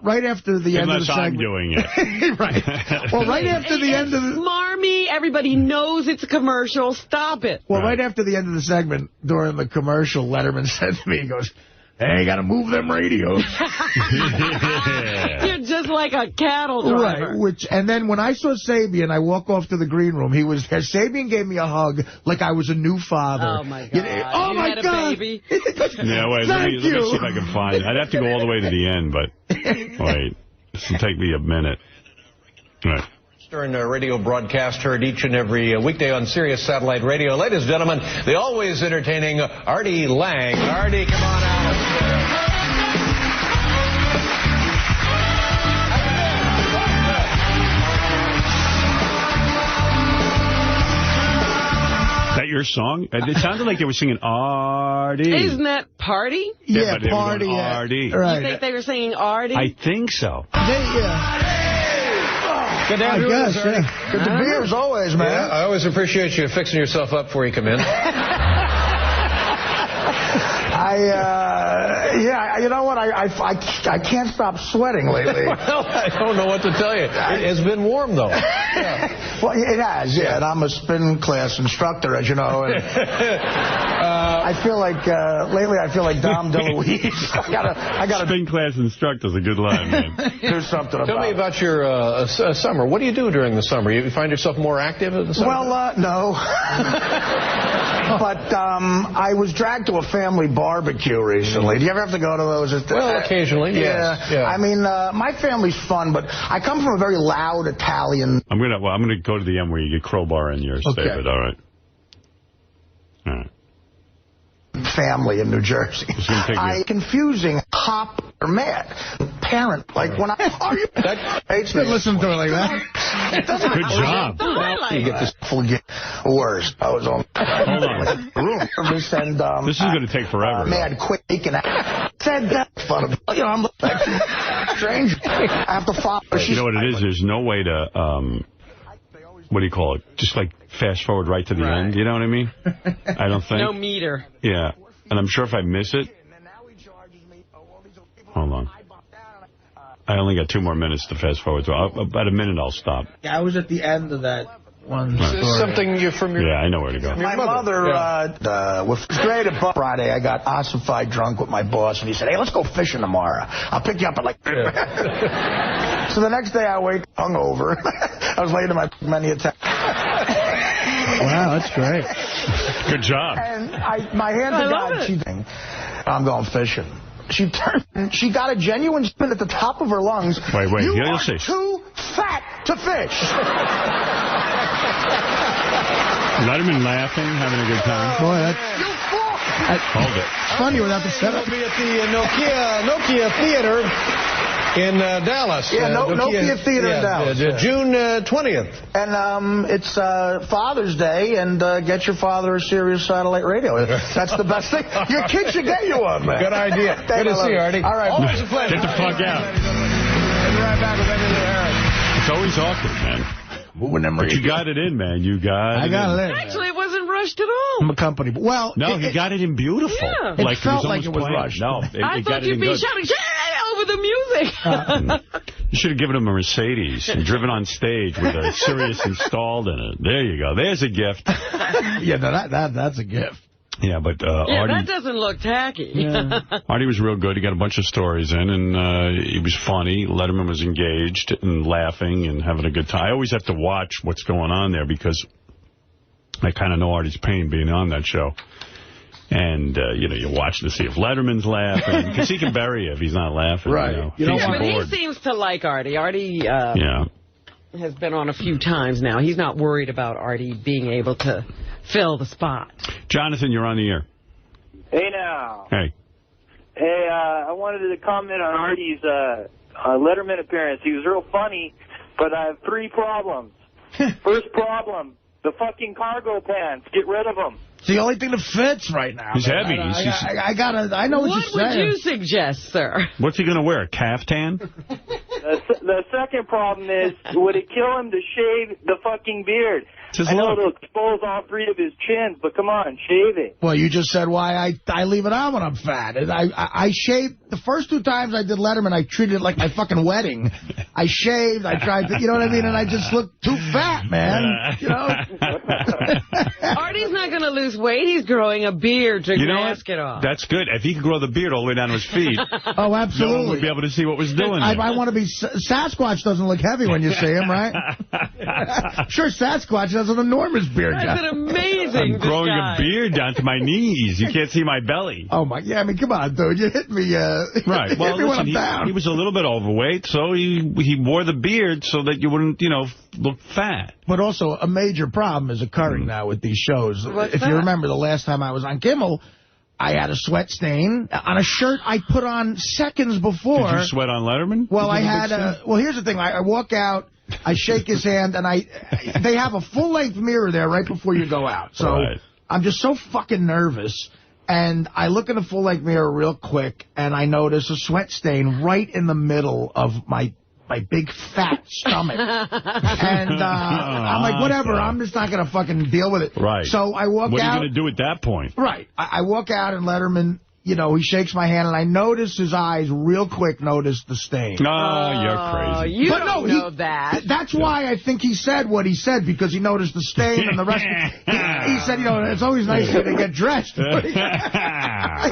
the segment. Unless I'm doing it. Right. Well, right after the end of the... Smarmy, everybody knows it's a commercial. Stop it. Well, right after the end of the segment, during the commercial, Letterman said to me, he goes... Hey, got to move them radios. You're just like a cattle driver. Right, and then when I saw Sabian, I walk off to the green room. He was there. Sabian gave me a hug like I was a new father. Oh, my God. You had a baby? Yeah, wait, let me see if I can find it. I'd have to go all the way to the end, but wait. This will take me a minute. All right. Stern radio broadcast heard each and every weekday on Sirius Satellite Radio. Ladies and gentlemen, the always entertaining Artie Lang. Artie, come on out. Is that your song? It sounded like they were singing Artie. Isn't that Party? Yeah, but they were Party. going Artie. Right. You think they were singing Artie? I think so. Good I guess, yeah. Good to be here as always, man. Yeah, I always appreciate you fixing yourself up before you come in. You know what? I can't stop sweating lately. Well, I don't know what to tell you. It's been warm, though. Yeah. Well, it has, yeah. And I'm a spin class instructor, as you know. And, I feel like, lately I feel like Dom DeLuise. I gotta Spin class instructor's a good line, man. do something about it. Tell me about your summer. What do you do during the summer? You find yourself more active in the summer? Well, no. But I was dragged to a family barbecue recently. Do you ever have to go to those? Well, occasionally, yes. Yeah. I mean, my family's fun, but I come from a very loud Italian... I'm gonna go to the end where you get crowbar in yours, Okay. David. All right. family in New Jersey. Confusing hop or mad parent. Like when are you listen to it like that? Good job. You get this worse. I was on room service and this is going to take forever. Mad quick and I said that fun. You know, I'm like strange. I have to follow. You know what it is? There's no way to what do you call it? Just like fast forward right to the end. You know what I mean? I don't think. No meter. Yeah. And I'm sure if I miss it. Hold on. I only got 2 more minutes to fast forward. So about a minute I'll stop. Yeah, I was at the end of that one story. Something you from your... Yeah, I know where to go. My mother was great at Friday. I got ossified drunk with my boss, and he said, hey, let's go fishing tomorrow. I'll pick you up at like... So the next day I wake hungover. I was late to my many attacks. Wow, that's great. Good job. And my hand to God, I'm going fishing. She got a genuine spin at the top of her lungs. Wait, you you'll are see. too fat to fish. Letterman laughing, having a good time. Boy, that's hold it. Funny without the setup. We'll be at the Nokia Theater in Dallas. Yeah, Nokia Theater in Dallas. June 20th. And it's Father's Day, and get your father a Sirius satellite radio. That's the best thing. Your kids should get you one, man. Good idea. Good to see you, Artie. All right. Always a pleasure. Get the fuck out. We'll be right back with Emily Harris. It's always awkward, man. But you got it in, man. I got it in. Actually, it wasn't rushed at all. I'm a company. Well, no, he got it in beautiful. Yeah. Like it felt like it was rushed. No, I thought you'd be shouting over the music. You should have given him a Mercedes and driven on stage with a Sirius installed in it. There you go. There's a gift. Yeah, that's a gift. Yeah, but Artie... that doesn't look tacky. Yeah. Artie was real good. He got a bunch of stories in, and he was funny. Letterman was engaged and laughing and having a good time. I always have to watch what's going on there because I kind of know Artie's pain being on that show. And, you watch to see if Letterman's laughing, because he can bury you if he's not laughing. Right. But he seems to like Artie. Artie has been on a few times now. He's not worried about Artie being able to fill the spot. Jonathan, you're on the air. Hey, now. Hey. Hey, I wanted to comment on Artie's Letterman appearance. He was real funny, but I have 3 problems. First problem, the fucking cargo pants. Get rid of them. It's the only thing that fits right now. He's heavy. I know what you're saying. What would you suggest, sir? What's he going to wear, a caftan? The second problem is, would it kill him to shave the fucking beard? I know it'll expose all 3 of his chins, but come on, shave it. Well, you just said why I leave it on when I'm fat. I shaved. The first 2 times I did Letterman, I treated it like my fucking wedding. I shaved. I tried to, you know what I mean? And I just looked too fat, man. You know? Artie's not going to lose weight. He's growing a beard to mask it off. That's good. If he could grow the beard all the way down to his feet, oh, absolutely, no one would be able to see what was doing. I want to be... Sasquatch doesn't look heavy when you see him, right? Sure, Sasquatch has an enormous beard. That's an amazing I'm growing a beard down to my knees. You can't see my belly. Oh, my... Yeah, I mean, come on, dude. You hit me... Right. Well, listen, he was a little bit overweight, so he wore the beard so that you wouldn't, look fat. But also, a major problem is occurring now with these shows. If you remember the last time I was on Kimmel, I had a sweat stain on a shirt I put on seconds before. Did you sweat on Letterman? Well, I had well, here's the thing. I walk out, I shake his hand, and they have a full-length mirror there right before you go out. So I'm just so fucking nervous. And I look in the full-length mirror real quick, and I notice a sweat stain right in the middle of my big fat stomach. And I'm like, whatever, I'm just not going to fucking deal with it. Right. So I walk out. What are you going to do at that point? Right. I walk out, and Letterman, you know, he shakes my hand, and I notice his eyes real quick notice the stain. Oh, you're crazy. You don't know that. That's why I think he said what he said, because he noticed the stain and the rest. He said, you know, it's always nice to get dressed. You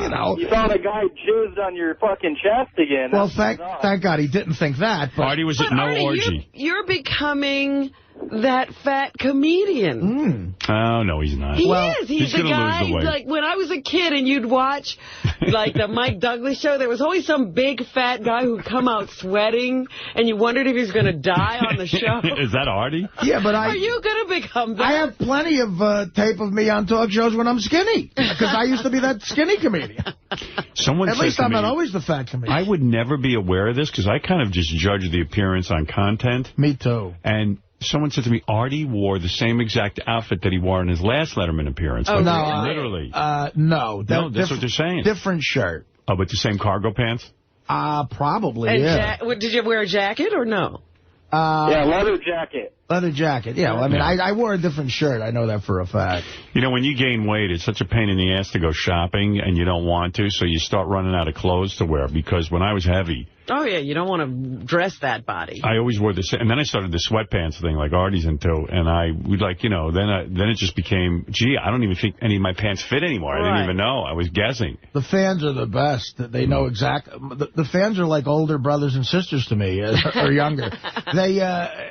know. You thought a guy jizzed on your fucking chest again. Well, thank God he didn't think that. But Artie was at no orgy. You're becoming that fat comedian. Oh, no, he's not. He is. He's the gonna guy, lose the weight. like, when I was a kid and you'd watch, like, the Mike Douglas show, there was always some big fat guy who'd come out sweating, and you wondered if he was going to die on the show. Is that Artie? Yeah, but Are you going to become that? I have plenty of tape of me on talk shows when I'm skinny, because I used to be that skinny comedian. Someone At least I'm not always the fat comedian. I would never be aware of this, because I kind of just judge the appearance on content. Me too. And someone said to me, Artie wore the same exact outfit that he wore in his last Letterman appearance. Oh, like, no. Literally. No. No, that's what they're saying. Different shirt. Oh, but the same cargo pants? Probably, And yeah. did you wear a jacket or no? Yeah, leather jacket. Leather jacket, yeah. Well, I mean, I wore a different shirt. I know that for a fact. You know, when you gain weight, it's such a pain in the ass to go shopping, and you don't want to, so you start running out of clothes to wear. Because when I was heavy, Oh, yeah, you don't want to dress that body. I always wore this, and then I started the sweatpants thing like Artie's into, and I would like, you know, then it just became, gee, I don't even think any of my pants fit anymore. I didn't even know. I was guessing. The fans are the best. They know exactly. The fans are like older brothers and sisters to me, or younger. They,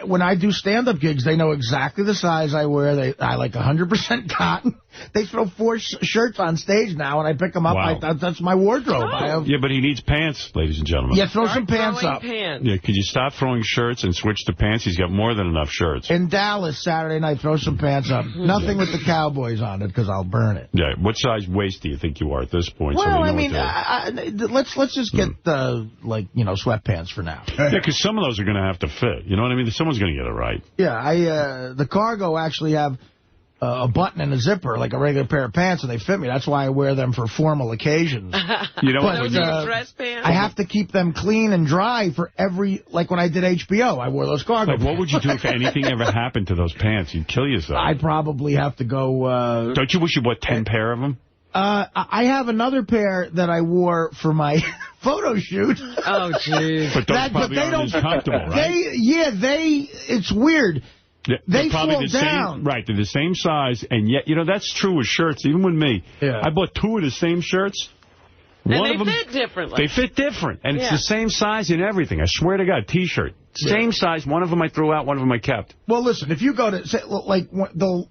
when I do stand-up gigs, they know exactly the size I wear. I like 100% cotton. They throw 4 shirts on stage now, and I pick them up. Wow. That's my wardrobe. Yeah, but he needs pants, ladies and gentlemen. Yeah, throw some pants up. Yeah, could you stop throwing shirts and switch to pants? He's got more than enough shirts. In Dallas, Saturday night, throw some pants up. Nothing with the Cowboys on it, because I'll burn it. Yeah, what size waist do you think you are at this point? Well, so I mean, let's just get sweatpants for now. Yeah, because some of those are going to have to fit. You know what I mean? Someone's going to get it right. Yeah, the cargo actually have a button and a zipper, like a regular pair of pants, and they fit me. That's why I wear them for formal occasions. You know what? Dress pants? I have to keep them clean and dry for like when I did HBO, I wore those cargo pants. What would you do if anything ever happened to those pants? You'd kill yourself. I'd probably have to go... Don't you wish you bought 10 pair of them? I have another pair that I wore for my photo shoot. Oh, jeez. But those probably aren't as comfortable, right? It's weird. Yeah, they probably fall the same, down. Right, they're the same size, and yet, you know, that's true with shirts, even with me. Yeah. I bought 2 of the same shirts. And One they of them, fit differently. They fit different, and it's the same size and everything. I swear to God, T-shirt. Same size, one of them I threw out, one of them I kept. Well, listen, if you go to, say, like, the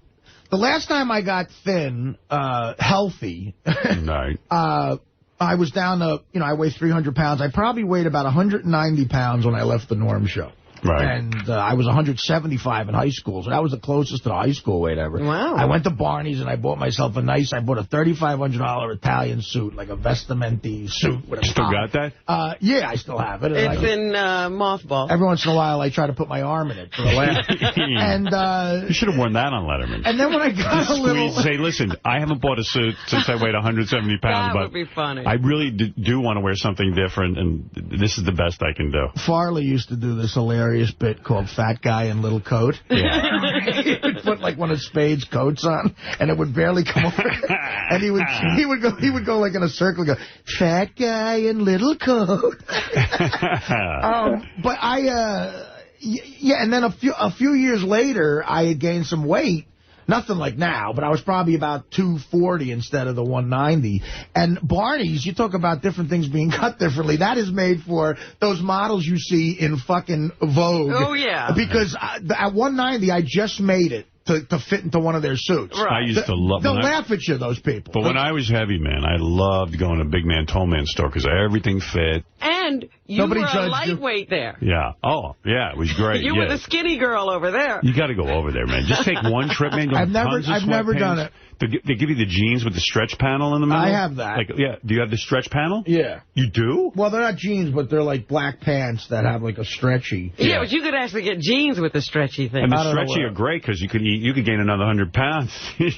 last time I got thin, healthy, right. I was down to, I weigh 300 pounds. I probably weighed about 190 pounds when I left the Norm show. Right. And I was 175 in high school, so that was the closest to the high school weight ever. Wow. I went to Barney's and I bought myself I bought a $3,500 Italian suit, like a Vestimenti suit. With a Still top. got that? Yeah, I still have it. It's in mothballs. Every once in a while, I try to put my arm in it for a laugh. And you should have worn that on Letterman. And then when I got a little... Say, listen, I haven't bought a suit since I weighed 170 pounds. That would be funny. I really do want to wear something different, and this is the best I can do. Farley used to do this hilarious bit called Fat Guy in Little Coat. Yeah. He would put like one of Spade's coats on, and it would barely come over. And he would go like in a circle, and go, Fat Guy in Little Coat. But and then a few years later, I had gained some weight. Nothing like now, but I was probably about 240 instead of the 190. And Barney's, you talk about different things being cut differently. That is made for those models you see in fucking Vogue. Oh, yeah. Because at 190, I just made it to fit into one of their suits. Right. I used to love... They'll laugh at you, those people. But when I was heavy, man, I loved going to Big Man, Tall Man store because everything fit. And And you Nobody were a judged you. lightweight there. Yeah. Oh, yeah, it was great. You were the skinny girl over there. You got to go over there, man. Just take one trip, man. I've never done it. They give you the jeans with the stretch panel in the middle? I have that. Like, yeah. Do you have the stretch panel? Yeah. You do? Well, they're not jeans, but they're like black pants that have like a stretchy. Yeah, but you could actually get jeans with the stretchy thing. And the stretchy are great because you could gain another 100 pounds.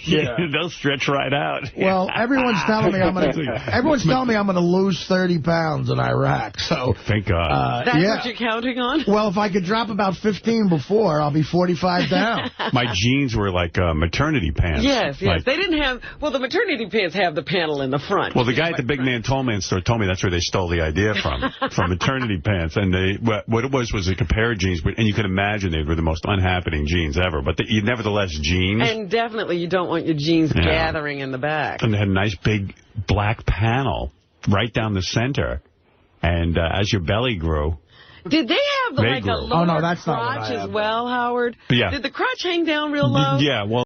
Yeah. They'll stretch right out. Well, everyone's telling me I'm gonna lose 30 pounds in Iraq. So thank God. That's what you're counting on? Well, if I could drop about 15 before, I'll be 45 down. My jeans were like maternity pants. Yes. Like, they didn't have. Well, the maternity pants have the panel in the front. Well, the guy at the Big Man Tall Man store told me that's where they stole the idea from maternity pants. And what it was like a pair of jeans, and you can imagine they were the most unhappening jeans ever. But nevertheless, jeans. And definitely you don't want your jeans gathering in the back. And they had a nice big black panel right down the center. And as your belly grew... Did they have a lower crotch as well, Howard? Yeah. Did the crotch hang down real low? Yeah, well...